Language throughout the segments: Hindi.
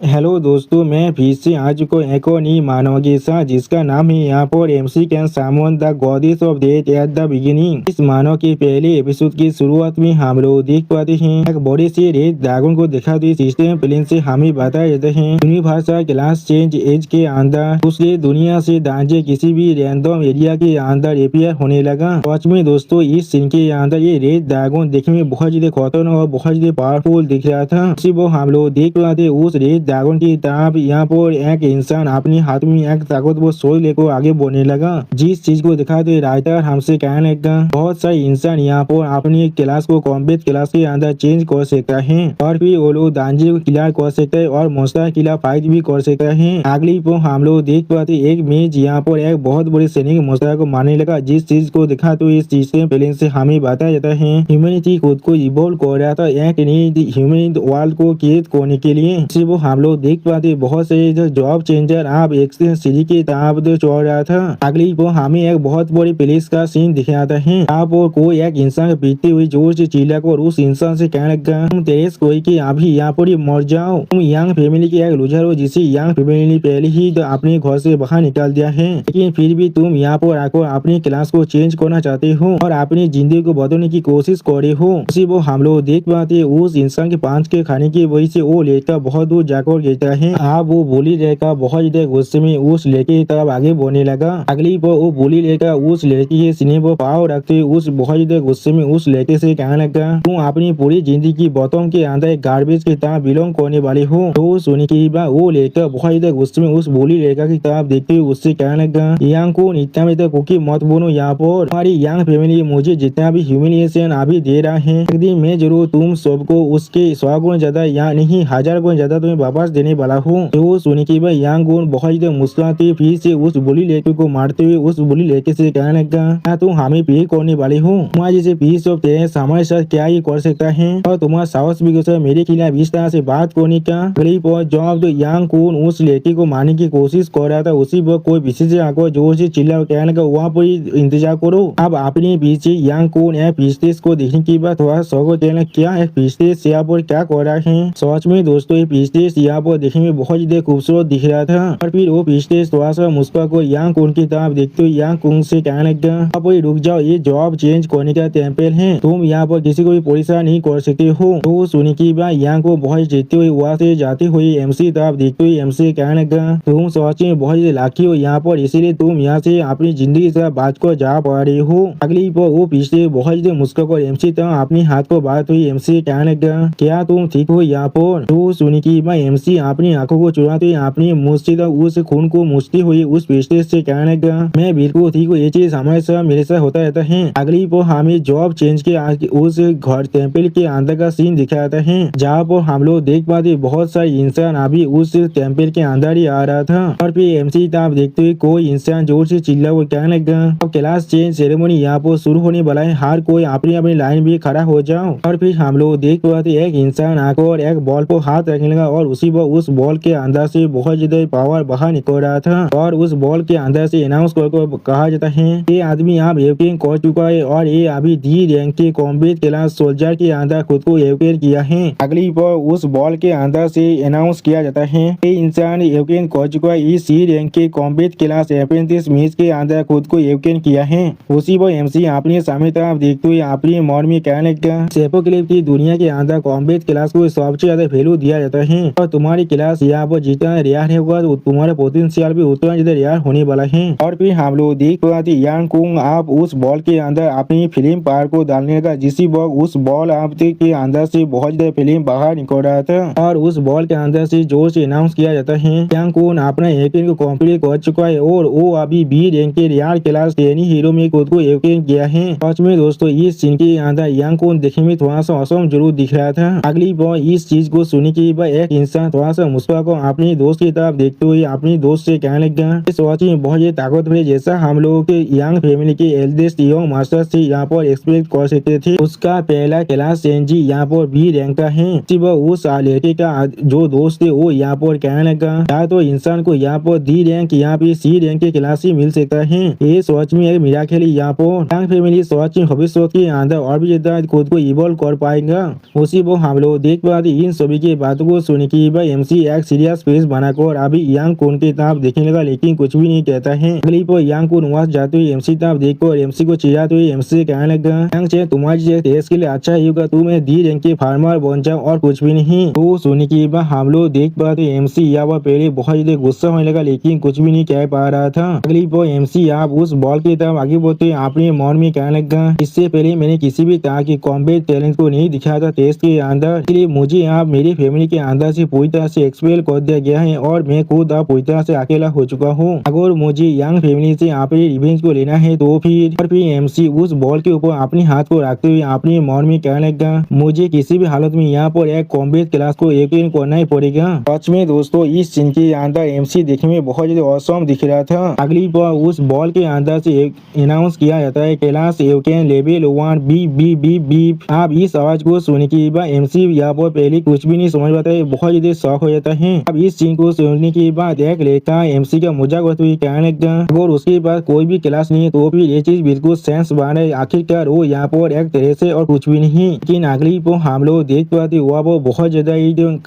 हेलो दोस्तों, मैं फिर से आ चुका हूँ एक और नई मानव के साथ जिसका नाम है यहाँ पर MC can summon the goddess of death at the beginning. इस मानव के पहले एपिसोड की शुरुआत में हम लोग देख पाते हैं एक बड़े से रेड ड्रैगन को दिखाते सिस्टम प्लेन से हमें बताया जाता है यूनिवर्सल क्लास चेंज एज के अंदर दूसरी दुनिया से दांजे किसी भी रैंडम एरिया के अंदर अपियर होने लगा। सच में दोस्तों, इस सीन के अंदर ये रेड ड्रैगन देखने में बहुत ज्यादा खतरनाक और बहुत ज्यादा पावरफुल दिख रहा था। उसी वो हम लोग देख पाते उस रेड ड्रैगन की तरफ यहाँ पर एक इंसान अपने हाथ में एक ताकतवर सोल लेकर आगे बढ़ने लगा। जिस चीज को दिखाते राइटर हमसे कहने लगा बहुत सारे इंसान यहाँ पर अपनी क्लास को कॉम्बैट क्लास के अंदर चेंज कर सकता है और फिर वो लोग दांजे को क्लियर कर सकते हैं और मोस्टर किला फाइट भी कर सकता है। अगली को हम लोग देख पाते एक मेज यहाँ पर एक बहुत बड़े सैनिक मोस्टर को मारने लगा। जिस चीज को दिखा तो इस चीज के पहले से हमें बताया जाता है ह्यूमैनिटी खुद को इवॉल्व कर रहा था एक नई ह्यूमन वर्ल्ड को क्रिएट करने के लिए। वो हम लोग देख पाते बहुत से जॉब चेंजर आप एक्सचेंज सीरी की तरफ चढ़ रहा था। अगली को हमें एक बहुत बड़ी पुलिस का सीन दिखाता है। आप और कोई एक इंसान पीटती हुई जोर से चिल्ला कर उस इंसान से कहने लगा तुम तेरे कोई की अभी यहाँ पर ही मर जाओ। तुम यंग फैमिली के एक लूजर हो जिसे यंग फैमिली पहले ही अपने घर से बाहर निकाल दिया है, लेकिन फिर भी तुम यहाँ पर आकर अपनी क्लास को चेंज करना चाहते हो और अपनी जिंदगी को बदलने की कोशिश कर रहे हो। उसी वो हम लोग देख पाते उस इंसान के पांच के खाने की वजह से वो लेकर बहुत दूर जाकर गिरता है। आप वो बोली लेकर बहुत ज्यादा गुस्से में उस लड़के की तरफ आगे बढ़ने लगा। अगली पर वो बोली लेकर उस लड़की के सीने पर पाव रखते उस बहुत ज्यादा गुस्से में उस लड़के से कहने लगा तुम अपनी पूरी जिंदगी की बॉटम के अंदर गार्बेज की तरह बिलोंग करने वाले हो। तो सुनने के बाद वो लड़का बहुत ज्यादा गुस्से में उस बोली लड़का की तरफ देखते हुए उससे कहने लगा यंग को इतना में तो कुकी मत बोलो, यहाँ पर हमारी यंग फैमिली मुझे जितना भी ह्यूमिलिएशन अभी दे रहा है एक दिन मैं जरूर तुम सबको उसके 100 गुण ज्यादा या नहीं 1000 गुण ज्यादा तुम्हें वापस देने वाला हूँ। तो सुनी की भाई यांग गुण बहुत ज्यादा मुस्कुराते फिर से उस बुली लड़के को मारते हुए उस बुली लड़के से कहने लगा तुम हमें पी करने वाले हो, तुम्हारे जैसे पी सब तेरे हमारे साथ क्या ही कर सकता है और तुम्हारा साहस भी कुछ मेरे खिलाफ इस तरह से बात करने का। गली पर जब यांग कून उस लड़के को मारने की कोशिश कर रहा था उसी पर कोई विशेष आकर जोर से चिल्ला कहने का वहाँ पर इंतजार करो। अब अपने पीछे यांग कून एक पिस्टेस को देखने के बाद थोड़ा सौ कहना क्या एक पिस्टेस यहाँ पर क्या कर रहा है। सच में दोस्तों ये पिस्टेस यहाँ पर देखने में बहुत ज्यादा खूबसूरत दिख रहा था और फिर वो पिस्टेस थोड़ा सा मुस्कुरा को यांग कून की तरफ देखते हुए यांग कून से कहने लगा अब वही रुक जाओ, ये जॉब चेंज करने का टेम्पल है, तुम यहाँ पर किसी को भी परेशान नहीं कर सकते हो। तो सुनी की बात यांग को बहुत जीतते हुए वहाँ से जाते हुए एमसी तरफ देखते हुए एमसी कहने लगा तुम सच में बहुत लाखी हो यहाँ पर, इसीलिए तुम यहाँ से अपनी जिंदगी से बात कर जा पा रहे हो। अगली पर वो पिछले बहुत मुस्कुरा कर एमसी तरफ अपने हाथ को बात हुई एमसी कहने लगा क्या तुम ठीक हो यहाँ पर। तो सुनी की बात एमसी अपनी आंखों को चुराते हुए अपनी मुँह से उस खून को मुछती हुई उस पिस्टेस से कहने लगा मैं बिल्कुल ठीक हूँ, ये चीज हमारे साथ मेरे साथ होता रहता है। अगली पर हमें जॉब चेंज के उस घर टेम्पल के अंदर का सीन दिखाता है जहाँ पर हम लोग देख पाते बहुत सारे इंसान अभी उस टेम्पल के अंदर ही आ रहा था और फिर एमसी आप देखते हुए कोई इंसान जोर से चिल्ला वो कहने लगा अब क्लास चेंज सेरेमनी यहाँ पर शुरू होने वाला है, हर कोई अपनी अपनी लाइन भी खड़ा हो जाओ। और फिर हम लोग देख पाते एक इंसान आकर एक बॉल को हाथ रखने लगा और उसी पर उस बॉल के अंदर से बहुत ज्यादा पावर बाहर निकल रहा था और उस बॉल के अंदर से अनाउंस कर कहा जाता है ये आदमी आप एवकेन कर चुका है और ये अभी डी रैंक के कॉम्बैट क्लास सोल्जर के अंदर खुद को एवकेन किया है। अगली पर उस बॉल के अंदर से अनाउंस किया जाता है ये इंसान एवकेन कर चुका है, इस सी रैंक के कॉम्बैट क्लास अप्रेंटिस मैच के अंदर खुद को एवकेन किया है। उसी पर एमसी अपने सामने तरफ देखते हुए अपनी मन में कहने लगा सेपोक्लिप की दुनिया के अंदर कॉम्बैट क्लास को सबसे ज्यादा वैल्यू दिया जाता है और तुम्हारी क्लास यहाँ पर जितना रेयर होगा तो तुम्हारा पोटेंशियल भी उतना ज्यादा रेयर होने वाला है। और फिर हम लोग देख पाते यांग कुंग आप उस बॉल के अंदर अपनी फिल्म पार को डालने का जिसी बॉल उस बॉल आप के अंदर से बहुत ज्यादा फिल्म बाहर निकल रहा था और उस बॉल के अंदर से जोर से अनाउंस किया जाता है यांग कुंग अपना एवकेन को कम्प्लीट कर चुका है और वो अभी बी रैंक के रेयर क्लास टेनी हीरो में खुद को एवकेन किया है। सच में दोस्तों इस सीन के अंदर यांग कुंग देखने में थोड़ा सा असम जरूर दिख रहा था। अगली बार इस चीज को सुनने के बाद एक इंसान थोड़ा सा मुस्कुरा को अपने दोस्त की तरफ देखते हुए अपने दोस्त से कहने लगा इस वॉच में बहुत ही ताकतवर है जैसा हम लोगों के यंग फैमिली के एल्डेस्ट यंग मास्टर से यहाँ पर एक्सपेक्ट कर सकते थे। उसका पहला क्लास चेंजी यहाँ पर बी रैंक का है। उस लड़के का जो दोस्त है वो यहाँ पर कहने लगा या तो इंसान को यहाँ पर डी रैंक यहाँ पे सी रैंक के क्लास ही मिल सकता है। ये सोच में एक मिराकल यहाँ पर यंग फैमिली सोच में भविष्य के अंदर और भी ज्यादा खुद को इवॉल्व कर पाएगा। उसी वो हम लोग देख पाते इन सभी की बातों को सुनने के की बात एमसी एक सीरियस फेस बनाकर अभी यांग कौन की तरफ देखने लगा, लेकिन कुछ भी नहीं कहता है। अगली पर यांग को वहां जाते हुए एमसी तरफ देखकर एमसी को चिढ़ाते हुए एमसी से कहने लगा, यांग चाहे तुम्हारी देश के लिए अच्छा ही होगा, तुम्हें दी रैंक के फार्मर बन जाओ और कुछ भी नहीं। तो सुनने की बात हम लोग देख पाते एमसी यहाँ पहले बहुत ज्यादा गुस्सा होने लगा, लेकिन कुछ भी नहीं कह पा रहा था। अगली पर एमसी आप उस बॉल की तरफ आगे बढ़ते अपने मन में कहने लगा, इससे पहले मैंने किसी भी तरह की कॉम्बैट टैलेंट को नहीं दिखाया था टेस्ट के अंदर, इसलिए मुझे आप मेरी फैमिली के अंदर से पूरी तरह से एक्सपेल कर दिया गया है और मैं खुद अब पूरी तरह से अकेला हो चुका हूँ। अगर मुझे यंग फैमिली से अपने रिवेंज को लेना है तो फिर एमसी उस बॉल के ऊपर अपने हाथ को रखते हुए अपने मन में कहने लगा, मुझे किसी भी हालत में यहाँ पर एक कॉम्बैट क्लास को यकीन करना ही पड़ेगा। सच में दोस्तों इस सीन के अंदर एमसी देखने में बहुत ज्यादा औसम दिख रहा था। अगली बार उस बॉल के अंदर से अनाउंस किया जाता है class awaken level 1 B B B B. आप इस आवाज को सुनने के बाद एमसी यहाँ पर पहले कुछ भी नहीं समझ पाता है, बहुत ज्यादा शौक हो जाता है। अब इस सीन को सुनने के बाद एक लड़का एमसी का मजाक उड़ाते हुए कहने लगा, अगर उसके पास कोई भी क्लास नहीं है तो फिर ये चीज बिल्कुल सेंस बन है, आखिरकार वो यहाँ पर एक तरह से और कुछ भी नहीं। लेकिन अगली को हम लोग देख पाते हुआ वो बहुत ज्यादा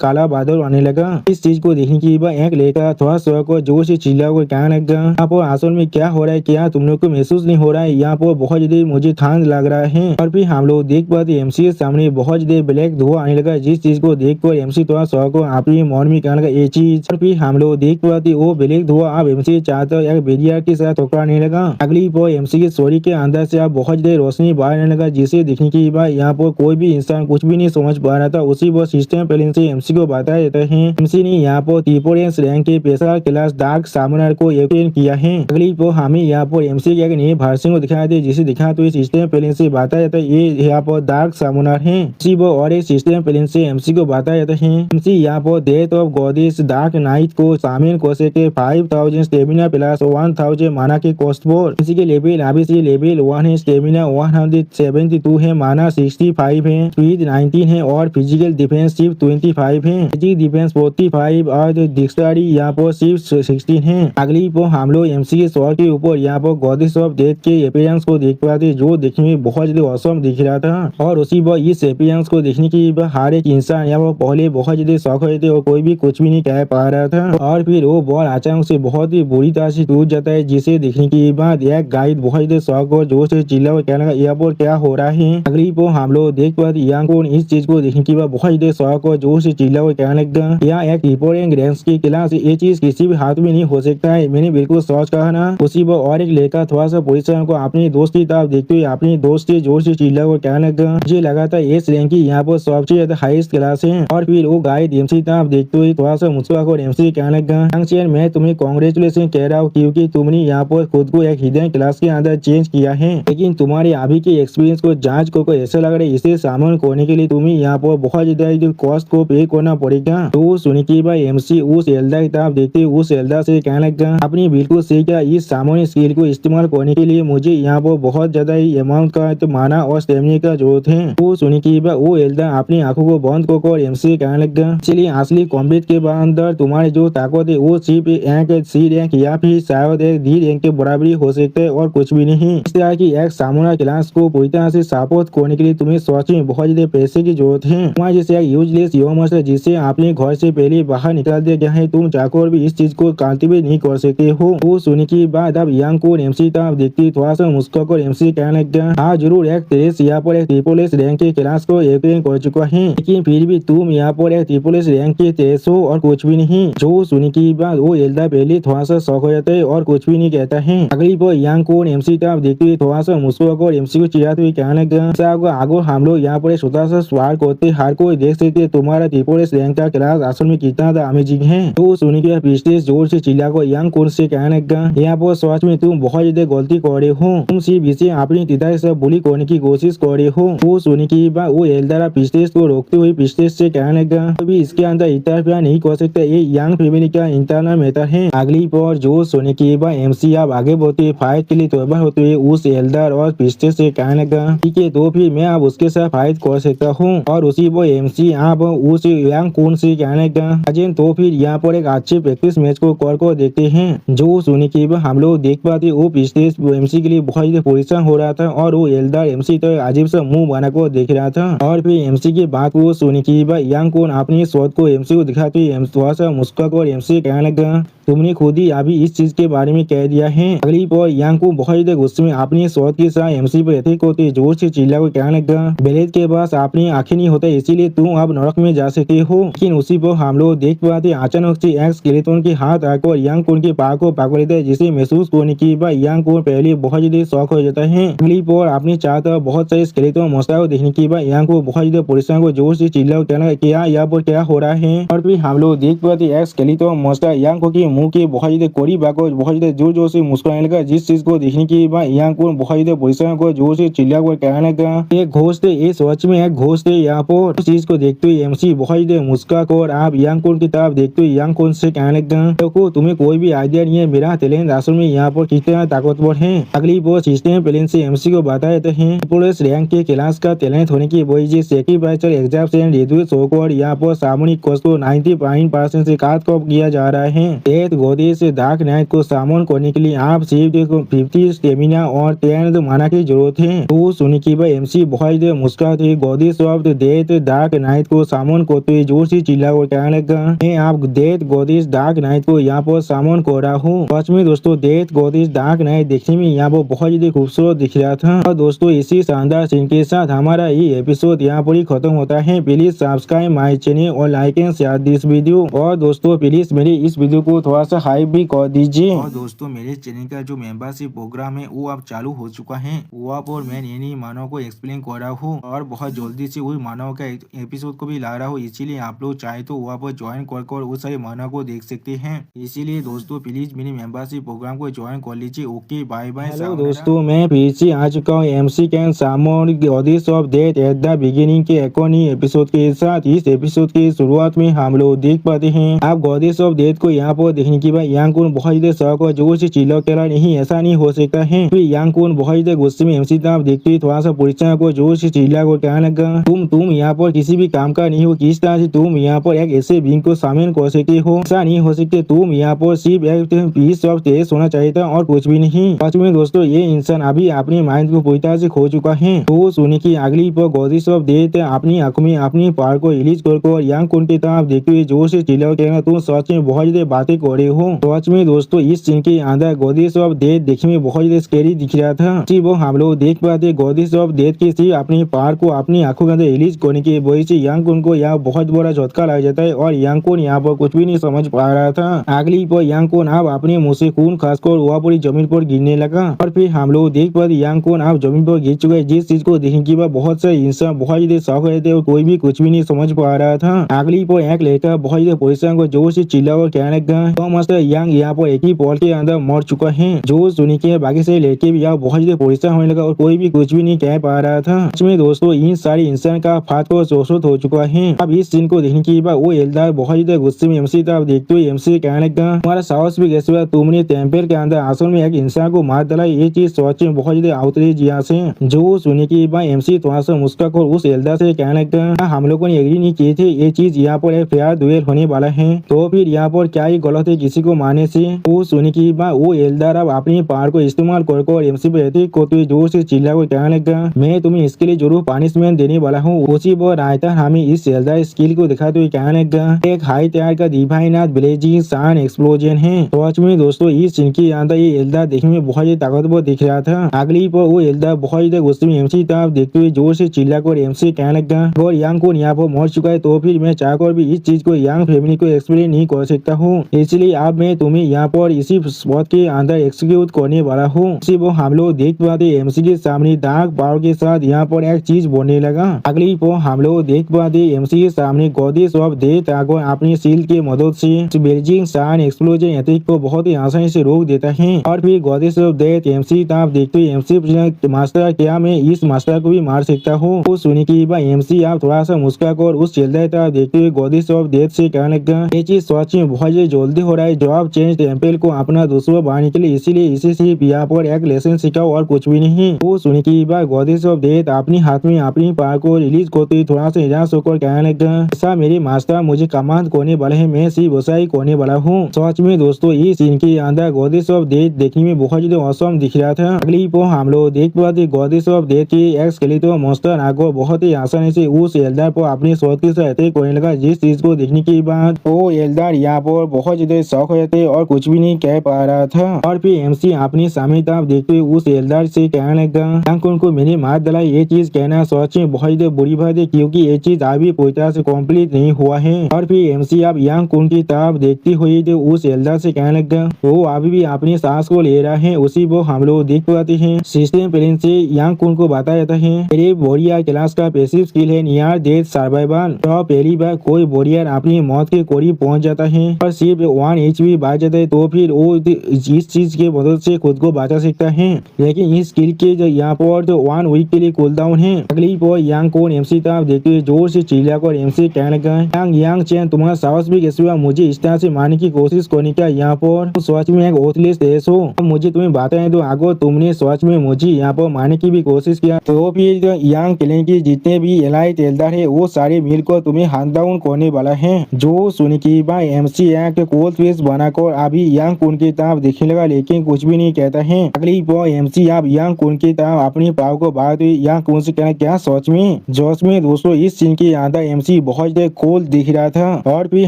काला बादल आने लगा। इस चीज को देखने के बाद एक लड़का थोड़ा सा को जोर से चिल्ला कर कहने लगा, यहाँ पर असल में क्या हो रहा है, क्या तुम लोग को महसूस नहीं हो रहा है, यहाँ पर बहुत ज्यादा मुझे ठंड लग रहा है। और फिर हम लोग देख पाते एमसी के सामने बहुत ज्यादा ब्लैक धुआं आने लगा, जिस चीज को देखकर एमसी थोड़ा सा को अपने मन में कहने लगा ये चीज। और फिर हम लोग देख पाते वो ब्लैक धुआं अब एमसी चाहता एक बेरियर के साथ टकराने लगा। अगली पर एमसी के सॉरी के अंदर से अब बहुत ज्यादा रोशनी बाहर आने लगा, जिसे देखने के बाद यहाँ पर कोई भी इंसान कुछ भी नहीं समझ पा रहा था। उसी पर सिस्टम प्लेन से एमसी को बताया जाता है एमसी ने यहाँ पर ट्रिपल रैंक के पेशा क्लास डार्क सामनर को यकीन किया है। अगली पर हमें यहाँ पर एमसी के एक नए वर्जन को दिखाया थे, जिसे दिखा तो सिस्टम प्लेन से बताया जाता है ये यहाँ पर डार्क सामनर है। इसी पर और एक सिस्टम प्लेन से एमसी को बताया जाता है एमसी यहाँ पर death of goddess dark night को शामिल कर सके 5000 स्टेमिना प्लस 1000 माना के कॉस्ट पर। इसी के लेवल अभी से लेवल 1 है, स्टेमिना 172 है, माना 65 है, स्पीड 19 है और फिजिकल डिफेंस सिर्फ 25 है, फिजिकल डिफेंस 45 और डिक्शनरी यहाँ पर सिर्फ 16 है। अगली पर हम लोग एमसी के शॉट के ऊपर यहाँ पर गॉडेस ऑफ डेथ के अपीयरेंस को देख पाते, जो देखने में बहुत ज्यादा औसम दिख रहा था। और उसी पर इस अपीयरेंस को देखने के बाद हर एक इंसान यहाँ पर पहले बहुत ज्यादा शौक हुए थे और कोई भी कुछ भी नहीं कह पा रहा था। और फिर वो बॉल अचानक से बहुत ही बुरी तरह से टूट जाता है, जिसे देखने के बाद एक गाइड बहुत ज्यादा शौक और जोर से चिल्ला और कहने लगा यहाँ पर क्या हो रहा है। अगली पर हम लोग देख पाते यांग को इस चीज को देखने के बाद बहुत ज्यादा शौक और जोर से चिल्ला और कहने लगा यहाँ एक ट्रिपल रैंक की क्लास, ये चीज किसी भी हाथ में नहीं हो सकता है, मैंने बिल्कुल सोच कहा ना। उसी पर और एक लड़का थोड़ा सा पोजीशन को अपने दोस्त की तरफ देखते हुए अपने दोस्त से जोर से चिल्ला और कहने लगा मुझे लगा था इस रैंक की यहाँ पर सबसे ज्यादा हाईएस्ट क्लास है। और फिर वो गाइड एमसी तरफ देखते हुए थोड़ा सा मुस्कुराकर एमसी कहने लगा मैं तुम्हें कांग्रेचुलेशन कह रहा हूँ, क्योंकि तुमने यहाँ पर खुद को एक हिडन क्लास के अंदर चेंज किया है, लेकिन तुम्हारे अभी के एक्सपीरियंस को जांच को ऐसा लग रहा है इसे सामने करने के लिए तुम्हें यहाँ पर बहुत ज्यादा कॉस्ट को पे करना पड़ेगा। तो सुनी की भाई एमसी उस एल्दा की तरफ देखते उस एल्दा से कहने लगा अपनी बिल्कुल सही क्या, इस सामान्य स्किल को इस्तेमाल करने के लिए मुझे यहाँ पर बहुत ज्यादा ही अमाउंट का तो माना और स्टेमिना का जरूरत है। तो सुनी की भाई वो एल्दा अपनी आंखों को बंद कर एमसी कहने लगा इसलिए असली कॉम्बैट के अंदर तुम्हारी जो ताकत है वो सिर्फ एक सी रैंक या फिर शायद एक डी रैंक के बराबरी हो सकता है और कुछ भी नहीं। इस तरह की एक सामूहिक क्लास को पूरी तरह से सपोर्ट करने के लिए तुम्हें सच में बहुत ज्यादा पैसे की जरूरत है। तुम्हारे जैसे एक यूजलेस ह्यूमन है जिसे आपने घर से पहले बाहर निकाल दिया गया है, तुम जाकर भी इस चीज को कल्टीवेट नहीं कर सकते हो। वो सुनने के बाद अब यांग को एमसी तरफ देखती थोड़ा सा मुस्कुराकर एमसी कहने लगा हाँ जरूर एक तेज यहाँ पर एक ट्रिपल एस रैंक की क्लास को यकीन कर चुका है, लेकिन फिर भी तुम यहाँ पर एक ट्रिपल एस रैंक की तेज हो और कुछ भी नहीं। जो सुनने के बाद वो एल्दा पहले थोड़ा सा शौक हो जाता है और कुछ भी नहीं कहता है। अगली पर यांग को एमसी तरफ देखते हुए थोड़ा सा मुस्कुराकर एमसी को चिढ़ाते हुए कहने लगा आगो हम लोग यहाँ पर छोटा सा सवाल करते हर कोई देख सकते तुम्हारा ट्रिपल एस रैंक का क्लास असल में कितना था अमेजिंग है। तो सुनने के बाद पिछले जोर से चिल्लाकर यांग को से कहने लगा यहाँ पर सच में तुम बहुत ज्यादा गलती कर रहे हो, तुम सिर्फ इसे अपनी पिता से बुली करने की कोशिश कर रहे हो। वो सुनने के बाद वो एल्दारा पिछले को रोकते हुए पिछले से कहने लगा अभी इसके अंदर इंटरफेयर नहीं कर सकता, ये यंग फैमिली का इंटरनल मैटर है। अगली पर जो सुनने के बाद एमसी अब आगे बढ़ते हुए फाइट के लिए तैयार होते हुए उस एल्डर और पिछले से कहने लगा ठीक है तो फिर मैं अब उसके साथ फाइट कर सकता हूँ। और उसी पर एमसी अब उस यंग कौन से कहने लगा अजय तो फिर यहाँ पर एक अच्छे प्रैक्टिस मैच को कर देखते हैं। जो सुनने के बाद हम लोग देख पाते वो पिछले एमसी के लिए बहुत ज्यादा परेशान हो रहा था और वो एल्डर एमसी तो अजीब सा मुंह बनाकर देख रहा था। और फिर एमसी की बात को सुनने के बाद यंग कौन अपनी शॉट शॉट को एमसी को दिखाते हुए थोड़ा सा मुस्कुरा और एमसी कहने लगा, तुमने खुद ही अभी इस चीज के बारे में कह दिया है। अगली पर यांग को बहुत ज्यादा गुस्से में अपनी शॉट के साथ एमसी पर अटैक होते जोर से चिल्ला को कहने लगा, बेलेज के पास अपनी आंखें नहीं होता इसीलिए तुम अब नरक में जा सकते हो। लेकिन उसी पर हम लोग देख पाते अचानक से एक स्केलेटन के हाथ आकर यांग को उनके पैर को पकड़ लेता है, जिसे महसूस होने के बाद यांग को पहले बहुत ज्यादा शौक हो जाता है। अगली पर अपनी चारों तरफ बहुत सारे स्केलेटन मॉन्स्टर को देखने के बाद यांग को बहुत ज्यादा परेशान को जोर से चिल्ला को कहना क्या यहाँ पर क्या हो रहा है। और फिर हम लोग देख पाते एक स्केलेटन मॉन्स्टर यांग को के मुंह के बहुत ज्यादा करीब आकर बहुत ज्यादा जोर जोर से मुस्कुराने लगा, जिस चीज को देखने के बाद यांग को बहुत ज्यादा परेशान को जोर से चिल्ला कर कहने लगा, एक घोस्ट है, ये सच में एक घोस्ट है। यहाँ पर उस चीज को देखते हुए एमसी बहुत ज्यादा मुस्कुरा कर आप यांग की तरफ देखते हुए यांग से कहने लगा, देखो तुम्हें कोई भी आइडिया नहीं है मेरा टैलेंट असल में यहाँ पर कितना ताकतवर है। अगली बार सिस्टम प्लेन से एमसी को बता देते हैं पुलिस रैंक के क्लास का टैलेंट होने की वजह से सेक्रीफाइसर एग्जाम से रिड्यूस होकर यहाँ पर सामूहिक कोर्स को 99% से काट कॉप किया जा रहा है। डेथ गोदी से डार्क नाइट को सामन करने के लिए आप सिर्फ 50 स्टेमिना और 10 माना की जरूरत है। तो सुनी की भाई एमसी बहुत मुस्कुराते गोदी शब्द डेथ डार्क नाइट को सामन करते हुए जोर से चिल्ला कर कहने लगा, मैं आप डेथ गोदिस डार्क नाइट को यहाँ पर सामन कर रहा हूँ। सच में दोस्तों डेथ गोदिस डार्क नाइट देखने में यहाँ पर बहुत ज्यादा खूबसूरत दिख रहा था। और दोस्तों इसी शानदार सीन के साथ हमारा ये एपिसोड यहाँ पर ही खत्म होता है। प्लीज सब्सक्राइब माई चैनल और like and share this video. और दोस्तों प्लीज मेरे इस वीडियो को थोड़ा सा हाइप भी कर दीजिए। और दोस्तों मेरे चैनल का जो मेंबरशिप प्रोग्राम है वो अब चालू हो चुका है। वहाँ पर मैं नई मानव को एक्सप्लेन कर रहा हूँ और बहुत जल्दी से वही मानव का एपिसोड को भी ला रहा हूँ, इसीलिए आप लोग चाहे तो वहाँ पर ज्वाइन कर वो सारे मानव को देख सकते हैं। इसीलिए दोस्तों प्लीज मेरी मेंबरशिप प्रोग्राम को ज्वाइन कर लीजिए। Okay bye bye. हेलो दोस्तों मैं फिर से आ चुका हूँ MC can summon goddess of death at the beginning के एक और नई एपिसोड के साथ। इस एपिसोड की शुरुआत में हम लोग देख पाते हैं आप गॉडेस ऑफ डेथ को यहाँ पर देखने के बाद यांग को बहुत ज्यादा शौक और जोर से चिल्ला करा नहीं ऐसा नहीं हो सकता है। फिर यांग को बहुत ज्यादा गुस्से में एमसी तरफ देखते हुए थोड़ा सा परीक्षा को जोर से चिल्ला को कहने लगा, तुम यहाँ पर किसी भी काम का नहीं हो, किस तरह से तुम यहाँ पर एक ऐसे बींग को शामिल कर सकते हो, ऐसा नहीं हो सकते। तुम यहाँ पर सिर्फ एक पीस ऑफ टेस्ट होना चाहिए था और कुछ भी नहीं। सच में दोस्तों ये इंसान अभी अपने माइंड को पूरी तरह से खो चुका है। तो सुने की अगली पर गॉडेस ऑफ डेथ अपनी आंखों में अपनी पार को रिलीज कर यांग कुन की तरफ देखते हुए जोर से चिल्ला कहना, तुम सच में बहुत ज्यादा बातें कर रहे हो। सच में दोस्तों इस सीन के अंदर गॉडेस ऑफ डेथ देखने में बहुत ज्यादा स्कैरी दिख रहा था। वो हम लोग देख पाते गॉडेस ऑफ डेथ के सिर्फ अपनी पार को अपनी आंखों के अंदर रिलीज करने की वजह से यांग कुन को यहाँ बहुत बड़ा झटका लग जाता है और यांग कुन यहाँ पर कुछ भी नहीं समझ पा रहा था। अगली पर यांग कुन अब अपने मुंह से खून खासकर वहाँ पर जमीन पर गिरने लगा और फिर हम लोग देख पाते यांग कुन अब जमीन पर गिर चुका है, जिस चीज को देखने के बाद बहुत से इंसान बहुत ज्यादा शौक रहते और कोई भी कुछ भी नहीं समझ पा रहा था। अगली पर एक लड़का बहुत ज्यादा परेशान को जोर से चिल्ला और कहने लगा, तो मास्टर यांग यहाँ पर एक ही पॉल के अंदर मर चुका है। जो सुनी के बाकी से लड़के भी यहाँ बहुत ज्यादा परेशान होने लगा और कोई भी कुछ भी नहीं कह पा रहा था। इसमें दोस्तों इन सारे इंसान का फात को शोषित हो चुका है। अब इस सीन को देखने के बाद वो एल्दार बहुत ज्यादा गुस्से में एमसी तरफ देखते हुए एमसी कहने लगा, तुम्हारा साहस भी कैसे हुआ, तुमने टेम्पल के अंदर आसन में एक इंसान को मार डाला, ये चीज सोच में बहुत ज्यादा आउटरीच यहाँ से। जो सुनी के बाद एमसी थोड़ा सा मुस्कुरा उस एल्दार से कहने लगा, हम लोगों ने एग्री नहीं किए थे ये चीज यहाँ पर एक फेयर दुएल होने वाला है, तो फिर यहाँ पर क्या ही गलत है किसी को मारने से। वो सुनी के बाद वो एल्दार अब अपनी पावर को इस्तेमाल कर एमसी पे रहते जोर से चिल्ला को कहने लगा, मैं तुम्हें इसके लिए जरूर पनिशमेंट देने वाला हूँ। उसी पर रायता हमें इस एल्दार स्किल को दिखाते हुए कहने लगा, एक हाई टायर का डिवाइन ब्लेजिंग सन एक्सप्लोजन है। सच में दोस्तों इस सीन के अंदर ये एल्दार देखने में बहुत ज्यादा ताकतवर दिख रहा था। अगली पर वो एल्दार बहुत ज्यादा गुस्से में एमसी तरफ देखते हुए जोर से चिल्ला कर एमसी कहने लगा, और यांग को यहाँ पर मर चुका है तो फिर मैं चाहकर भी इस चीज को यांग फैमिली को एक्सप्लेन नहीं कर सकता हूँ, इसलिए अब मैं तुम्हें यहाँ पर इसी स्पॉट के अंदर एक्सिक्यूट करने वाला हूँ। इसी वो हम लोग देख पाते एमसी के सामने डार्क पावर के साथ यहाँ पर एक चीज बनने लगा। अगली पर हम लोग देख पाते एमसी के सामने गॉडेस ऑफ डेथ आकर अपनी शील्ड की मदद से बेल्जिंग सन एक्सप्लोजन अटैक को बहुत ही आसानी से रोक देता है। और फिर गॉडेस ऑफ डेथ एमसी तरफ देखते हुए एमसी मास्टर, क्या मैं इस मास्टर को भी मार सकता हूँ। वो सुनी की बात एमसी आप थोड़ा सा मुस्कुरा कर उस चेल्दा तरफ देखते हुए गॉडेस ऑफ डेथ से कहने लगा, ये चीज सच में बहुत जल्दी हो रहा है, जवाब चेंज टेम्पल को अपना दुश्मन बनाने के लिए, इसीलिए इसे सिर्फ यहाँ पर एक लेसन सिखाओ और कुछ भी नहीं। वो सुनी की बात गॉडेस ऑफ डेथ अपने हाथ में अपनी पावर को रिलीज करते हुए थोड़ा सा निराश होकर कहने लगा, ऐसा मेरे मास्टर मुझे कमांड करने वाले है, मैं सिर्फ वसाई करने वाला हूँ। सच में दोस्तों इस सीन के अंदर गॉडेस ऑफ डेथ देखने में बहुत ज्यादा औसम दिख रहा था। अगली पर हम लोग देख पाते गॉडेस ऑफ डेथ की एक स्केलेटन मॉन्स्टर आकर बहुत ही आसानी से उस एल्दार पर अपनी शॉट के साथ अटैक करने लगा, जिस चीज को देखने के बाद वो एल्दार यहाँ पर बहुत ज्यादा शौक हो जाते और कुछ भी नहीं कह पा रहा था। और फिर एमसी अपनी सामने तरफ देखते हुए उस एल्दार से कहने लगा, यांग कुन को मैंने मार डाला, ये चीज कहना सच में बहुत ज्यादा बुरी बात है, क्योंकि ये चीज अभी पूरी तरह से कम्प्लीट नहीं हुआ है। और फिर एमसी अब यांग कुन की तरफ देखती हुई तो उस एल्दार से कहने लगा, वो अभी भी अपनी सांस को ले रहा है, उसी वो हम लोग देख पाते हैं। सिस्टम प्लेन से यांग कुन को बताया जाता है, मेरे वॉरियर क्लास का पैसिव स्किल है नियर डेथ सर्वाइवल। तो पहली बार कोई वॉरियर अपनी मौत के करीब पहुंच जाता है और सिर्फ 1 HP बढ़ जाता है, तो फिर वो इस चीज के मदद से खुद को बचा सकता है। लेकिन इस स्किल के जो यहाँ पर तो 1 वीक के लिए कूल डाउन है। अगली पर यांग कुन एमसी तरफ देखते हुए जोर से चिल्लाकर एमसी कहने लगा, यांग चैन तुम्हारा साहस भी कैसे हुआ मुझे इस तरह से मारने की कोशिश करने का? यहाँ पर सच में एक ओथलेस देश हो, मुझे तुम्हें बताएं तो अगर तुमने सच में मुझे यहाँ पर मारने की भी कोशिश किया तो फिर यांग क्लैन की जितने भी एलाइट एल्डर है वो सारे मिलकर तुम्हें हैंड डाउन करने वाला है। जो सुनने के बाद एमसी एक कोल्ड फेस बनाकर अभी यांग कुन की तरफ देखने लगा, लेकिन कुछ भी नहीं कहता है। अगली बार एमसी अब यांग कुन की तरफ अपनी पाव को बढ़ाते हुए यांग कुन से कहना, क्या सच में? जोश में दोस्तों इस सीन के अंदर एमसी बहुत कोल्ड दिख रहा था। और फिर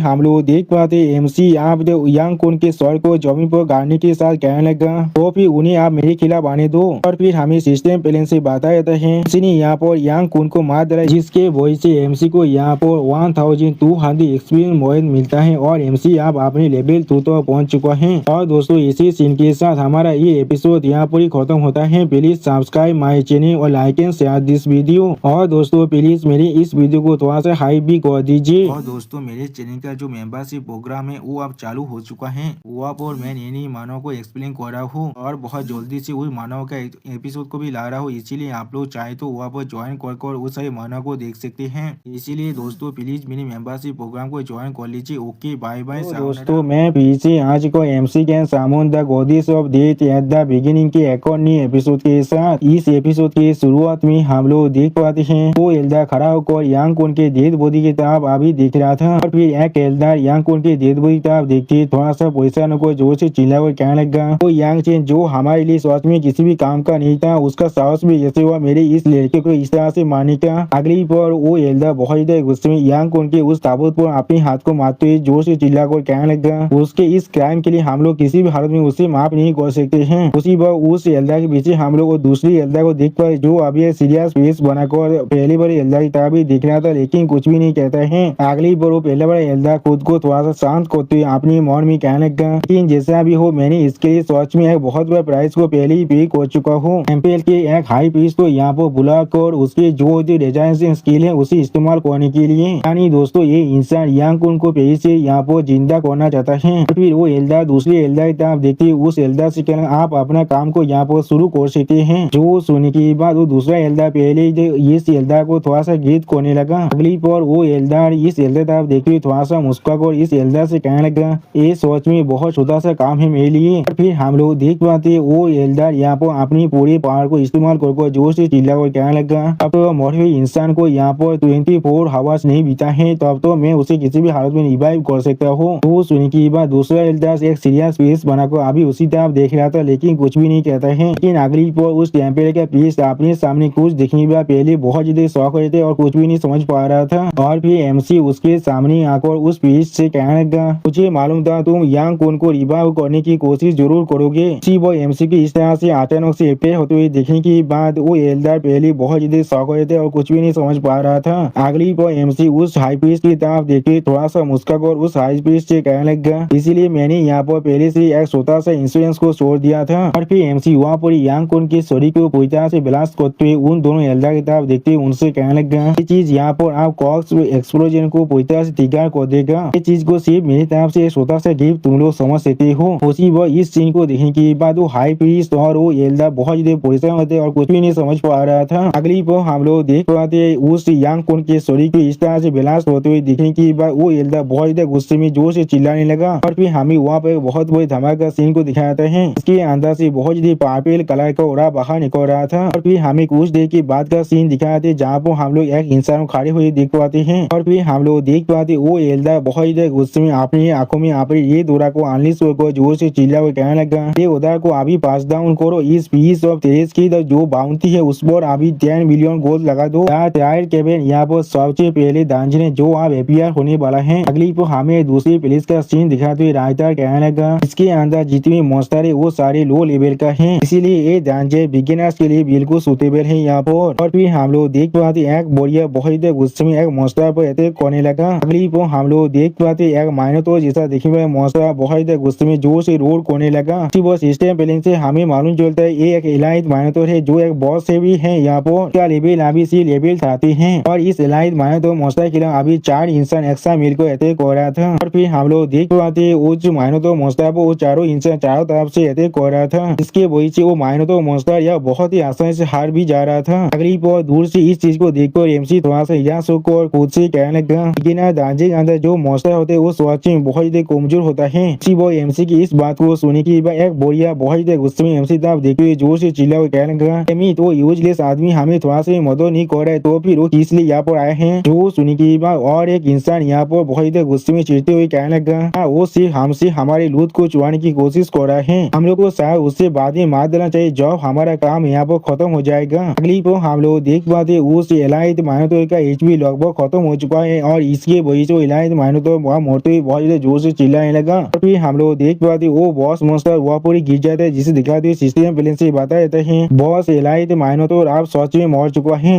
हम लोग देख पाते एमसी आप यांग कुन के सर को जमीन पर गाड़ने के साथ कहने लगा, तो फिर उन्हें आप मेरे खिलाफ आने दो। और फिर हमें सिस्टम प्लेन से बताया जाता है किसी ने यहाँ पर यांग कुन को मार डाला, जिसके वजह से एमसी को यहाँ पर 1200 एक्सपीरियंस पॉइंट मिलता है और एमसी आप अपने लेवल 2 तो पहुंच चुका है। और दोस्तों इसी सीन के साथ हमारा ये एपिसोड यहाँ पर ही खत्म होता है। प्लीज सब्सक्राइब माई चैनल और like and share this video. और दोस्तों प्लीज मेरी इस वीडियो को थोड़ा सा हाइप भी कर दीजिए। और दोस्तों मेरे चैनल का जो मेंबरशिप प्रोग्राम है वो अब चालू हो चुका है। वहाँ पर मैं नई मानव को एक्सप्लेन कर रहा हूँ और बहुत जल्दी से वही मानव का एपिसोड को भी ला रहा हूँ, इसीलिए आप लोग चाहे तो वहाँ पर ज्वाइन कर उस सारे मानव को देख सकते हैं। इसीलिए दोस्तों प्लीज मेरी मेंबरशिप प्रोग्राम को ज्वाइन कर लीजिए। Okay bye bye. दोस्तों मैं पीछे आज को MC can summon the goddess of death at the beginning के एक और नए एपिसोड के साथ इस एपिसोड के शुरुआत में हम लोग देख पाते हैं वो एल्डर खड़ा होकर यांग कुन के डेड बॉडी की तरफ अभी देख रहा था। और फिर एक एल्डर यांग कुन के डेड बॉडी की तरफ देखते थोड़ा सा परेशान को जोर से चिल्लाकर कहने लगा, वो यांग चेन जो हमारे लिए सच में किसी भी काम का नहीं था, उसका साहस भी जैसे हुआ मेरे इस लड़के को इस तरह से मारने का। अगली पर वो एल्डर बहुत ज्यादा गुस्से में यांग कुन के उस ताबूत पर अपने हाथ को मारते हुए जोर से चिल्लाकर कहने लगा, उसके इस क्राइम के लिए हम लोग किसी भी हालत में उसे माफ नहीं कर सकते हैं। उसी बार उस एल्डर के पीछे हम लोग दूसरी एल्डर को देख पाए जो अभी सीरियस फेस बनाकर पहली बार एल्डर की तरफ भी दिख रहा था, लेकिन कुछ भी नहीं कहता है। अगली बार वो पहले बार एल्डर खुद को थोड़ा सा शांत करते हुए अपनी मन में कहने लगा, लेकिन जैसा भी हो मैंने इसके लिए सच में एक बहुत बड़ा प्राइस को पहले ही पे कर चुका हूँ। एमपीएल के एक हाई पीस को यहाँ पर बुलाकर उसके जो रेजाइनेशन स्किल है उसे इस्तेमाल करने के लिए, यानी दोस्तों ये इंसान यांग कुन को पहले से यहाँ पर जिंदा करना चाहता है। फिर वो एल्डर दूसरी एल्डर की तरफ देखते उस एल्डर से कहना, आप अपना काम को यहाँ पर शुरू कर सकते हैं। जो सुनने के बाद वो दूसरा एल्डर पहले इस एल्डर को थोड़ा सा गीत करने लगा। अगली पर वो एल्डर इस एल्डर तरफ देखते हुए थोड़ा सा मुस्कुराकर इस एल्डर से कहने लगा, ये सोच में बहुत छोटा सा काम है मेरे लिए। फिर हम लोग देख पाते वो एल्डर यहाँ पर अपनी पूरी पावर को इस्तेमाल कर जोर से चिल्लाकर कहने लगा, अब तो मरे हुए इंसान को यहाँ पर 24 आवर्स नहीं बीता है, तो अब तो मैं उसे किसी भी हालत में रिवाइव कर सकता हूँ। वो सुनने के बाद दूसरा एल्डर एक सीरियस फेस बनाकर अभी उसी तरफ देख रहा था, लेकिन कुछ भी नहीं कहता है। लेकिन अगली पर उस टेम्पल का पीस अपने सामने कुछ देखने के पहले बहुत ज्यादा शौक हो थे और कुछ भी नहीं समझ पा रहा था। और फिर एमसी उसके सामने आकर उस पीस से कहने लगा, मुझे मालूम था तुम यांग कुन को रिवाइव करने की कोशिश जरूर करोगे। इसी वो एमसी की इस तरह से अचानक से अपेयर होते हुए देखने के बाद वो एल्डर पहले बहुत ज्यादा शौक हो थे और कुछ भी नहीं समझ पा रहा था। अगली पर एमसी उस हाई पीस की तरफ देखे थोड़ा सा मुस्कुराकर उस हाई पीस से कहने लगा, इसीलिए मैंने यहाँ पर पहले से एक छोटा सा इंश्योरेंस को छोड़ दिया था। और फिर एमसी वहाँ पर यांग कुन के शरीर को पूरी तरह से ब्लास्ट करते हुए उन दोनों एल्डर की तरफ देखते उनसे कहने लगा, ये चीज यहाँ पर आप कॉक्स एक्सप्लोजन को पूरी तरह से तैयार कर देगा। ये चीज को सिर्फ मेरी तरफ से छोटा सा गिफ्ट तुम लोग समझ सकते हो। उसी वह इस सीन को देखने के बाद वो हाई पीस और वो एल्डर बहुत ज्यादा परेशान होते और कुछ भी नहीं समझ पा रहा था। अगली पर हम लोग देख पाते उस यांग कुन के शरीर को इस तरह से ब्लास्ट होते हुए देखने के बाद वो एल्डर बहुत ज्यादा गुस्से में जोर से चिल्लाने लगा। और फिर हमें वहाँ पर बहुत बड़ी धमाका सीन को दिखाया है। इसके अंदर से बहुत ज्यादा पर्पल कलर का ओरा बाहर निकल रहा था। और फिर हमें कुछ देर के बाद का सीन दिखाया थे जहाँ पर हम लोग एक इंसान खड़े हुए देख पाते हैं। और फिर हम लोग देख पाते वो एल्डर बहुत ज्यादा गुस्से में अपनी आंखों में अपने ये दौरा को अनलिश होकर जोर से चिल्ला हुए कहने लगा, ये उधर को अभी पास डाउन करो, इस पीस ऑफ तेरेस की जो बाउंटी है उस पर अभी 10 मिलियन गोल्ड लगा दो। केबिन यहाँ पर सबसे पहले दांजने में जो आप एपीआर होने वाला है। अगली पर हमें दूसरी पुलिस का सीन दिखाते हुए राइटर कहने लगा इसके अंदर जितने मॉन्स्टर है वो सारे लो लेवल का है, इसीलिए ये दांजे बिगिनर्स के लिए बिल्कुल सुटेबल है यहाँ पर। और फिर हम लोग देख पाते एक बोरिया बहुत गुस्से में एक मॉन्स्टर पर अटैक करने लगा। अगली पर हम लोग देख पाते एक माइनोटॉर जैसा दिखने वाला मॉन्स्टर बहुत गुस्से में जोर से रोड करने लगा। वो सिस्टम प्लेन से हमें मालूम चलता है ये एक एलाइट माइनोटॉर है जो एक बॉस से भी है यहाँ पर। क्या लेवल अभी सी लेवल 30 है और इस एलाइट माइनोटॉर मॉन्स्टर के लिए अभी 4 इंसान एक्स्ट्रा मिलकर अटैक कर रहा था। और फिर हम लोग देख पाते उस माइनोटॉर मॉन्स्टर पर वो चारों इंसान चारों तरफ से अटैक कर रहा था। इसके वजह से वो माइनोटॉर मॉन्स्टर यह बहुत ही आसानी से हार भी जा रहा था। अगली पर दूर से इस चीज को देखकर एमसी थोड़ा सा निराश होकर और खुद से कहने लगा कि ना दांजे के अंदर जो मॉन्स्टर होते हैं वो स्वास्थ्य में बहुत ही कमजोर होता है। वो एमसी की इस बात को सुनी की एक बोरिया बहुत ही गुस्से में एमसी तरफ देखते हुए जोर से चिल्ला हुआ कहने लगा एमी तो यूजलेस आदमी हमें थोड़ा सा मदद नहीं कर रहा है तो फिर वो किस लिए यहाँ पर आए हैं। जो सुनी की बात और एक इंसान यहाँ पर बहुत ही गुस्से में चिढ़ते हुए कहने लगा वो सिर्फ हमसे हमारे लूट को चुराने की कोशिश कर रहा है, हम लोग को शायद उससे बाद में मार देना चाहिए जब हमारा काम यहाँ पर खत्म हो जाएगा। अगली पर हम लोग देख पाते उस एलाइट माइनोटॉर का एचपी लगभग खत्म हो चुका है और इसके वजह से एलाइट माइनोटॉर वहाँ मरते हुए बहुत जोर से चिल्लाने लगा। और फिर हम लोग देख पाते वो बॉस मॉन्स्टर वहाँ पूरी गिर जाता है जिसे दिखाते हुए सिस्टम प्लेन से बताया जाता है बॉस एलाइट माइनोटॉर आप सच में मर चुका है।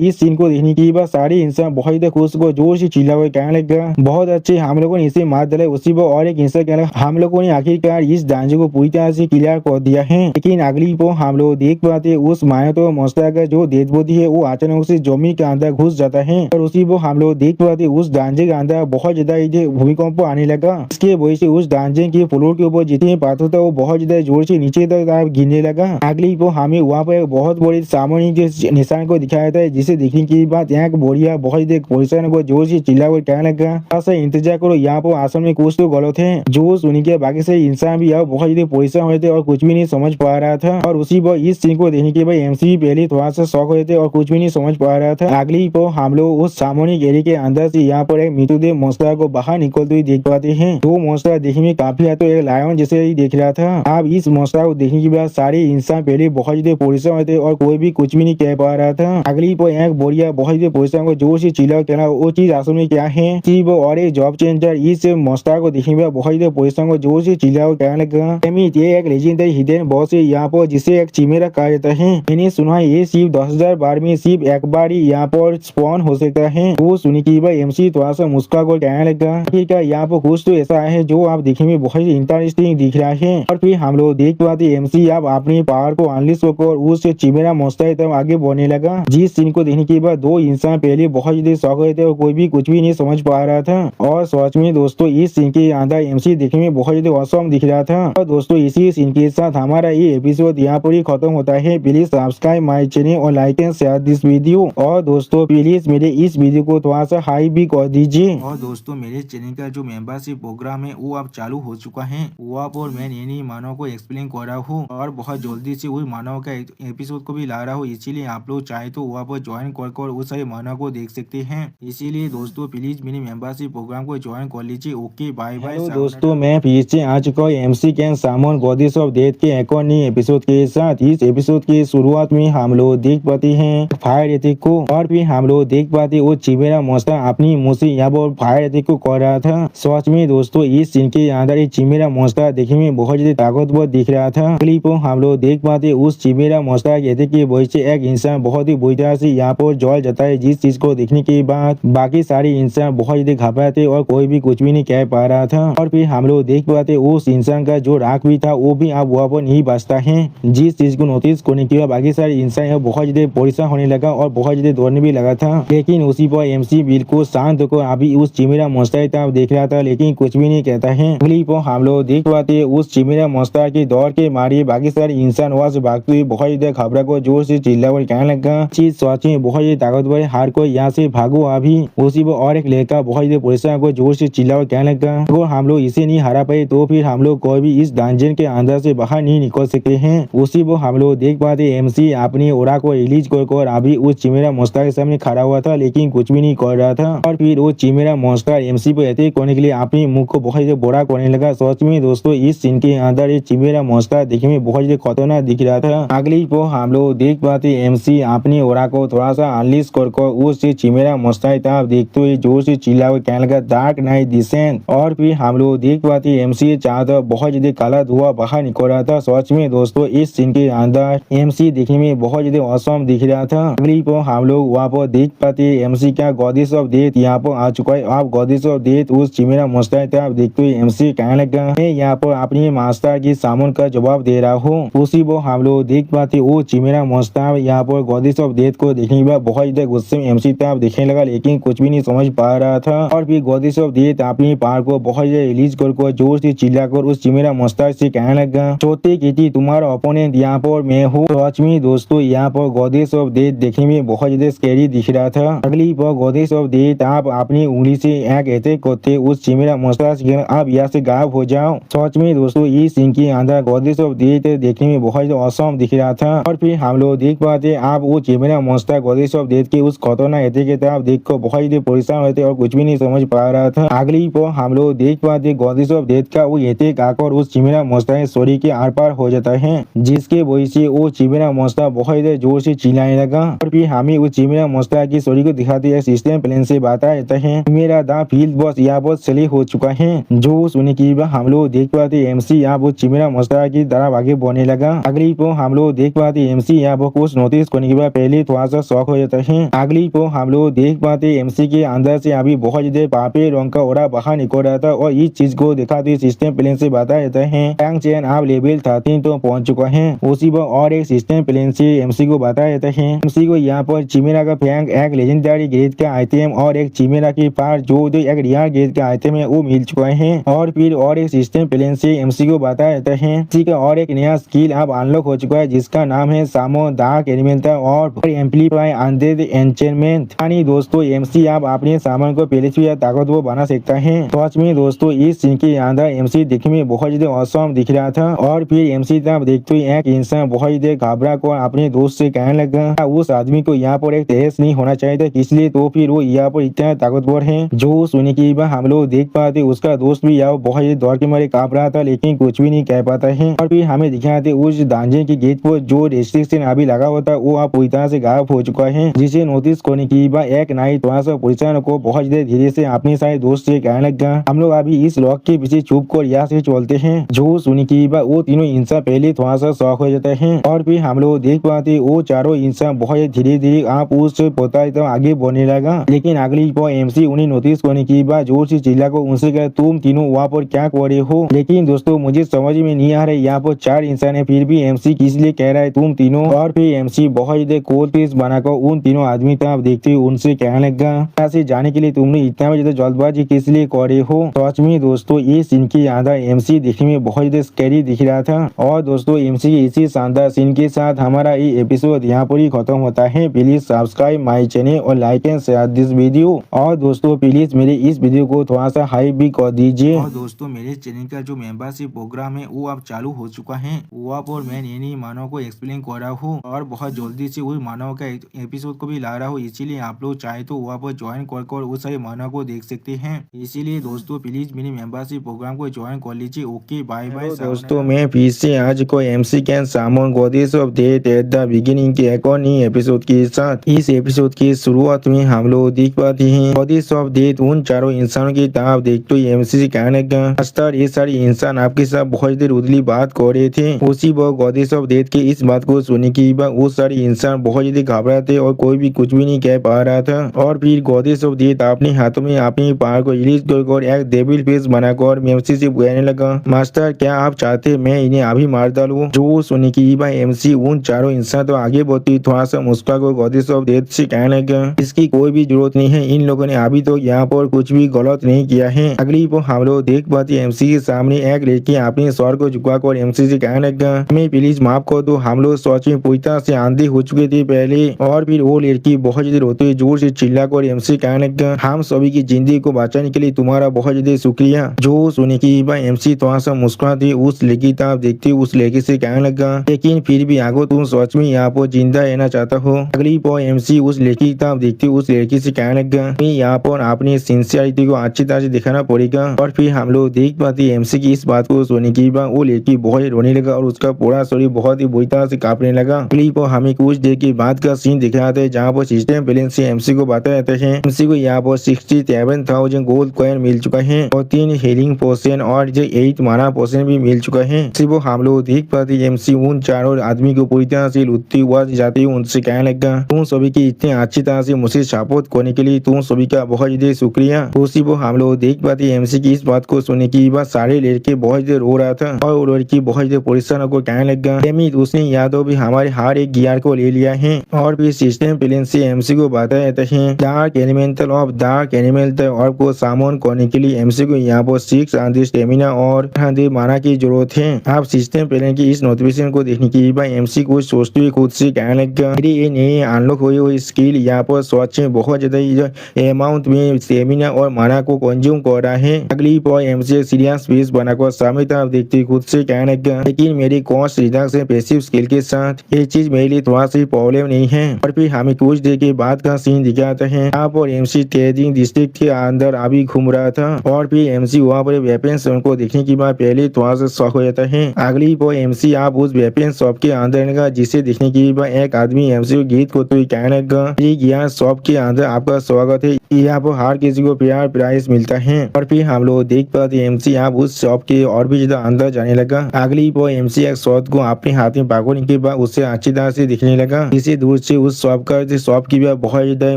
इस सीन को देखने के बाद सारे इंसान बहुत खुश को जोर से चिल्ला हुए कहने लगा बहुत अच्छे हम लोगों ने इसे मार डाला। उसी पर और एक इंसान कहने लगा हम लोगों ने आखिरकार इस दांजे को पूरी तरह से क्लियर कर दिया है। लेकिन अगली पर हम लोग देख पाते उस माइनोटॉर मॉन्स्टर का जो डेड बॉडी है वो अचानक से जमीन के अंदर घुस जाता है और उसी पर हम लोग देख पाते उस दांजे के अंदर बहुत ज्यादा भूमिकंप आने लगा। इसके वजह से उस दांजे के फ्लोर के ऊपर जितने पाथर था वो बहुत ज्यादा जोर से नीचे तक गिरने लगा। अगली पर हमें वहाँ पर बहुत बड़ी सामने के निशान को दिखाया था जिसे देखने की बात यहाँ बोरिया बहुत पोजिशन को जोर से चिल्ला हुआ कहने लगा इंतजार करो यहाँ पर आसन में कुछ तो गलत है। जो सुनी के बाकी से इंसान भी यहाँ बहुत पोजिशन हुए थे और कुछ भी नहीं समझ पा रहा था। और उसी पर इस सीन को देखने के बाद एमसी पहले थोड़ा सा शौक हुए थे और कुछ भी नहीं समझ पा रहा था। अगली पर हम लोग उस सामने गैली के अंदर से यहाँ पर एक मृतदेह मॉन्स्टर को बाहर निकलते हुए देख पाते हैं। वो मॉन्स्टर देखने में काफी है तो एक लायन जैसे ही देख रहा था। अब इस मॉन्स्टर को देखने के बाद सारे इंसान पहले बहुत ज्यादा पोजिशन हुए थे और कोई भी कुछ भी नहीं कह पा रहा था। अगली पर एक बोरिया बहुत ज्यादा पोजिशन को जोर से चिल्ला कहना वो चीज आसन में क्या है वो और एक जॉब चेंजर इस मॉन्स्टर को देखने में बहुत ज्यादा पोजिशन को जोर से चिल्ला कहने लगा ये एक लेजेंडरी हिडन बॉस है यहाँ पर जिसे एक चिमेरा कहा जाता है। मैंने सुना है ये सिर्फ 10,000 बार में सिर्फ एक बार ही यहाँ पर स्पॉन हो सकता है। वो सुनी की बात एमसी थोड़ा सा मुस्का को कहने लगा ठीक है यहाँ पर कुछ तो ऐसा है जो आप देखने में बहुत इंटरेस्टिंग दिख रहा है। और फिर हम लोग देख पाते एमसी आप अपने पावर को अनलिश होकर उस चिमेरा मॉन्स्टर तब आगे बढ़ने लगा। जिस सीन को देखने के बाद दो इंसान पहले बहुत ज्यादा शौक हुए थे और कोई भी कुछ भी नहीं समझ पा रहा था। और सच में दोस्तों इस सीन के अंदर एमसी देखने में बहुत ज्यादा औसम दिख रहा था। और दोस्तों इसी सीन के साथ हमारा ये एपिसोड यहाँ पर ही खत्म होता है। प्लीज सब्सक्राइब माय चैनल और like and share this video. और दोस्तों प्लीज मेरे इस वीडियो को थोड़ा सा हाई भी कर दीजिए। और दोस्तों मेरे चैनल का जो मेंबरशिप प्रोग्राम है वो अब चालू हो चुका है। वहाँ पर मैं नई मानव को एक्सप्लेन कर रहा हूँ और बहुत जल्दी से वही मानव का एपिसोड को भी ला रहा हूँ। इसीलिए आप लोग चाहे तो वहाँ पर ज्वाइन कर उस सारे मानव को देख सकते हैं। इसीलिए दोस्तों प्लीज मेरे मेंबरशिप प्रोग्राम को ज्वाइन कर लीजिए। ओके बाय बाय दोस्तों, मैं फिर से आ चुका हूँ MC can summon goddess of death के एक और नई एपिसोड के साथ। इस एपिसोड की शुरुआत में हम लोग देख पाते हैं फायर अटैक को और फिर हम लोग देख पाते वो चिमेरा मॉन्स्टर अपनी मुंह से यहाँ पर फायर अटैक को कर रहा था। सच में दोस्तों इस सीन के अंदर एक चिमेरा मॉन्स्टर देखने में बहुत ज्यादा ताकतवर दिख रहा था। क्लिप हम लोग देख पाते उस चिमेरा मॉन्स्टर के अटैक की वजह से एक इंसान बहुत ही बुरी तरह से यहाँ पर जल जाता है। जिस चीज को देखने के बाद बाकी सारे इंसान बहुत ज्यादा घबराते और कोई भी कुछ भी नहीं कह पा रहा था। और फिर हम लोग देख पाते उस इंसान का जो राख भी था वो भी अब वहाँ पर नहीं बचता है। जिस चीज को नोटिस करने के बाद बाकी सारे इंसान बहुत ज्यादा परेशान होने लगा और बहुत ज्यादा दौड़ने भी लगा था। लेकिन उसी पर एमसी बिल्कुल शांत होकर अभी उस चिमेरा मॉन्स्टर तरफ देख रहा था लेकिन कुछ भी नहीं कहता है। अगली पर हम लोग देख पाते उस चिमेरा मॉन्स्टर के दौड़ के मारे बाकी सारे इंसान वहाँ से भागते हुए बहुत ज्यादा घबरा को जोर से चिल्ला कर कहने लगा चीज सच में बहुत ज्यादा ताकतवर हार को यहाँ से भागो अभी। उसी पर और एक लड़का बहुत ज्यादा परेशान को जोर से चिल्ला कर कहने लगा अगर हम लोग इसे नहीं हरा पाए तो फिर हम लोग कोई भी इस डंजन के अंदर से बाहर नहीं निकल सकते हैं। उसी पर हम लोग देख पाते एमसी अपनी ओरा को रिलीज कर अभी उस चिमेरा मॉन्स्टर के सामने खड़ा हुआ था लेकिन कुछ भी नहीं कर रहा था। और फिर वो चिमेरा मॉन्स्टर एमसी पर अटैक करने के लिए अपने मुख को बहुत ज्यादा बड़ा करने लगा। सच में दोस्तों इस सीन के अंदर ये चिमेरा मॉन्स्टर देखने में बहुत ज्यादा खतरनाक दिख रहा था। अगली पर हम लोग देख पाते एमसी अपनी ओरा को थोड़ा सा अनलीज कर उस चिमेरा मॉन्स्टर तब देखते हुए जोर से चिल्ला कर कहने लगा डार्क नाइट डिसेंट। और फिर हम लोग देख पाते एमसी के चारों तरफ बहुत ज्यादा काला धुआं बाहर निकल रहा था। सच में दोस्तों इस सीन के अंदर एमसी दिखने में बहुत ज्यादा औसम दिख रहा था। अगली पर हम लोग वहाँ पर देख पाते एमसी का गॉडेस ऑफ डेथ यहाँ पर आ चुका है। आप गॉडेस ऑफ डेथ उस चिमेरा मुस्ताद था। आप देखते हुए एमसी कहने लगा मैं यहाँ पर अपनी मास्टर की सामान का जवाब दे रहा हूँ। उसी पर हम लोग देख पाते वो चिमेरा मुस्ताद यहाँ पर गॉडेस ऑफ डेथ को देखने के बाद बहुत ज्यादा गुस्से में एमसी था देखने लगा, लेकिन कुछ भी नहीं समझ पा रहा था। और फिर गॉडेस ऑफ डेथ अपनी पावर को बहुत ज्यादा रिलीज कर जोर से चिल्लाकर उस चिमेरा मुस्ताद से कहने लगा छोटे किटी तुम्हारा ओपोनेंट यहाँ पर मैं हूँ। सच में दोस्तों यहाँ पर गॉडेस ऑफ डेथ देखने में बहुत ज्यादा स्कैरी दिख रहा था। अगली पर गॉडेस ऑफ डेथ आप अपनी उंगली से एक अटैक करते उस चिमेरा मुस्ताद से आप यहाँ से गायब हो जाओ। सच में दोस्तों इस सीन के अंदर गॉडेस ऑफ डेथ देखने में बहुत ज्यादा औसम दिख रहा था। और फिर हम लोग देख पाते आप वो चिमेरा मुस्ताद गॉडेस ऑफ डेथ के उस खतरनाक अटैक के तरफ देख कर बहुत ज्यादा परेशान होते और कुछ भी नहीं समझ पा रहा था। अगली पर हम लोग देख पाते गॉडेस ऑफ डेथ का वो अटैक आकर उस चिमेरा मुस्ताद शरीर के आर पार हो जाता है, जिसके वजह से वो चिमेरा मुस्ताद बहुत ज्यादा जोर से चिल्लाने लगा। और फिर हमें उस चिमेरा मुस्ताद की शरीर को दिखाते हैं सिस्टम प्लेन से बताया जाता है मेरा दा फील्ड बॉस यहाँ पर सली हो चुका है। जो सुनने की बात हम लोग देख पाते एमसी यहाँ पर चिमेरा मुस्ताद की तरफ आगे बढ़ने लगा। अगली पर हम लोग देख पाते एमसी यहाँ पर कुछ नोटिस करने के बाद पहले थोड़ा सा शौक हो जाता है। अगली पर हम लोग देख पाते एमसी के अंदर से अभी बहुत ज्यादा पापे रंग का ओरा बाहर निकल रहा था और इस चीज को दिखाते सिस्टम प्लेन से बताया जाता है टैंक चैन आप लेवल 13 तो पहुंच चुका है। उसी पर और एक सिस्टम प्लेन से एमसी को बताया जाता है एमसी को यहाँ पर चिमेरा का फैंग एक लेजेंडरी ग्रेड का आइटम और एक चिमेरा की पार जो एक रियर ग्रेड का आइटम है वो मिल चुका है। और फिर और एक सिस्टम प्लेन से एमसी को बताया जाता है एमसी का और एक नया स्किल अब अनलॉक हो चुका है जिसका नाम है सामो डार्क एलिमेंटल और एम्पलीफाई अनडेड एन्चेंटमेंट। यानी दोस्तों एमसी आप अपने सामान को पहले से ताकतवर बना सकता है। सच में दोस्तों इस सीन के अंदर एमसी दिखने में बहुत ज्यादा औसम दिख रहा था। और फिर एमसी तब देखते हुए एक इंसान बहुत ज्यादा घबरा कर अपने दोस्त से कहने लगा उस आदमी को यहाँ पर एक तेज नहीं होना चाहिए था, इसलिए तो फिर वो यहाँ पर इतना ताकतवर है। जो सुनने की बात हम लोग देख पाते उसका दोस्त भी यहाँ बहुत ज्यादा दौड़ के मारे कांप रहा था, लेकिन कुछ भी नहीं कह पाता है। और फिर हमें दिखाते उस दांजे के गेट पर जो रेस्ट्रिक्शन अभी लगा हुआ था वो आप पूरी तरह से गायब हो चुका है, जिसे नोटिस करने की बात एक नाइट थोड़ा सा पुलिस को बहुत ज्यादा धीरे से अपने सारे दोस्त से कहने लगा हम लोग अभी इस लॉक के पीछे छुप कर यहाँ से चलते हैं। जो सुनी की बात वो तीनों इंसान पहले थोड़ा सा शौक हो जाता है। और फिर हम लोग देख पाते वो चारों इंसान बहुत धीरे धीरे आप उस पोता तो आगे बढ़ने लगा, लेकिन अगली पर एमसी उन्हें नोटिस करने की बात जोर से चिल्ला को उनसे कहा तुम तीनों वहाँ पर क्या कर रहे हो। लेकिन दोस्तों मुझे समझ में नहीं आ रहा है यहाँ पर 4 इंसान है फिर भी एमसी किस लिए कह रहा है तुम तीनों। और फिर एमसी बहुत ज्यादा कोल पीस बनाकर उन तीनों आदमी तरफ देखते हुए उनसे कहने लगा यहाँ से जाने के लिए तुमने इतना ज्यादा जल्दबाजी किस लिए कर रहे हो। सच में दोस्तों ये सीन के अंदर एमसी दिखने में बहुत ज्यादा स्कैरी दिख रहा था। और दोस्तों एमसी के इसी शानदार सीन के साथ हमारा ये एपिसोड यहाँ पर ही खत्म होता है। प्लीज सब्सक्राइब माई चैनल और like and share this video. और दोस्तों प्लीज मेरे इस वीडियो को थोड़ा सा हाइप भी कर दीजिए। और दोस्तों मेरे चैनल का जो मेंबरशिप प्रोग्राम है वो अब चालू हो चुका है। वहाँ पर मैं नई मानव को एक्सप्लेन कर रहा हूँ और बहुत जल्दी से वही मानव का एपिसोड को भी ला रहा हूँ, इसीलिए आप लोग चाहे तो वहाँ पर ज्वाइन कर उस सारे मानव को देख सकते हैं। इसीलिए दोस्तों प्लीज मेरी मेंबरशिप प्रोग्राम को ज्वाइन कर लीजिए। ओके बाय बाय दोस्तों, मैं फिर से आज को MC can summon goddess of death at the beginning के एक और नई एपिसोड के साथ। इस एपिसोड की शुरुआत में हम लोग देख पाते हैं गॉडेस ऑफ डेथ उन चारों इंसानों की तरफ देखते हुए एमसी से कहने लगा मास्टर ये सारे इंसान आपके साथ बहुत देर उदली बात कर रहे थे। उसी वक्त गॉडेस ऑफ डेथ के इस बात को सुनने के बाद वो सारे इंसान बहुत ज्यादा घबरा थे और कोई भी कुछ भी नहीं कह पा रहा था। और फिर गॉडेस ऑफ डेथ अपने हाथों में अपनी पावर को रिलीज कर एक डेविल फेस बनाकर एमसी से कहने लगा मास्टर क्या आप चाहते मैं इन्हें अभी मार डालूं। जो सुनने की बात एमसी उन चारों इंसान तो आगे बढ़ती थोड़ा सा मुस्कुरा को गॉडेस ऑफ डेथ से कहने लगा इसकी कोई भी जरूरत नहीं है, इन लोगों ने अभी तो यहाँ पर कुछ भी गलत नहीं किया है। अगली पर हम लोग देख पाते एमसी के सामने एक लड़की अपने सर को झुकाकर एमसी से कहने लगा हमें प्लीज माफ कर दो, हम लोग सोच में पूरी तरह से आंधी हो चुके थे पहले। और फिर वो लड़की बहुत ज्यादा रोते हुए जोर से चिल्लाकर एमसी कहने लगा हम सभी की जिंदगी को बचाने के लिए तुम्हारा बहुत ज्यादा शुक्रिया। जो सुने की बात एमसी थोड़ा सा मुस्कुराती उस लड़की तरफ देखते उस लड़की से कहने लगा लेकिन फिर भी आगो तुम सच में यहाँ पर जिंदा रहना चाहता हो। अगली पर एमसी उस लड़की तरफ देखते उस लड़की से कहने लगा यहाँ पर अपनी सिंसियरिटी को अच्छी तरह से दिखाना पड़ेगा। और फिर हम लोग देख पाते एमसी की इस बात को सुनने की बाद वो लड़की बहुत रोने लगा और उसका पूरा शरीर बहुत ही बुरी तरह से कांपने लगा। अगली पर हमें कुछ देर के बाद का सीन दिख रहा था जहाँ पर सिस्टम प्लेन से एमसी को बताया रहते हैं एमसी को यहाँ पर 67,000 गोल्ड कॉइन मिल चुका है और 3 हीलिंग पोशन और जो 8 माना पोशन भी मिल चुका है। सिर्फ हम लोग देख पाते एमसी उन चारों आदमी को पूरी तरह से लुटती हुआ जाती है। उनसे कहने लगा तुम सभी की इतने अच्छी तरह से मुझे सपोर्ट करने के लिए तुम सभी का बहुत ज्यादा शुक्रिया। उसी वो हम लोग देख पाते एमसी की इस बात को सुनने की बाद सारे लड़के बहुत ज्यादा रो रहा था और वो लड़की बहुत ज्यादा परेशान होकर कहने लगा उसने यादव भी हमारे हर एक गियर को ले लिया है और फिर सिस्टम प्लेन से एमसी को बताया जाता है dark elemental of dark elemental और को सामोन करने के लिए एमसी को यहाँ पर 600 स्टेमिना और 100 माना की जरूरत है। आप सिस्टम प्लेन की इस नोटिफिकेशन को देखने के बाद एमसी को सोचते हुए खुद से कहने लगा मेरी ये नई अनलॉक हुई स्किल यहाँ पर सच में बहुत ज्यादा अमाउंट में स्टेमिना और माना को कंज्यूम कर रहा है। अगली पर एमसी सीरियस फेस बनाकर सामने तरफ देखते खुद से कहने लगा लेकिन मेरी कॉस्ट रिडक्शन पैसिव स्किल के साथ ये चीज मेरे लिए थोड़ा सी प्रॉब्लम नहीं है। और फिर हमें कुछ देर के बाद का सीन दिखाते हैं यहाँ पर एमसी ट्रेडिंग डिस्ट्रिक्ट के अंदर अभी घूम रहा था और फिर एमसी वहाँ पर वेपन शॉप को देखने के बाद पहले थोड़ा सा शॉक हो जाता है। अगली पर एमसी आप उस वेपन शॉप के अंदर लगा जिसे देखने के बाद एक आदमी एमसी को गीत को तो कहने लगा यहाँ शॉप के अंदर आपका स्वागत है, यहाँ पर हर किसी को प्यार प्राइस मिलता है। और फिर हम लोग देख पाते एमसी आप उस शॉप के और भी ज्यादा अंदर जाने लगा। अगली पर एमसी एक शॉट को अपने हाथ में पकड़ने के बाद उससे अच्छी तरह से दिखने लगा। इसी दूर से उस शॉप की भी बहुत ज्यादा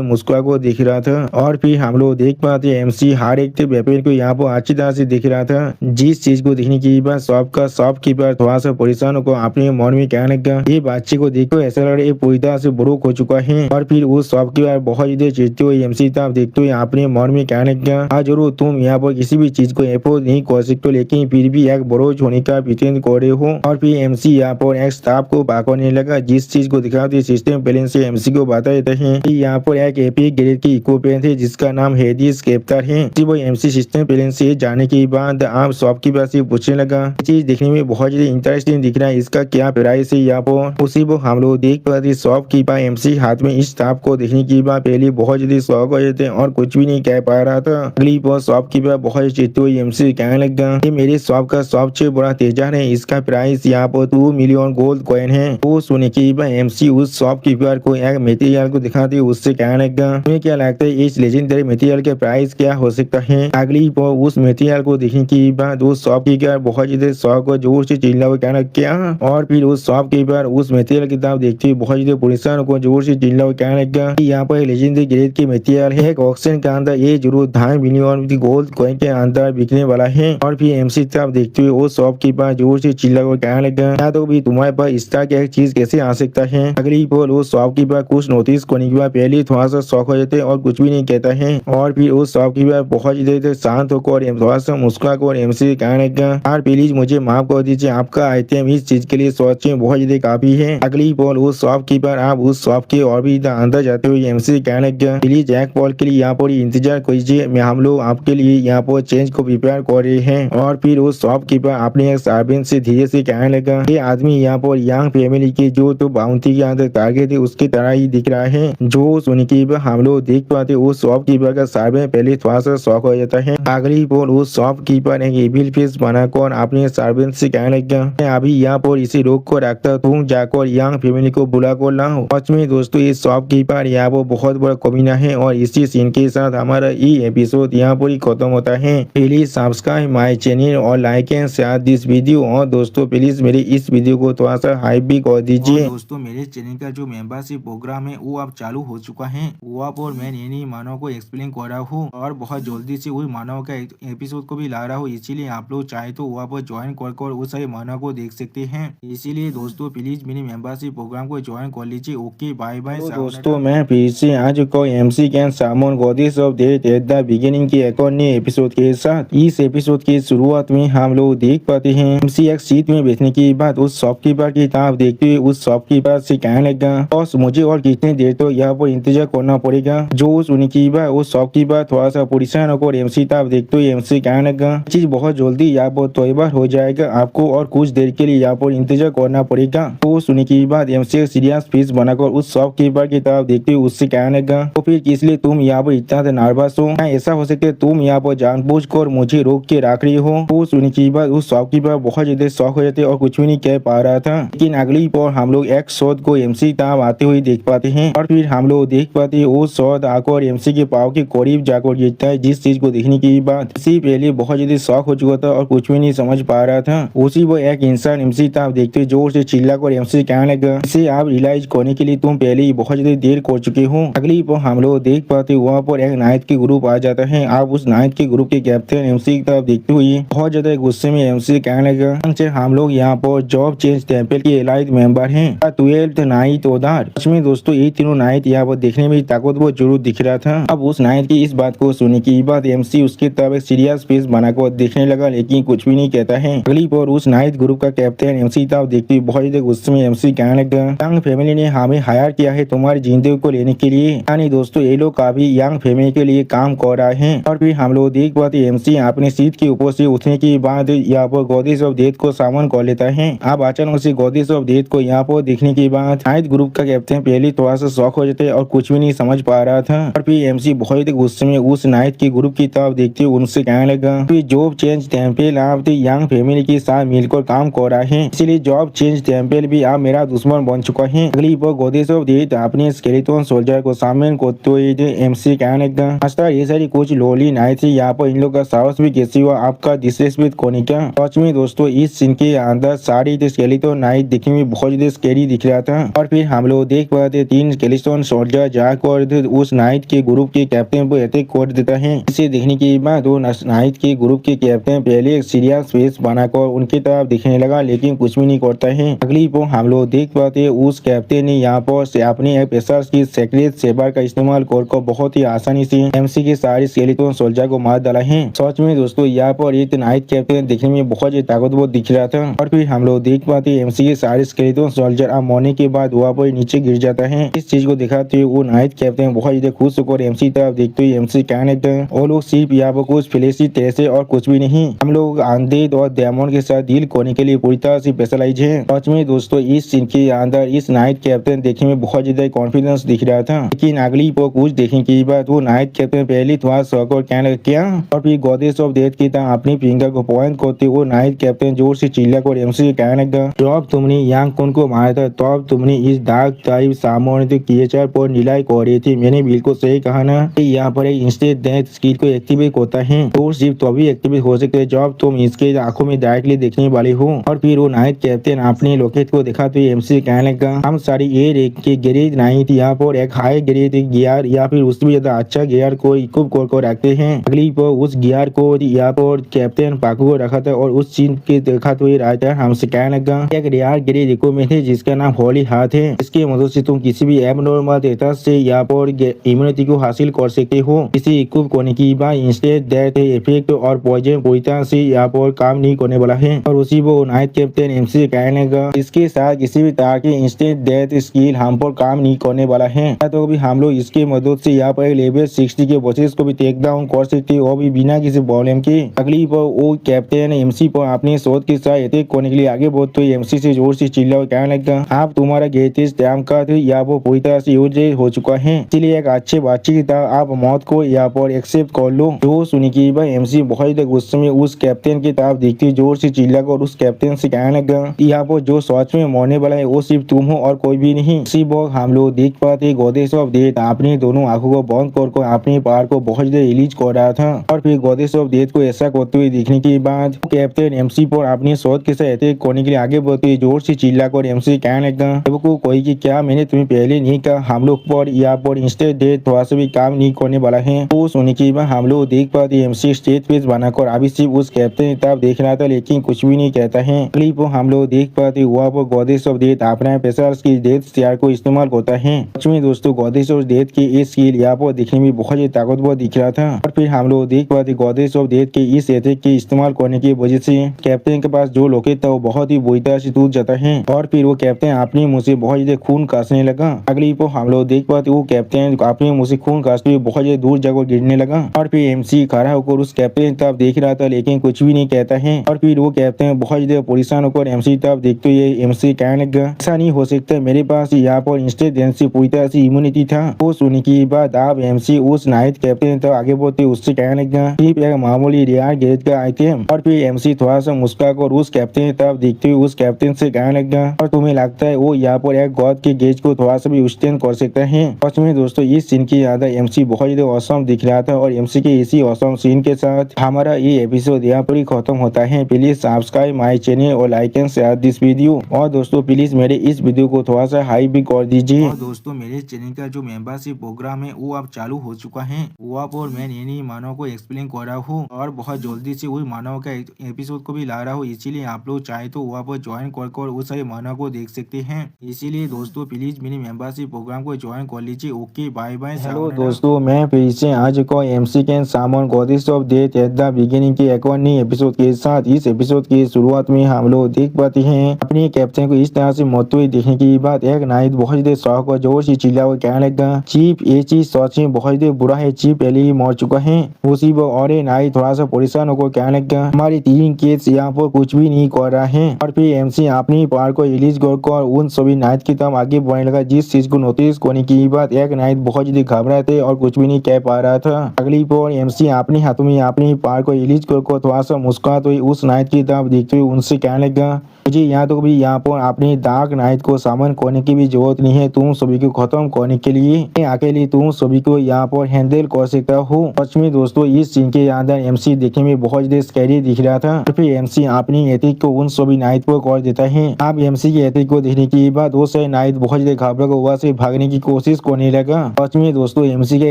मुस्कुरा को दिख रहा था। और फिर हम लोग देख पाते एमसी हर एक वेपन को यहाँ पर अच्छी तरह से दिख रहा था। जिस चीज को देखने के बाद शॉपकीपर थोड़ा सा परेशान होकर अपने मन में कहने लगा ये बच्चे को देखो ऐसा लग रहा है पूरी तरह से ब्रोक हो चुका है। और फिर उस शॉपकीपर बहुत ज्यादा चिढ़ते हुए एमसी तब देखते हुए अपने मन में कहने लगा हाँ जरूर तुम यहाँ पर किसी भी चीज को अफोर्ड नहीं कर सकते लेकिन फिर भी एक ब्रोच होने का प्रिटेंड कर रहे हो। और फिर एमसी यहाँ पर एक स्टाफ को पकड़ने लगा जिस चीज को दिखाते सिस्टम प्लेन से एमसी को बता देते हैं कि यहाँ पर एक एपिक ग्रेड की इक्विपमेंट है जिसका नाम हेडिस कैप्टर है। वो एमसी सिस्टम प्लेन से जाने के बाद आप शॉपकीपर से पूछने लगा चीज देखने में बहुत ज्यादा इंटरेस्टिंग दिख रहा है, इसका क्या प्राइस है यहाँ पर। उसी वो हम लोग देख पाते शॉपकीपर एमसी हाथ में इस स्टाफ को देखने के बाद पहले बहुत ज्यादा शौक हो जाते और कुछ भी नहीं कह पा रहा था। अगली बार शॉपकीपर बहुत चिढ़ते हुए एमसी कहने लगा ये मेरे शॉप का सबसे बड़ा तेजाब है, इसका प्राइस यहाँ पर 2 मिलियन गोल्ड कॉइन है। वो सुनने के बाद एमसी उस शॉपकीपर को एक मटेरियल को दिखाते उससे कहने लगा तुम्हें क्या लगता है इस लेजेंडरी मटेरियल के प्राइस क्या हो सकता है। अगली बार उस मटेरियल को देखने के बाद उस शॉपकीपर बहुत ज्यादा शौक और जोर से चिल्ला हुआ कहना क्या। और फिर उस शॉपकीपर उस मटेरियल की तरफ देखते हुए बहुत ज्यादा परेशान को जोर से चिल्ला हुआ कहने लगा यहाँ पर लेजेंडरी ग्रेड की मटेरियल है, एक ऑक्शन के अंदर ये जरूर 2.5 मिलियन गोल्ड कॉइन के अंदर बिकने वाला है। और फिर एमसी तरफ देखते हुए वो शॉपकीपर जोर से चिल्ला हुआ कहने लगा या तो भी तुम्हारे पास इस तरह की एक चीज कैसे आ सकता है। अगली बार वो शॉपकीपर कुछ नोटिस करने के बाद पहले थोड़ा सा शौक हो जाते और कुछ भी नहीं कहता है। और फिर उस शॉपकीपर बहुत ज्यादा शांत होकर थोड़ा सा मुस्कुरा कर एमसी कहने लगा यार प्लीज मुझे माफ कर दीजिए, आपका आइटम इस चीज के लिए सोच में बहुत ज्यादा काफी है। अगली बार वो शॉपकीपर आप उस शॉप के और भी अंदर जाते हुए एमसी कहने लगा प्लीज एक पॉल के लिए यहाँ पर इंतजार कीजिए, मैं हम लोग आपके लिए यहाँ पर चेंज को प्रिपेयर कर रहे हैं। और फिर वो शॉपकीपर अपने एक सर्वेंट से धीरे से कहने लगा ये आदमी यहाँ पर यंग फैमिली के जो तो बाउंटी के अंदर टारगेट है उसकी तरह ही दिख रहा है। जो सुन के हम लोग देख पाते उस शॉपकीपर का सर्वेंट पहले थोड़ा सा शौक हो जाता है। अगली बार उस शॉपकीपर एक एविल फेस बनाकर अपने सर्वेंट से कहने लगा मैं अभी यहाँ पर इसे रोक कर रखता तुम जाकर यंग फैमिली को बुला कर लाओ। सच में दोस्तों ये शॉपकीपर यहाँ पर बहुत बड़ा कमीना है। और इसी सीन के साथ हमारा ये एपिसोड यहाँ पर ही खत्म होता है। प्लीज सब्सक्राइब माई चैनल और like and share this video. और दोस्तों प्लीज मेरे इस वीडियो को थोड़ा सा हाइप भी कर दीजिए। दोस्तों मेरे चैनल का जो मेंबरशिप प्रोग्राम है वो अब चालू हो चुका है। वहाँ पर मैं नई मानव को एक्सप्लेन कर रहा हूँ और बहुत जल्दी से वही मानव का एपिसोड को भी ला रहा हूँ, इसीलिए आप लोग चाहे तो वहाँ पर ज्वाइन कर उस सारे मानव को देख सकते हैं। इसीलिए दोस्तों प्लीज मेरे मेंबरशिप प्रोग्राम को ज्वाइन कर लीजिए। Okay bye bye. दोस्तों मैं फिर से आज को MC can summon goddess of death at the beginning के एक और नए एपिसोड के साथ। इस एपिसोड की शुरुआत में हम लोग देख पाते हैं एमसी एक सीट में बैठने के बाद उस शॉपकीपर की तरफ देखते हुए उस शॉपकीपर से कहने लगा बॉस मुझे और कितनी देर तो यहाँ पर इंतजार करना पड़ेगा। जो सुनी की बात उस शॉपकीपर थोड़ा सा परेशान होकर एमसी तरफ देखते हुए एमसी कहने लगा चीज बहुत जल्दी यहाँ पर तैयार हो जाएगा, आपको और कुछ देर के लिए यहाँ पर इंतजार करना पड़ेगा। तो सुनी की बात एमसी सीरियस फेस बनाकर उस शॉपकीपर की तरफ देखते हुए उससे कहने लगा तो फिर किस लिए तुम यहाँ पर इतना नर्वस हो? ऐसा हो सकता है तुम यहाँ पर जानबूझकर मुझे रोक के रख रही हो। वो सुनने के बाद उस शॉपकीपर बहुत ज्यादा शौक हो जाते और कुछ भी नहीं कह पा रहा था। लेकिन अगली बार हम लोग एक शॉट को एमसी तब आते हुए देख पाते हैं और फिर हम लोग देख पाते हैं वो शॉट आकर एमसी के पाव के करीब जाकर गिरता है, जिस चीज को देखने के बाद इसी पहले बहुत ज्यादा शौक हो चुका था और कुछ भी नहीं समझ पा रहा था। उसी वो एक इंसान एमसी तब देखते जोर से चिल्लाकर एमसी कहने लगा, इसे आप रियलाइज करने के लिए तुम पहले ही बहुत ज्यादा देर कर चुके हो। अगली बार हम लोग देख पाते वहाँ पर एक नाइट के ग्रुप आ जाता है। आप उस नाइट के ग्रुप के कैप्टन एमसी की तरफ देखते हुए बहुत ज्यादा गुस्से में एमसी कहने लगा, हम लोग यहाँ पर जॉब चेंज टेम्पल के एलाइट मेंबर हैं। 12th नाइट उधर उसमें दोस्तों ये तीनों नाइट यहाँ पर देखने में ताकतवर जरूर दिख रहा था। अब उस नाइट की इस बात को सुनने की बाद एमसी उसकी तरफ एक सीरियस फेस बनाकर देखने लगा, लेकिन कुछ भी नहीं कहता है। अगली बार उस नाइट ग्रुप का कैप्टन एमसी तरफ देखते बहुत ज्यादा गुस्से में एमसी कहने लगा, यंग फैमिली ने हमें हायर किया है तुम्हारी जिंदगी को लेने के लिए। यानी दोस्तों ये लोग काफी यंग फैमिली के लिए काम कर रहे हैं। और फिर हम लोग देख पाते एमसी अपने सीट के ऊपर से उठने के बाद यहाँ पर गॉडेस ऑफ डेथ को सामने कर लेता है। अब अचानक से गॉडेस ऑफ डेथ को यहाँ पर देखने के बाद नाइट ग्रुप का कैप्टन पहले थोड़ा सा शॉक हो जाते और कुछ भी नहीं समझ पा रहा था। और फिर एमसी बहुत गुस्से में उस नाइट के ग्रुप की तरफ देखते उनसे कहने लगा, जॉब चेंज टेम्पल आप यंग फैमिली के साथ मिलकर काम कर रहा है, इसलिए जॉब चेंज टेम्पल भी आप मेरा दुश्मन बन चुका है। अगली बार गॉडेस ऑफ डेथ अपने स्केलेटन सोल्जर को सामने करते हुए एमसी कहने लगा, मास्टर ये सारी कुछ लोली नाइट थी, यहाँ पर इन लोग का साहस भी कैसे हुआ आपका डिसरेस्पेक्ट करने का। सच में दोस्तों इस सीन के अंदर सारी स्केलेटन नाइट दिखने में बहुत ज्यादा स्कैरी दिख रहा था। और फिर हम लोग देख पाते 3 स्केलेटन सोल्जर जाकर उस नाइट के ग्रुप के कैप्टन को अटैक कर देता है। इसे देखने के बाद वो नाइट के ग्रुप के कैप्टन पहले एक सीरियस फेस बनाकर उनकी तरफ दिखने लगा, लेकिन कुछ भी नहीं करता है। अगली बार हम लोग देख पाते उस कैप्टन ने यहाँ पर से अपने पेशर की सेक्रेट सेबर का इस्तेमाल कर बहुत ही आसानी से एमसी के सारे स्केलेटन सोल्जर को मार डाला है। सच में दोस्तों यहाँ पर एक नाइट कैप्टन देखने में बहुत ही ताकतवर दिख रहा था। और फिर हम लोग देख पाते एमसी के सारे स्केलेटन सोल्जर अब मरने के बाद वहाँ पर नीचे गिर जाता है। इस चीज को दिखाते हुए वो नाइट कैप्टन बहुत ज्यादा खुश होकर एमसी तरफ देखते हुए एमसी कहने लगा, वो लोग सिर्फ यहाँ पर कुछ फ्लैशी तैसे और कुछ भी नहीं, हम लोग अनडेड और डेमन के साथ डील करने के लिए पूरी तरह से स्पेशलाइज है। सच में दोस्तों इस सीन के अंदर इस नाइट कैप्टन देखने में बहुत ज्यादा कॉन्फिडेंस दिख रहा था। लेकिन अगली पर कुछ देखने के बाद वो नाइट कैप्टन पहले थोड़ा शौक और कहने लगा क्या। और फिर गॉडेस ऑफ डेथ की तरह अपनी फिंगर को पॉइंट करते वो नाइट कैप्टन जोर से चिल्लाकर एमसी कहने लगा, तब तुमने यांग कौन को मारा था, तब तुमने इस डार्क टाइप सामने क्रिएचर पर निलाई कर रही थी। मैंने बिल्कुल सही कहा ना। यहाँ पर एक इंस्टेंट डेथ स्किल को एक्टिवेट होता है तो सिर्फ तभी एक्टिवेट हो सकते हैं जब तुम इसके आंखों में डायरेक्टली देखने वाले हो। और फिर वो नाइट कैप्टन अपने लोकेट को दिखाते हुए एमसी कहने लगा, हम सारी ये रेक के ग्रेड नाइट यहाँ पर एक हाई ग्रेड गियर या फिर उससे भी ज्यादा अच्छा गियर को इक्विप कर रखते हैं। अगली पर उस गियर को यहाँ पर कैप्टन पाकू को रखा था और उस चीज के दिखाते हुए राइटर हमसे कहने लगा, एक रेयर ग्रेड इक्विपमेंट है जिसका नाम होली हाथ है। इसके मदद से तुम किसी भी एबनॉर्मल डेटा से यहाँ पर इम्यूनिटी को हासिल कर सकते हो। इसे इक्विप करने की बाद इंस्टेंट डेथ इफेक्ट और पॉइजन पूरी तरह से यहाँ पर काम नहीं करने वाला है। और उसी वो नाइट कैप्टन एमसी कहने लगा, इसके साथ किसी भी तरह की इंस्टेंट डेथ स्किल हम पर काम नहीं करने वाला है। तो भी हम लोग इसके मदद से यहाँ पर लेवल 60 के बॉसेस को भी टेक डाउन कर सकते और भी बिना किसी प्रॉब्लम के। अगली पर वो कैप्टन एमसी पर अपने शोध के साथ अटैक करने के लिए आगे बढ़ते हुए एमसी से जोर से चिल्ला और कहने लगा, आप तुम्हारा ग्रेटेस्ट टाइम का यहाँ पर पूरी तरह से यूज हो चुका है, इसलिए एक अच्छे बच्चे की तरह आप मौत को यहाँ पर एक्सेप्ट कर लो। जो सुनी की बात एमसी बहुत ज्यादा गुस्से में उस कैप्टन की तरफ देखते जोर से चिल्लाकर उस कैप्टन से कहने लगा, यहाँ पर जो सच में मरने वाला है वो सिर्फ तुम हो और कोई भी नहीं। इसी वक्त हम लोग देख पाते गॉडेस ऑफ डेथ अपनी दोनों आंखों को बंद कर अपने पार को बहुत ज्यादा रिलीज कर रहा था। और फिर गॉडेस ऑफ डेथ को ऐसा करते हुए देखने के बाद कैप्टन एमसी पर अपने शोध के साथ अटैक करने के लिए आगे बढ़ते हुए जोर से चिल्लाकर एमसी कहने लगा, को कोई की क्या मैंने तुम्हें पहले नहीं कहा हम लोग पर यहाँ पर इंस्टेंट डेथ थोड़ा सा भी काम नहीं करने वाला है। तो सुनने के बाद हम लोग देख पाते एमसी स्टेज पेज बनाकर अभी सिर्फ उस कैप्टन की तरफ देख रहा था, लेकिन कुछ भी नहीं कहता है। क्लिप हम लोग देख पाते वहाँ पर गॉडेस ऑफ डेथ अपना पेशर की डेथ स्टार को इस्तेमाल करता है। सच में दोस्तों गॉडेस ऑफ डेथ की इस स्किल यहाँ पर दिखने में बहुत ही ताकतवर दिख रहा था। और फिर हम लोग देख पाते गॉडेस ऑफ डेथ के इस अटैक के इस्तेमाल करने की वजह से कैप्टन के पास जो लोकेट था वो बहुत ही बुरी तरह से टूट जाता है। और फिर वो कैप्टन अपने मुंह से बहुत ज्यादा खून कासने लगा। अगली पर हम लोग देख पाते वो कैप्टन अपने मुंह से खून कासते हुए बहुत ज्यादा दूर जाकर गिरने लगा। और फिर एमसी खड़ा होकर उस कैप्टन की तरफ देख रहा था, लेकिन कुछ भी नहीं कहता है। और फिर वो कैप्टन बहुत ज्यादा परेशान होकर एमसी तरफ देखते हुए एमसी कहने लगा, ऐसा नहीं हो सकता, मेरे पास यहाँ पर इंस्टेंट पूरी तरह से इम्यूनिटी था। वो सुनने के बाद अब एमसी उस नाइट कैप्टन तक आगे बढ़ते उससे कहने लगा सिर्फ एक मामूली रेयर गेज का आइटम। और फिर एमसी थोड़ा सा मुस्कुराकर उस कैप्टन की तरफ देखते हुए उस कैप्टन से कहने लगा और तुम्हें लगता है वो यहाँ पर एक गॉड के गेज को थोड़ा सा भी एक्सटेंड कर सकता है। सच में दोस्तों इस सीन की याद एमसी बहुत ज्यादा औसम दिख रहा था और एमसी के इसी औसम सीन के साथ हमारा ये एपिसोड यहाँ पर ही खत्म होता है। प्लीज सब्सक्राइब माई चैनल और like and share this video. और दोस्तों प्लीज मेरे इस वीडियो को थोड़ा सा हाई भी कर दीजिए। और दोस्तों मेरे चैनल का जो मेंबरशिप प्रोग्राम है वो अब चालू हो चुका है। वो आप और मैं नई मानव को एक्सप्लेन कर रहा हूँ और बहुत जल्दी से वही मानव का एपिसोड को भी ला रहा हूँ। इसीलिए आप लोग चाहे तो वहाँ पर ज्वाइन कर उस सारे मानव को देख सकते हैं। इसीलिए दोस्तों प्लीज मेरी मेंबरशिप प्रोग्राम को ज्वाइन कर लीजिए। Okay bye bye. हेलो दोस्तों मैं फिर से आज को MC can summon goddess of death at the beginning के एक और नई एपिसोड के साथ। इस एपिसोड की शुरुआत में हम लोग देख पाते हैं अपने कैप्टन को इस तरह से मरते हुए देखने की बात एक नाइट बहुत देर शौक और जोर से चिल्ला और कहने लगा चीफ ये चीज सच में बहुत देर बुरा है। चीफ पहले ही मर चुका है। उसी वो और नाइट थोड़ा सा परेशान होकर कहने लगा हमारी 3 केस यहाँ पर कुछ भी नहीं कर रहा है। और फिर एमसी अपनी पावर को रिलीज कर उन सभी नाइट की तरफ आगे बढ़ने लगा। जिस चीज को नोटिस करने की बात एक नाइट बहुत ज्यादा घबरा थे और कुछ भी नहीं कह पा रहा था। अगली पर एमसी अपने हाथों में अपनी पावर को रिलीज कर थोड़ा सा मुस्कुराते हुए उस नाइट की तरफ देखते हुए उनसे कहने लगा मुझे यहाँ तो भी यहाँ पर अपनी डार्क नाइट को सामन करने की भी जरूरत नहीं है। तुम सभी को खत्म करने के लिए अकेले तुम सभी को यहाँ पर हैंडल कर सकता हूँ। सच में दोस्तों इस सीन के अंदर एमसी देखने में बहुत ज्यादा स्कैरी दिख रहा था। तो फिर एमसी अपनी एथिक को उन सभी नाइट पर कर देता है। अब एमसी की एथिक को देखने के बाद वो सारे नाइट बहुत ज्यादा घबरा कर वहाँ से भागने की कोशिश करने लगा। सच में दोस्तों एमसी के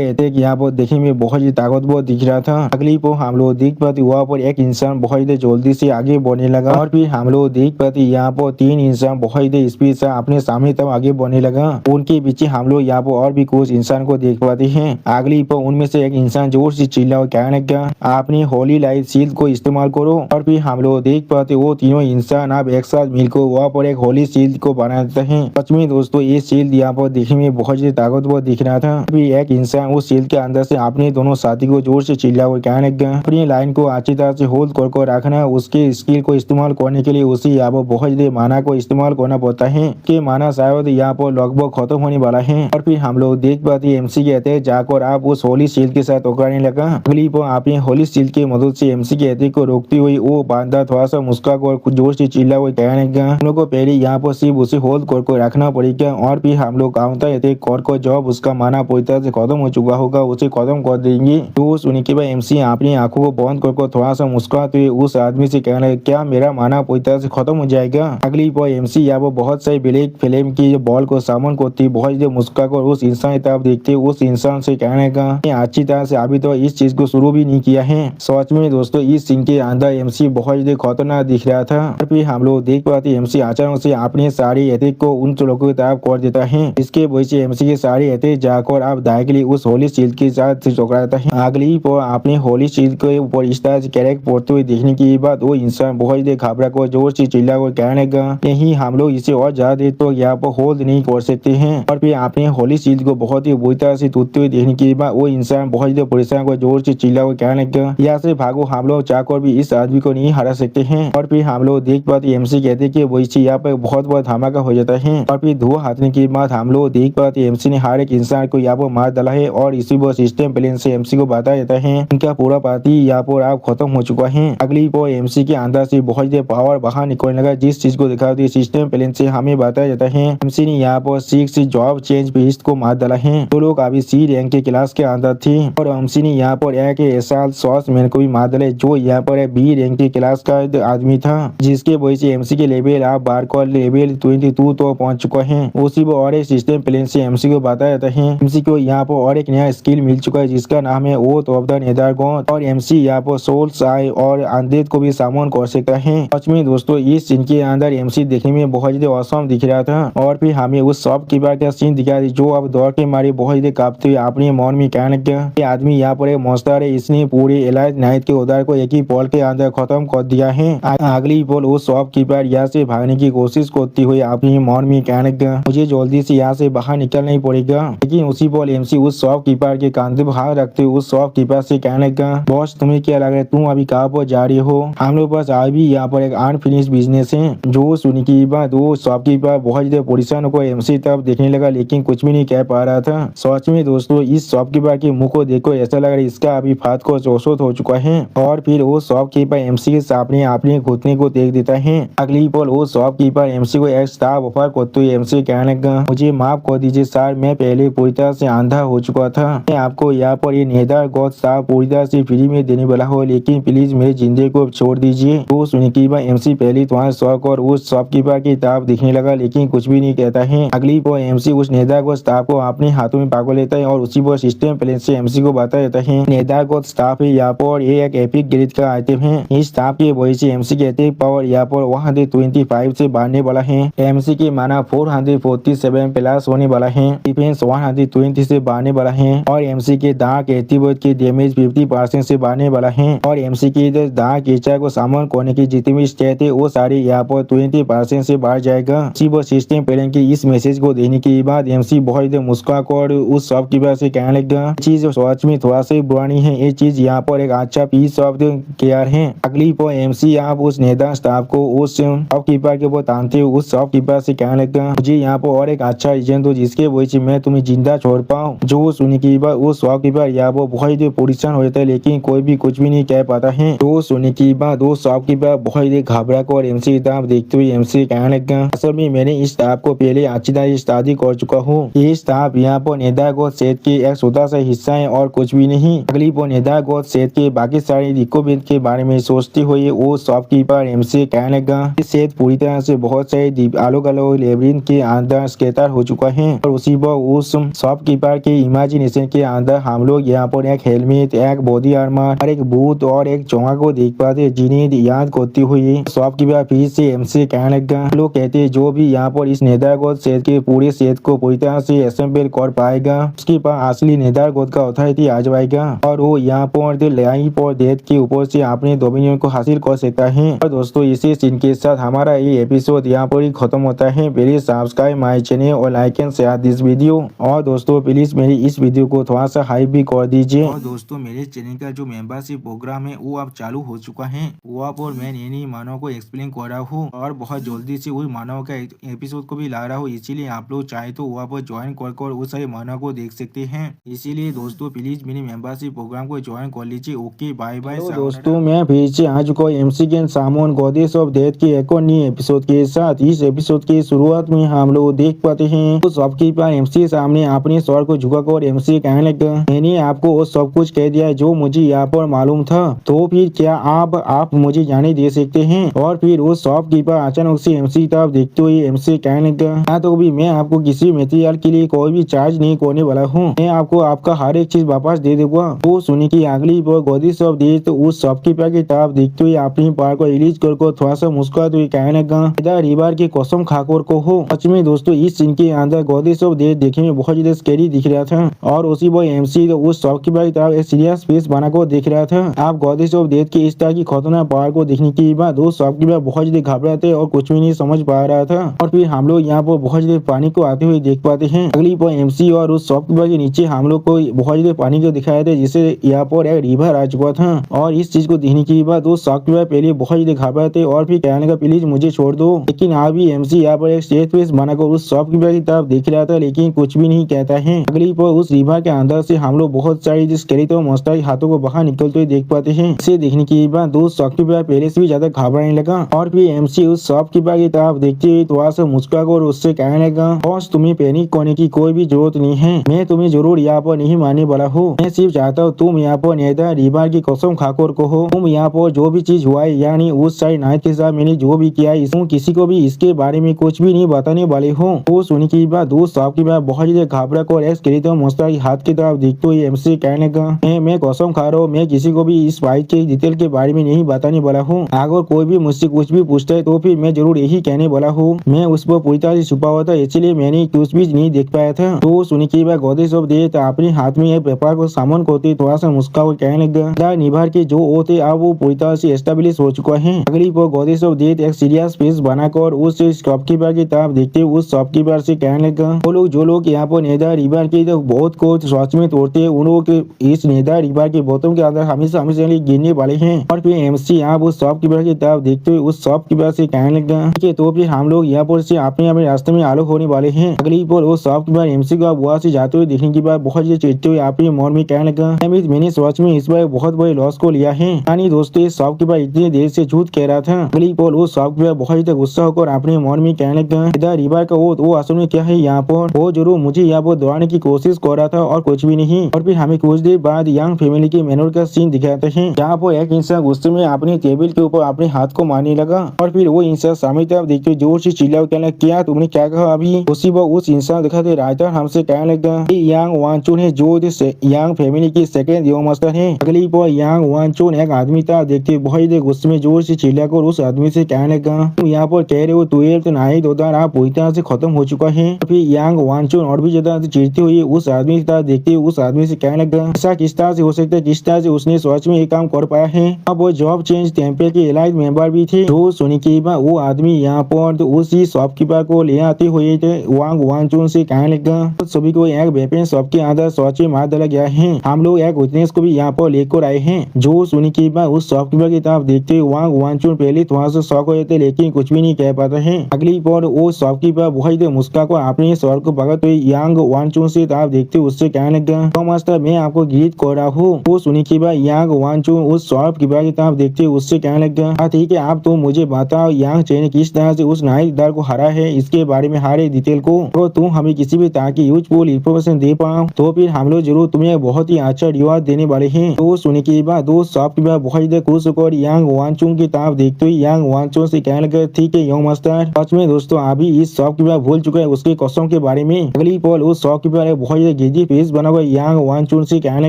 एथिक यहाँ पर देखने में बहुत ज्यादा ताकतवर दिख रहा था। अगली पर हम लोग देख पाते वहाँ पर एक इंसान बहुत ज्यादा जल्दी से आगे बढ़ने लगा और फिर हम लोग देख पाते यहाँ पर 3 इंसान बहुत ज्यादा स्पीड से अपने सामने तक आगे बढ़ने लगा। उनके पीछे हम लोग यहाँ पर और भी कुछ इंसान को देख पाते हैं। अगली पर उनमें से एक इंसान जोर से चिल्ला और कहने लगा आपने होली लाइट शील्ड को इस्तेमाल करो। और फिर हम लोग देख पाते वो तीनों इंसान अब एक साथ मिलकर वहाँ पर एक होली शील्ड को बना देते हैं। सच में दोस्तों ये शील्ड यहाँ पर देखने में बहुत ज्यादा ताकतवर दिख रहा था। फिर एक इंसान उस शील्ड के अंदर से अपने दोनों साथी को जोर से चिल्ला और कहने लगा अपनी लाइन को अच्छी तरह से होल्ड कर रखना। उसके स्किल को इस्तेमाल करने के लिए उसे यहाँ पर बहुत ज्यादा माना को इस्तेमाल करना पड़ता है कि माना शायद यहाँ पर लगभग खत्म होने वाला है। और फिर हम लोग देख पाते एमसी कहते हैं जाकर आप उस होली शील्ड के साथ टकराने लगा। अगली पर अपने होली शील्ड की मदद से एमसी के अटैक को रोकती हुई वो बांधा थोड़ा सा मुस्कुरा कर कुछ जोर से चिल्ला हुआ कहने लगा हम लोग को पहले यहाँ पर सिर्फ उसे होल्ड कर रखना पड़ेगा और फिर हम लोग काउंटर अटैक कर जब उसका माना पूरी तरह से खत्म हो चुका होगा उसे खत्म कर देंगे। तो सुनने के बाद एमसी अपनी आंखों को बंद कर थोड़ा सा मुस्कुराते हुए उस आदमी से कहने लगा क्या मेरा माना पूरी तरह से खत्म हो जाएगा। अगली पर एमसी यहाँ पर बहुत सारी ब्लैक फिल्म की बॉल को सामन करती बहुत मुस्कुरा कर उस इंसान की तरफ देखते उस इंसान से कहने का अच्छी तरह से अभी तो इस चीज को शुरू भी नहीं किया है। सच में दोस्तों इस सीन के अंदर एमसी बहुत ज्यादा खतरनाक दिख रहा था। और फिर हम लोग देख पाते एमसी अचानक से अपने सारी अटैक को उन लोगों की तरफ कर देता है। इसके वजह से एमसी के सारी अटैक जाकर आप डायरेक्टली उस होली शील्ड के साथ टकराता है। अगली पर अपने होली शील्ड के ऊपर इस तरह से कैरेक्ट पड़ते हुए देखने के बाद वो इंसान बहुत ज्यादा घबरा कर जोर से चिल्ला कर कहने का नहीं हम लोग इसे और ज्यादा देर तो यहाँ पर होल्ड नहीं कर सकते हैं। और फिर अपने होली शील्ड को बहुत ही बुरी तरह से टूटते हुए देखने के बाद वो इंसान बहुत ज्यादा परेशान को जोर से चिल्ला कर कहने का यहाँ से भागो हम लोग चाहकर भी इस आदमी को नहीं हरा सकते हैं। और फिर हम लोग देख पाते एमसी कहते कि वही से यहाँ पर बहुत बड़ा धमाका हो जाता है। और फिर धुआं हाथने के बाद हम लोग देख पाते एमसी ने हर एक इंसान को यहाँ पर मार डाला है और इसी वो सिस्टम प्लेन से एमसी को बताया जाता है इनका पूरा पार्टी यहाँ पर आप खत्म हो चुका है। अगली पर एमसी के अंदर से बहुत ज्यादा पावर बाहर निकलने लगा जिस चीज को दिखाती सिस्टम प्लेन से हमें बताया जाता है एमसी ने यहाँ पर 6 जॉब चेंज बेस्ट को मार डाला है। तो लोग अभी सी रैंक के क्लास के अंदर थे और एमसी ने यहाँ पर एक एसाल सॉस मैन को भी मार डाला जो यहाँ पर बी रैंक के क्लास का आदमी था जिसके वजह से एमसी के लेवल आप बार को लेवल 22 तो पहुंच चुका है। उसी वो और एक सिस्टम प्लेन से एमसी को बताया जाता है एमसी को यहाँ पर और एक नया स्किल मिल चुका है जिसका नाम है ओथ ऑफ द नेदरगॉड और एमसी यहाँ पर सोल्स आई और अनडेड को भी सामन कर सकता है। सच में दोस्तों इस सीन के अंदर एमसी देखने में बहुत ज्यादा औसम दिख रहा था। और फिर हमें उस शॉपकीपर का सीन दिखा जो अब दौड़ के मारे बहुत ज्यादा कांपते हुए अपने मन में कहने लगा आदमी यहाँ पर एक मॉन्स्टर है इसने पूरे एलाइट नाइट के उदार को एक ही पल के अंदर खत्म कर दिया है। अगली पल वो शॉपकीपर यहाँ से भागने की कोशिश करती हुई अपने मन में कहने लगा मुझे जल्दी से यहाँ से बाहर निकलना ही पड़ेगा। लेकिन उसी पल एमसी उस शॉपकीपर के कांधे पर हाथ रखते हुए उस शॉपकीपर से कहने लगा बॉस तुम्हें क्या लग रहा है तुम अभी कहाँ पर जा रही हो हम लोग पास अभी यहाँ पर एक अनफिनिश बिजनेस है। जो सुनी की बात वो शॉपकीपर बहुत ज्यादा परेशान होकर एमसी तरफ देखने लगा लेकिन कुछ भी नहीं कह पा रहा था। सच में में दोस्तों इस शॉपकीपर के मुंह को देखो, ऐसा लग रहा है इसका अभी फात को चौसौत हो चुका है। और फिर वो शॉपकीपर एमसी के सामने अपने घुटने को देख देता है। अगली पल वो शॉपकीपर एमसी को एक स्टाफ ऑफर करते हुए एमसी कहने लगा, मुझे माफ कर दीजिए सर, मैं पहले पूरी तरह से अंधा हो चुका था। मैं आपको यहाँ पर ये नेदार गॉड स्टाफ पूरी तरह से फ्री में देने वाला हो, लेकिन प्लीज मेरी जिंदगी को छोड़ दीजिए। तो सुनने के बाद एमसी पहले तुम्हारा शौक और उस शॉपकीपर की तरफ दिखने लगा, लेकिन कुछ भी नहीं कहता है। अगली पल एमसी उस नेदार गॉड स्टाफ को अपने हाथों में पकड़ लेता है और उसी पर सिस्टम प्लेन से एमसी को बता देता है नेदार गॉड स्टाफ है यहाँ पर, ये एक एपिक ग्लिच का आइटम है। इस स्टाफ की वजह से एमसी के अटैक पावर यहाँ पर 125 से बढ़ने वाला है। एमसी की माना 447 प्लस होने वाला है, डिफेंस 120 से बढ़ने वाला है और एमसी के दाग एटीवर्ड की डैमेज 50% से बढ़ने वाला है और एमसी की दाग कीचड़ को सामन करने की जितनी भी स्टेट है वो सारी यहाँ पर 20% से बढ़ जाएगा। सिस्टम प्लेन की इस मैसेज को देने के बाद एमसी बहुत मुस्कुराकर उस शॉपकीपर से कहने लगा, चीज सच में थोड़ा सा पुरानी है, ये चीज यहाँ पर एक अच्छा पीस ऑफ केयर है। अगली पर एमसी आप उस नेता स्टाफ को उस शॉपकीपर के ऊपर तानते हुए उस शॉपकीपर से कहने लगा, मुझे यहाँ पर और एक अच्छा रीजन दो जिसके वजह से मैं तुम्हें जिंदा छोड़ पाऊँ। जो सुनने के बाद वो शॉपकीपर यहाँ पर बहुत परेशान हो जाता है, लेकिन कोई भी कुछ भी नहीं कह पाता है। तो सुनने के बाद वो शॉपकीपर बहुत घबरा कर एमसी की तरफ देखते हुए एमसी कहने लगा, असल में मैंने इस स्टाफ को पहले अच्छी तरह शादी कर चुका हूँ। ये स्टाफ यहाँ पर नेता को सेहत के एक छोटा सा हिस्सा है और कुछ भी नहीं। अगली पर नेता को सेहत के बाकी सारे रिक्वायरमेंट के बारे में सोचते हुए वो शॉपकीपर एमसी कहने लगा, सेहत पूरी तरह से बहुत सारे अलग अलग लेबरिन के अंदर स्केटर हो चुका है और उसी पर उस शॉपकीपर के इमेजिनेशन के अंदर हम लोग यहाँ पर एक हेलमेट, एक बॉडी आर्मर और एक बूट और एक चौंगा को देख पाते, जिन्हें याद करते हुए शॉपकीपर फिर से एमसी कहने लगा, लोग कहते हैं जो भी यहाँ पर इस नेदारगोद सेहत के पूरे सेहत को पूरी तरह से असेंबल कर पाएगा उसके पास असली नेदारगोद का अथॉरिटी आ जाएगा और वो यहाँ पर लाइन पर डेथ के ऊपर से अपने डोमिनियन को हासिल कर सकता है। और दोस्तों इसी सीन के साथ हमारा ये एपिसोड यहाँ पर ही खत्म होता है। प्लीज सब्सक्राइब माई चैनल और like and share this video. और दोस्तों प्लीज मेरी इस वीडियो को थोड़ा सा हाइप भी कर दीजिए। और दोस्तों मेरे चैनल का जो मेंबरशिप प्रोग्राम है वो अब चालू हो चुका है। वहाँ पर मैं नई मानव को एक्सप्लेन कर रहा हूँ और बहुत जल्दी से वही मानव का एपिसोड को भी ला रहा हूँ, इसीलिए आप लोग चाहे तो वहाँ पर ज्वाइन कर उस सारे मानव को देख सकते हैं। इसीलिए दोस्तों प्लीज मेरे मेंबरशिप प्रोग्राम को ज्वाइन कर लीजिए। Okay bye bye. दोस्तों मैं फिर से आ चुका हूँ एमसी के सामोन गॉडेस ऑफ डेथ के एक और नई एपिसोड के साथ। इस एपिसोड की शुरुआत में हम लोग देख पाते हैं तो शॉपकीपर एमसी के सामने अपने सर को झुकाकर एमसी कहने लगा, मैंने आपको वो सब कुछ कह दिया जो मुझे यहाँ पर मालूम था, तो फिर क्या आप मुझे जाने दे सकते हैं। और फिर वो शॉपकीपर अचानक से एमसी की तरफ देखते हुए एमसी कहने लगा, तो भी मैं आपको किसी मटेरियल के लिए कोई भी चार्ज नहीं करने वाला हूँ, मैं आपको आपका हर एक चीज वापस दे दूंगा। तो सुनी की अगली गॉडेस ऑफ डेथ उस शॉपकीपर की तरफ देखते हुए अपनी पार को रिलीज कर थोड़ा सा मुस्कुराते हुए कहने लगा, रिवार की कसम खाकर को हो। सच में दोस्तों इस सीन के अंदर गॉडेस ऑफ डेथ देखने में बहुत ज्यादा स्कैरी दिख रहा था और उसी वो एमसी उस शॉपकीपर की तरफ एक सीरियस फेस बनाकर देख रहा था। आप गॉडेस ऑफ डेथ की इस तरह की खतरनाक पावर को देखने के बाद उस शॉपकीपर बहुत ज्यादा घबराते और कुछ भी नहीं समझ पा रहा था। और फिर हम लोग यहाँ पर बहुत ज्यादा पानी को आते हुए देख पाते हैं। अगली पर एमसी और उस शॉपकीपर के नीचे हम लोग को बहुत ज्यादा पानी को दिखाया था, जिससे यहाँ पर एक रिवर आ चुका था। और इस चीज को देखने के बाद उस शॉपकीपर पहले बहुत ज्यादा घबराते और फिर कहने का प्लीज मुझे छोड़ दो, लेकिन अभी एमसी यहाँ पर एक स्टेज फेस बनाकर उस शॉपकीपर की तरफ देख रहा था, लेकिन कुछ भी नहीं कहता है। अगली पर उस रिवर के अंदर से हम लोग बहुत सारी स्केलेटन मॉन्स्टर के हाथों को बाहर निकलते हुए देख पाते हैं। इसे देखने के बाद दो शॉपकीपर पहले से भी ज्यादा घबराने लगा और फिर एमसी उस शॉपकीपर की तरफ देखते हुए थोड़ा सा मुस्कुराकर उससे कहने लगा, बॉस तुम्हें पैनिक करने की कोई भी जरूरत नहीं है, मैं तुम्हें जरूर यहाँ पर नहीं मारने वाला हूँ। मैं सिर्फ चाहता हूँ तुम यहाँ पर नेता रिवर की कसम खाकर कहो, तुम यहाँ पर जो भी चीज हुआ है यानी उस साइड नाइट के साथ मैंने जो भी किया है तुम किसी को भी इसके बारे में कुछ भी नहीं बताने वाले हो। तो सुनी की बात दो शॉपकीपर बहुत ज्यादा घबरा कर एक स्केलेटन मॉन्स्टर के हाथ की तरफ देखते हुए एमसी कहने का, मैं कसम खा रहा हूँ मैं किसी को भी इस फाइट के डिटेल के बारे में नहीं बताने वाला हूँ। अगर कोई भी मुझसे कुछ भी पूछता है तो फिर मैं जरूर यही कहने वाला हूँ, मैं उस पर पूरी तरह से छुपा हुआ था इसलिए मैंने कुछ भी नहीं देख पाया था। तो सुनी की बात गॉडेस ऑफ डेथ अपने हाथ में एक पेपर को सामान करते थोड़ा सा मुस्कुरा कहने लगा, निभार के जो होते अब वो पूरी तरह से एस्टेब्लिश हो चुका है। अगली पर गॉडेस ऑफ डेथ एक सीरियस फेस बनाकर उस शॉपकीपर की तरफ देखते उस शॉपकीपर से कहने लगा, वो लोग जो लोग यहाँ पर नेदा रिवर के बहुत को सच में तोड़ते हैं उन लोगों के इस नेदा रिवर के बोतम के अंदर हमेशा हमेशा गिरने वाले हैं। और फिर एमसी यहाँ उस शॉपकीपर की तरफ देखते हुए उस शॉपकीपर से कहने लगा, ठीक है तो फिर हम लोग यहाँ पर से अपने रास्ते में आलोक होने वाले हैं। अगली पर वो शॉपकीपर एमसी को वहाँ से जाते आते हुए देखने के बाद बहुत ही चिढ़ते हुए अपने मन में कहने लगा, अमित मैंने सच में इस बार बहुत बड़े लॉस को लिया है। यानी दोस्तों इस शॉपकीपर इतनी देर से झूठ कह रहा था। अगली पल वो शॉपकीपर बहुत ही गुस्सा होकर अपने मन में कहने लगा, इधर रिवर का वो असल में क्या है यहाँ पर, वो जरूर मुझे यहाँ पर दौड़ाने की कोशिश कर रहा था और कुछ भी नहीं। और फिर हमें कुछ देर बाद यंग फैमिली के मैनुअल का सीन दिखाते हैं, जहाँ पर एक इंसान गुस्से में अपनी टेबल के ऊपर अपने हाथ को मारने लगा और फिर वो इंसान सामने तरफ देखते जोर से चिल्ला कहने लगा, क्या तुमने क्या कहा अभी। उसी वक्त उस इंसान दिखाते राइटर हमसे कहने लगा, यांग वानचुन है जो यांग फैमिली की सेकंड यंग मास्टर है। अगली पर यांग वानचुन एक आदमी था देखते बहुत ही गुस्से में जोर से चिल्लाकर उस आदमी से कहने लगा, तुम यहाँ पर कह रहे हो 12th नाइट उधर आप पूरी तरह से खत्म हो चुका है। फिर यांग वानचुन और भी ज्यादा चिढ़ते हुए उस आदमी की तरफ देखते उस आदमी से कहने लगा, ऐसा किस तरह से हो सकता है, किस तरह से उसने सच में ये काम कर पाया है। अब वो जॉब चेंज टेम्पल के एलाइट मेंबर भी थे। तो सुनी के बाद वो आदमी यहाँ पर तो उसी शॉपकीपर को ले आते हुए थे वांग वानचुन से कहने लगा, तो सभी को एक वेपन शॉप के अंदर सच में मार डाला गया है। हम लोग एक विटनेस को भी यहाँ पर लेकर आए हैं। जो सुनी के बाद उस शॉपकीपर की तरफ देखते वांग वानचुन पहले थोड़ा सा शौक हुए थे लेकिन कुछ भी नहीं कह पाते हैं। अगली पर वो शॉपकीपर बहुत मुस्का को अपने सर को पकड़ते हुए यांग वानचुन से तरफ देखते उससे कहने लगा, तो मास्टर मैं आपको गीत कर रहा हूँ। वो सुनी के बाद यांग वानचुन उस शॉपकीपर की तरफ देखते उससे कहने लगा, ठीक है आप तो मुझे बताओ यांग चेन किस तरह से उस नाइटदार को हरा है, इसके बारे में हर एक डिटेल को तो तुम हमें किसी भी तरह की यूजफुल इंफॉर्मेशन दे पाओ तो फिर हम लोग जरूर तुम्हें बहुत ही अच्छा रिवार्ड देने वाले हैं। तो सुनी के बाद दो शॉपकीपर बहुत ही खुश होकर यांग वानचुन की तरफ देखते हुए यांग वानचुन से कहने लगे, ठीक है यंग मास्टर, सच में दोस्तों अभी इस शॉपकीपर भूल चुके हैं उसके कसम के बारे में। अगली पल उस शॉपकीपर बहुत ही गिद्दी फेस बना हुआ यांग वानचुन से कहने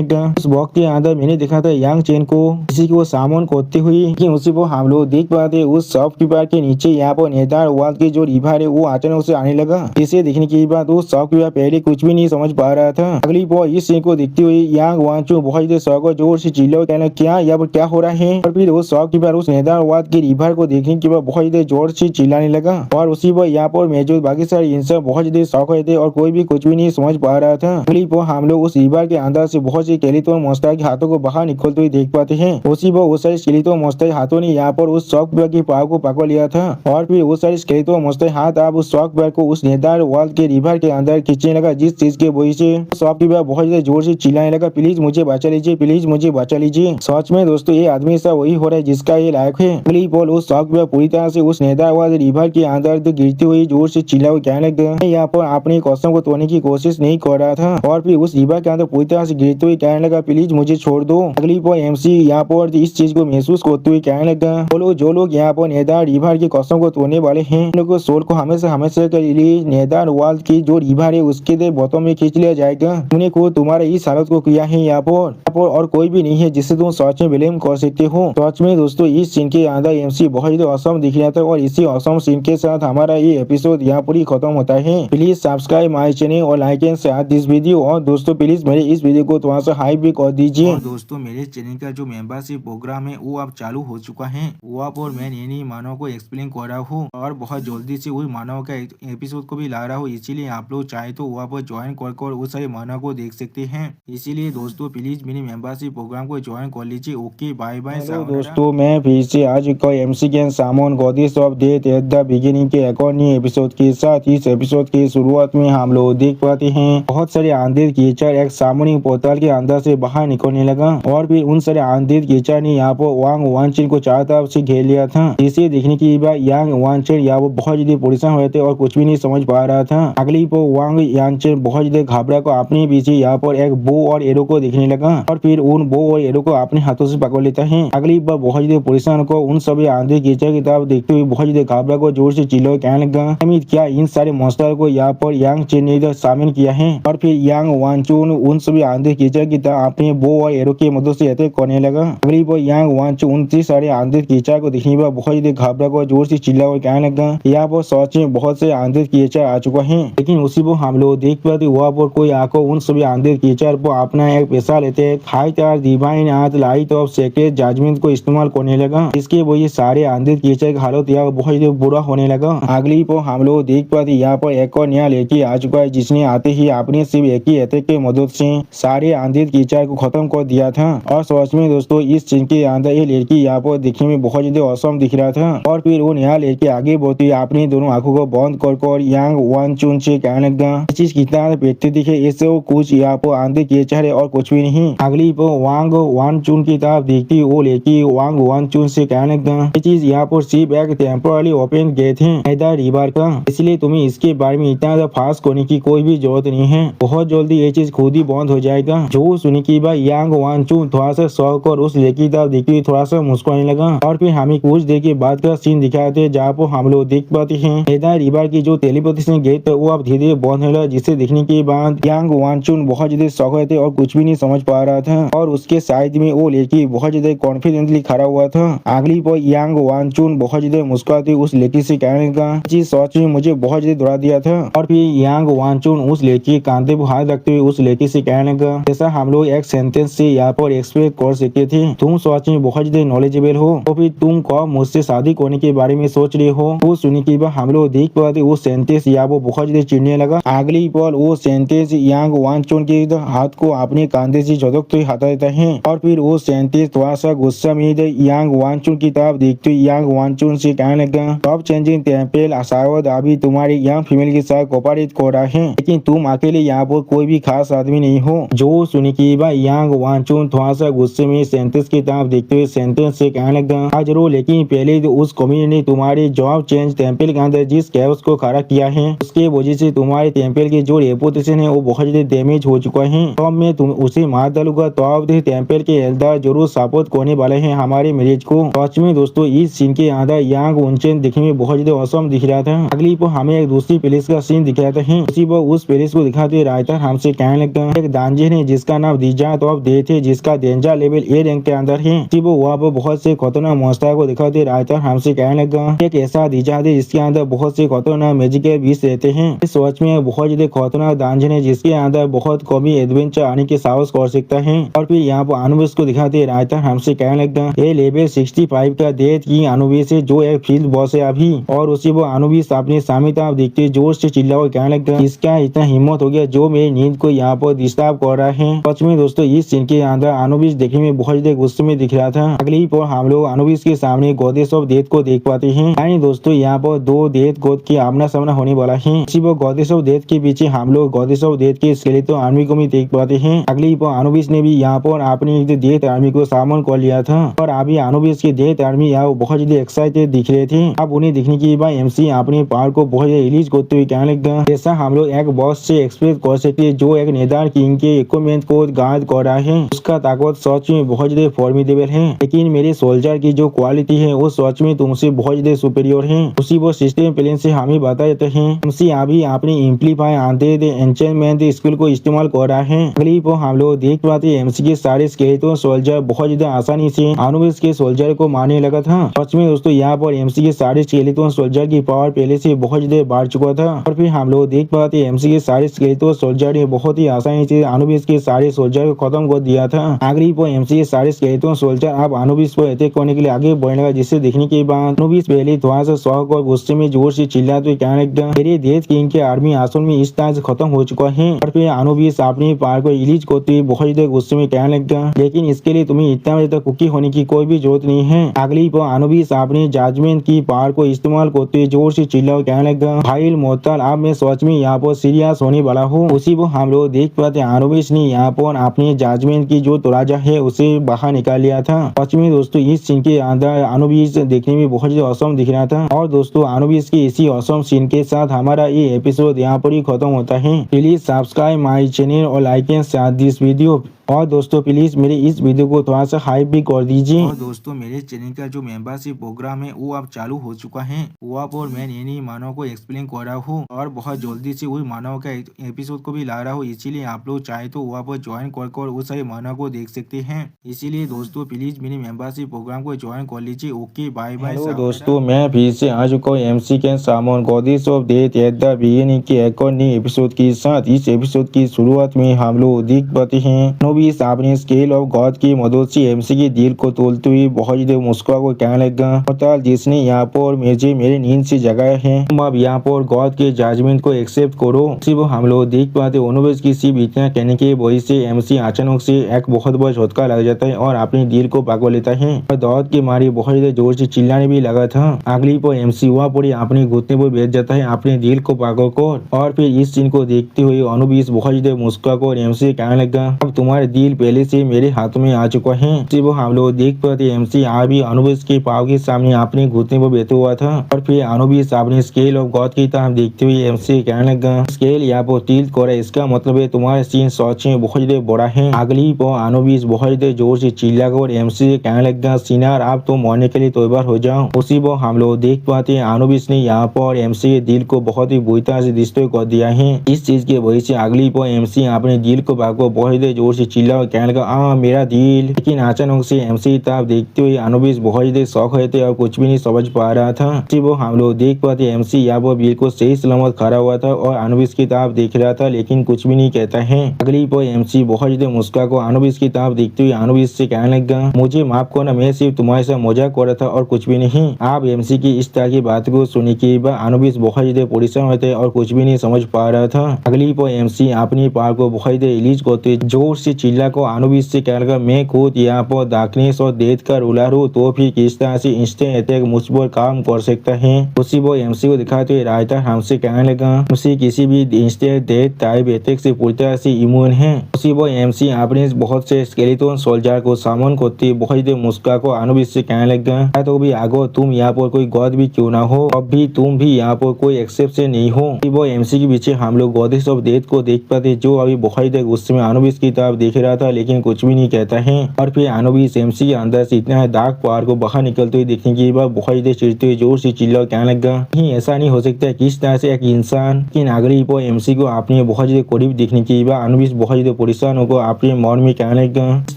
लगा, उस वक्त के अंदर मैंने देखा था यांग चेन को किसी को सामान करते हुए, लेकिन उसी को हम लोग देख पाते उस शॉपकीपर के नीचे यहाँ पर नेदार वाद की जो रिवर है वो अचानक उसे आने लगा। इसे देखने के बाद उस शॉपकीपर पहले कुछ भी नहीं समझ पा रहा था। अगली बार इस सीन को देखते हुए यांग वानचुन बहुत ही शौक जोर से चिल्ला कहना, क्या यहाँ पर क्या हो रहा है। और फिर उस शॉपकीपर उस नेदार वाद की रिवर को देखने के बाद बहुत ही जोर से चिल्लाने लगा और उसी पर यहाँ पर मौजूद बाकी सारे इंसान बहुत ही शौक हुए थे और कोई भी कुछ भी नहीं समझ पा रहा था। अगली बार हम लोग उस रिवर के अंदर से बहुत सी स्केलेटन मॉन्स्टर के हाथों को बाहर निकलते हुए देख पाते हैं। उसी पर उस सारे स्केलेटन मॉन्स्टर हाथों ने यहाँ पर उस शॉपकीपर की पाव को पकड़ लिया था और फिर उस सारे स्केलेटन मॉन्स्टर हाथ आप उस शॉपकीपर को उस नेदार वाल के रिवर के अंदर खींचने लगा, जिस चीज के वजह से शॉपकीपर बहुत ही जोर से चिल्लाने लगा, प्लीज मुझे बचा लीजिए, प्लीज मुझे बचा लीजिए। सच में दोस्तों ये आदमी सा वही हो रहा है जिसका ये लायक है। अगली पल उस शॉपकीपर पूरी तरह से उस नेदार वाल रिवर के अंदर गिरते हुए जोर से चिल्ला कहने लगा, मैं यहाँ पर अपनी कसम को तोड़ने की कोशिश नहीं कर रहा था। और फिर उस रिवर के अंदर पूरी तरह से गिरते हुए कहने लगा, प्लीज मुझे छोड़ दो। अगली पर एमसी यहाँ पर इस चीज को महसूस करते हुए कहने लगा, बोलो जो लोग यहाँ पर नेदार रिवर की कसम को तोड़ने वाले हैं उन लोगों को सोल को हमेशा के लिए नेदार वाल की जो रिवर है उसके बोतों में खींच लिया जाएगा। उन्हें को तुम्हारे इस हालत को किया है यहाँ पर और कोई भी नहीं है जिससे तुम सच में ब्लेम कर सकते हो। सच में दोस्तों इस सीन के अंदर एमसी बहुत ही औसम दिख रहा था और इसी औसम सीन के साथ हमारा ये एपिसोड यहाँ पर ही खत्म होता है। प्लीज सब्सक्राइब माय चैनल और like and share this video और दोस्तों प्लीज मेरे इस वीडियो को थोड़ा सा हाइप भी कर दीजिए। और दोस्तों मेरे चैनल का जो मेंबरशिप प्रोग्राम है वो अब चालू हो चुका है, वो आप और मैं नई मानव को एक्सप्लेन कर रहा हूँ और बहुत जल्दी से वही मानव का एपिसोड को भी ला रहा हूँ, इसीलिए आप लोग चाहे तो वहाँ पर ज्वाइन कर उस सारे मानव को देख सकते हैं। इसीलिए दोस्तों प्लीज मेरे मेंबरशिप प्रोग्राम को ज्वाइन कर लीजिए। Okay bye bye. दोस्तों मैं फिर से आज का MC can summon goddess of death at the beginning के एक और नए एपिसोड के साथ इस एपिसोड की शुरुआत में हम लोग देख पाते हैं बहुत सारे आंधिर कीचड़ एक सामूहिक पोर्टल के अंदर से बाहर निकलने लगा और फिर उन सारे आंधिर कीचड़ ने यहाँ पर वांग वानचिन को चारों तरफ से घेर लिया था। इसे देखने के बाद यांग वानचिन यहाँ पर बहुत ज्यादा परेशान हुए थे और कुछ भी नहीं समझ पा रहा था। अगली पर वांग यानचिन बहुत ज्यादा घबरा को अपने पीछे यहाँ पर एक बो और एरो को देखने लगा और फिर उन बो और एरो को अपने हाथों से पकड़ लेता है। अगली बार बहुत ज्यादा परेशान को उन सभी आंधिर कीचड़ की तरफ देखते हुए बहुत ज्यादा घबरा को जोर से चिल्ला कहने लगा, अमित क्या इन सारे मॉन्स्टर को यहाँ पर यांग चेन ने शामिल किया है। और फिर यांग वानचुन उन सभी आंधिर कीचड़ की तरह अपने बो और एरो की मदद से अटैक करने लगा। अगली बार यांग वानचुन 29 सारे आंधिर कीचड़ को देखने पर बहुत ज्यादा घबरा को जोर से चिल्ला कहने लगा, यहाँ पर सच में बहुत से आंधिर कीचड़ आ चुका है। लेकिन उसी को हम लोग देख पाते वहाँ पर कोई आकर उन सभी आंधिर कीचड़ पर अपना एक पैसा लेते हाई तार divine art light of sacred judgement को इस्तेमाल करने लगा। इसके वजह सारे आंधिर कीचड़ की हालत यहाँ बहुत बुरा होने लगा। अगली पर हम लोग देख पाते यहाँ पर एक और नया लड़की आ चुका है जिसने आते ही अपने सिर्फ एक ही अटैक की मदद से सारे आंधिर कीचड़ को खत्म कर दिया था। और सच में दोस्तों इस सीन के अंदर ये लड़की यहाँ पर दिखने में बहुत ज्यादा औसम दिख रहा था। और फिर वो नया लड़की आगे बढ़ती अपनी दोनों आंखों को बंद कर यांग वानचुन से कहने लगा, चीज कितना व्यक्ति दिखे, इससे वो कुछ यहाँ पर आंतरिक ये चाहे और कुछ भी नहीं। अगली पर वांग वानचुन की तरफ देखती वो लेकी वांग वानचुन से कहने लगा, ये चीज यहाँ पर सिर्फ एक टेम्पोररी ओपन गेट है मैदान रिवर का, इसलिए तुम्हें इसके बारे में इतना ज्यादा फास्ट होने की कोई भी जरूरत नहीं है, बहुत जल्दी ये चीज खुद ही बंद हो जाएगा। जो सुनी की बात यांग वानचुन थोड़ा सा शौक और उस लेकी तरफ देखती थोड़ा सा मुस्कुराने लगा। और फिर हमें कुछ देर के बाद का सीन दिखाते जहाँ पर हम लोग देख पाते हैं मैदान रिवर की जो टेलीपोर्टेशन गेट है वो अब धीरे धीरे बंद होने लगा, जिसे देखने के बाद यांग वानचुन बहुत ज्यादा शौक हुए थे और कुछ भी नहीं समझ पा रहा था। और उसके साइड में वो लेकी बहुत ज्यादा कॉन्फिडेंटली खड़ा हुआ था। अगली पर यांग वानचुन बहुत ज्यादा मुस्कुराते उस लेकी से कहने का, चीज सोच में मुझे बहुत ज्यादा दौड़ा दिया था। और फिर यांग वानचुन उस लेकी के कांधे पर हाथ रखते हुए उस लेकी से कहने का, जैसा हम लोग एक सेंटेंस से यहाँ पर एक्सपेक्ट कर सकते थे, तुम सोच में बहुत ज्यादा नॉलेजेबल हो तो फिर तुम कब मुझसे शादी करने के बारे में सोच रहे हो। वो सुनी के बाद हम लोग देख पाते वो सेंटेंस यहाँ वो बहुत ज्यादा चिढ़ने लगा। अगली पल वो सेंटेंस यांग वानचुन के हाथ को अपने कांधे से झटकते हटा देता है। और फिर वो सेंटेंस थोड़ा सा गुस्सा में यांग वानचुन की तरफ देखते यांग वानचुन से कहने लगा, टॉप चेंजिंग टेम्पल शायद अभी तुम्हारी यंग फीमेल के साथ कोऑपरेट कर रहा है, लेकिन तुम अकेले यहाँ पर कोई भी खास आदमी नहीं हो। जो सुनी की बात यांग वानचुन थोड़ा सा गुस्से में सेंटेंस की तरफ देखते हुए सेंटेंस से कहने लगा, हाँ जरूर, लेकिन पहले तो उस कम्युनिटी ने तुम्हारे जॉब चेंज टेम्पल के अंदर जिस कैओस को खड़ा किया है उसके वजह से तुम्हारे टेम्पल की जो रेपुटेशन है वो बहुत ज्यादा डैमेज हो चुका है। तो मैं तुम उसे मार डालूंगा तो अब टेम्पल के एल्डर जरूर सपोर्ट करने वाले हैं हमारे मैरिज को। सच में दोस्तों इस सीन के अंदर यांग वानचुन दिखने में बहुत ज्यादा औसम दिख रहा था। अगली पर हमें एक दूसरी पैलेस का सीन दिखाते हैं। उसी पर उस पैलेस को दिखाते रायटर हमसे कहने लगा, एक दांजन है जिसका नाम दिजा तो दे थे, जिसका डेंजर लेवल ए रैंक के अंदर है। उसी पर वहाँ पर बहुत से खतरनाक मॉन्स्टर को दिखाते रायटर हमसे कहने लगा, एक ऐसा दिजा है जिसके अंदर बहुत से खतरनाक मैजिकल बीस्ट रहते हैं। इस सोच में बहुत ज्यादा खतरनाक दांजन है जिसके अंदर बहुत कमी एडवेंचर आने के साहस कर सकता है। और फिर यहाँ पर अनुवेश को दिखाते रायटर हमसे कहने लगा, ये लेवल 65 का डेथ की अनुवेश है जो एक फील्ड बॉस है अभी। और उसी वो अनुवेश अपने सामने तरफ देखते जोर से चिल्ला और कहने लगा, इसका इतना हिम्मत हो गया जो मेरी नींद को यहाँ पर डिस्टर्ब कर रहा है। सच में दोस्तों इस सीन के अंदर अनुवेश देखने में बहुत ज्यादा गुस्से में दिख रहा था। अगली पर हम लोग अनुवेश के सामने गॉडेस ऑफ डेथ को देख पाते हैं। यानी दोस्तों यहाँ पर दो डेथ गॉड की आमना सामना होने वाला है। इसी पर गॉडेस ऑफ डेथ के पीछे हम लोग गॉडेस ऑफ डेथ के स्केलेटन आर्मी को भी देख पाते हैं। अगली पर अनुवेश ने भी यहाँ पर अपनी डेथ आर्मी को सामन कर लिया था और अभी अनुवेश की डेथ आर्मी यहाँ बहुत ज्यादा एक्साइटेड दिख रहे थे। अब उन्हें दिखने के बाद एमसी अपने पावर को बहुत ज्यादा रिलीज करते हुए कहने लगा, जैसा हम लोग एक बॉस से एक्सपेक्ट कर सकते जो एक नेदार किंग के इक्विपमेंट को गार्ड कर रहा है, उसका ताकत सच में बहुत ज्यादा फॉर्मिडेबल है, लेकिन मेरे सोल्जर की जो क्वालिटी है वो सच में तुमसे बहुत ज्यादा सुपीरियर है। उसी वो सिस्टम प्लान से हमें बता देते हैं एमसी अभी अपनी इम्प्लीफाई आंधे एंचेंटमेंट स्किल को इस्तेमाल कर रहा है। अगली पर हम लोग देख पाते एमसी के सारे स्केलेटन सोल्जर बहुत ज्यादा आसानी से अनुवेश के सोल्जर को मारने लगा था। सच में दोस्तों यहाँ पर एमसी के सारे स्केलेटन सोल्जर की पावर पहले से बहुत ज्यादा बढ़ चुका था। और फिर हम लोग देख पाते एमसी के सारे स्केलेटन सोल्जर ने बहुत ही आसानी से अनुवेश के सारे सोल्जर को खत्म कर दिया था। अगली पर एमसी के सारे स्केलेटन सोल्जर अब अनुवेश पर अटैक करने के लिए आगे बढ़ने लगा, जिसे देखने के बाद अनुवेश पहले थोड़ा सा शौक और गुस्से में जोर से चिल्लाते हुए कहने लगा, मेरे डेथ किंग के आर्मी आसन में इस तरह से खत्म हो चुका है। और फिर अनुवेश अपनी पावर को रिलीज करते हुए बहुत ज्यादा गुस्से में कहने लगा, लेकिन इसके लिए तुम्हें इतना ज्यादा कुकी होने की कोई भी जरूरत नहीं है। अगली पर अनुवेश अपने जजमेंट की पावर को इस्तेमाल करते हुए जोर से चिल्ला कहने लगा, भाई मोहतल अब मैं सच में यहाँ पर सीरियस होने वाला हूँ। उसी को हम लोग देख पाते अनुवेश ने यहाँ पर अपने जजमेंट की जो तराजा है उसे बाहर निकाल लिया था। सच में दोस्तों इस सीन के अंदर अनुवेश देखने में बहुत ज्यादा औसम दिख रहा था। और दोस्तों अनुवेश के इसी औसम सीन के साथ हमारा ये एपिसोड यहाँ पर ही खत्म होता है। प्लीज सब्सक्राइब माई चैनल और like and share this video. और दोस्तों प्लीज मेरे इस वीडियो को थोड़ा सा हाइप भी कर दीजिए। और दोस्तों मेरे चैनल का जो मेंबरशिप प्रोग्राम है वो अब चालू हो चुका है। वहाँ पर मैं नई मानव को एक्सप्लेन कर रहा हूँ और बहुत जल्दी से वही मानव का एपिसोड को भी ला रहा हूँ, इसीलिए आप लोग चाहे तो वहाँ पर ज्वाइन कर उस सारे मानव को देख सकते हैं। इसीलिए दोस्तों प्लीज मेरे मेंबरशिप प्रोग्राम को ज्वाइन कर लीजिए। Okay bye bye. दोस्तों मैं फिर से आ चुका हूँ एमसी के सामने goddess of death at the beginning के एक और नई एपिसोड के साथ। इस एपिसोड की शुरुआत में हम लोग देख पाते हैं अनुबिस अपने स्केल ऑफ गॉड की मदद से एमसी के दिल को तोलते हुए बहुत ही मुस्कुरा को कहने लगा, जिसने यहाँ पर मुझे मेरी नींद से जगाया है, तुम अब यहाँ पर गॉड के जजमेंट को एक्सेप्ट करो। सिर्फ हम लोग देख पाते अनुबिस की सिर्फ इतना कहने की वजह से एमसी अचानक से एक बहुत बड़ा झटका लग जाता है और अपने दिल को पकड़ लेता है और दौड़ के मारे बहुत जोर से चिल्लाने भी लगा था। अगली पर एमसी वहाँ पर अपने घुटने पर बैठ जाता है अपने दिल को पकड़ कर और फिर इस सीन को देखते हुए अनुबिस बहुत मुस्कुरा कर एमसी कहने लगा, अब तुम्हारे दिल पहले से मेरे हाथ में आ चुका है। सिर्फ हम लोग देख पाते एमसी आज भी अनुबिस के पाव के सामने अपने घुटने पर बैठा हुआ था और फिर अनुबिस अपने स्केल ऑफ गॉड की तरफ देखते हुए एमसी कहने लगा, स्केल यहाँ पर टिल्ट कर इसका मतलब है तुम्हारा सीन सच में बहुत बड़ा है। अगली पर अनुबिस बहुत जोर से चिल्ला कर एमसी से कहने लगा, सीनार आप तो मरने के लिए तैयार हो जाओ। उसी पर हम लोग देख पाते हैं अनुबिस ने यहाँ पर एमसी के दिल को बहुत ही बुरी तरह से डिस्ट्रॉय कर दिया है। इस चीज की वजह से अगली पर एमसी अपने दिल को भागो बहुत जोर से चिल्ला और कहने लगा, मेरा दिल। लेकिन अचानक से एमसी की तरफ देखते हुए अनुबिस बहुत शौक हुए थे और कुछ भी नहीं समझ पा रहा था। वो हम लोग देख पाते एमसी यहाँ पर बिल्कुल सही सलामत खड़ा हुआ था और अनुबिस की तरफ देख रहा था लेकिन कुछ भी नहीं कहता है। अगली पर एमसी बहुत मुस्कुरा को अनुबिस की तरफ देखते हुए अनुबिस से कहने लगा, मुझे माफ करना, मैं सिर्फ तुम्हारे साथ मजाक कर रहा था और कुछ भी नहीं। आप एमसी की इस तरह की बात को सुनने के बाद अनुबिस बहुत परेशान हुए थे और कुछ भी नहीं समझ पा रहा था। अगली पर एमसी अपनी पार को बहुत रिलीज करते जोर से चिल्ला को अनुबिस से कहने लगा, मैं खुद यहाँ पर डार्कनेस और डेथ का रूलर हूँ, तो फिर किस तरह से इंस्टेंट अटैक मुझ पर काम कर सकता है। उसी वो एमसी को दिखाते हुए रायता हमसे कहने लगा, उसी किसी भी इंस्टेंट डेथ टाइप अटैक से पूरी तरह से इम्यून है। उसी वो एमसी अपने बहुत से स्केलेटन सोल्जर को सामन करते बहुत मुस्कुरा को अनुबिस से कहने लगा, तो भी आगो तुम यहाँ पर कोई गॉड भी क्यों ना हो, अब भी तुम भी यहाँ पर कोई एक्सेप्शन नहीं हो। वो एमसी के पीछे हम लोग गॉडेस ऑफ डेथ को देख पाते जो अभी बहुत गुस्से में अनुबिस की तरफ देख रहा था लेकिन कुछ भी नहीं कहता है। और फिर अनुबिस एमसी के अंदर से इतना डार्क पावर को बाहर निकलते हुए देखने के बाद बहुत चिढ़ते हुए जोर से चिल्ला कहने लगा, नहीं ऐसा नहीं हो सकता, किस तरह से एक इंसान की नागरिक पर एमसी को अपने बहुत करीब देखने के बाद अनुबिस बहुत परेशान होकर अपने मन में कहने लगा, इस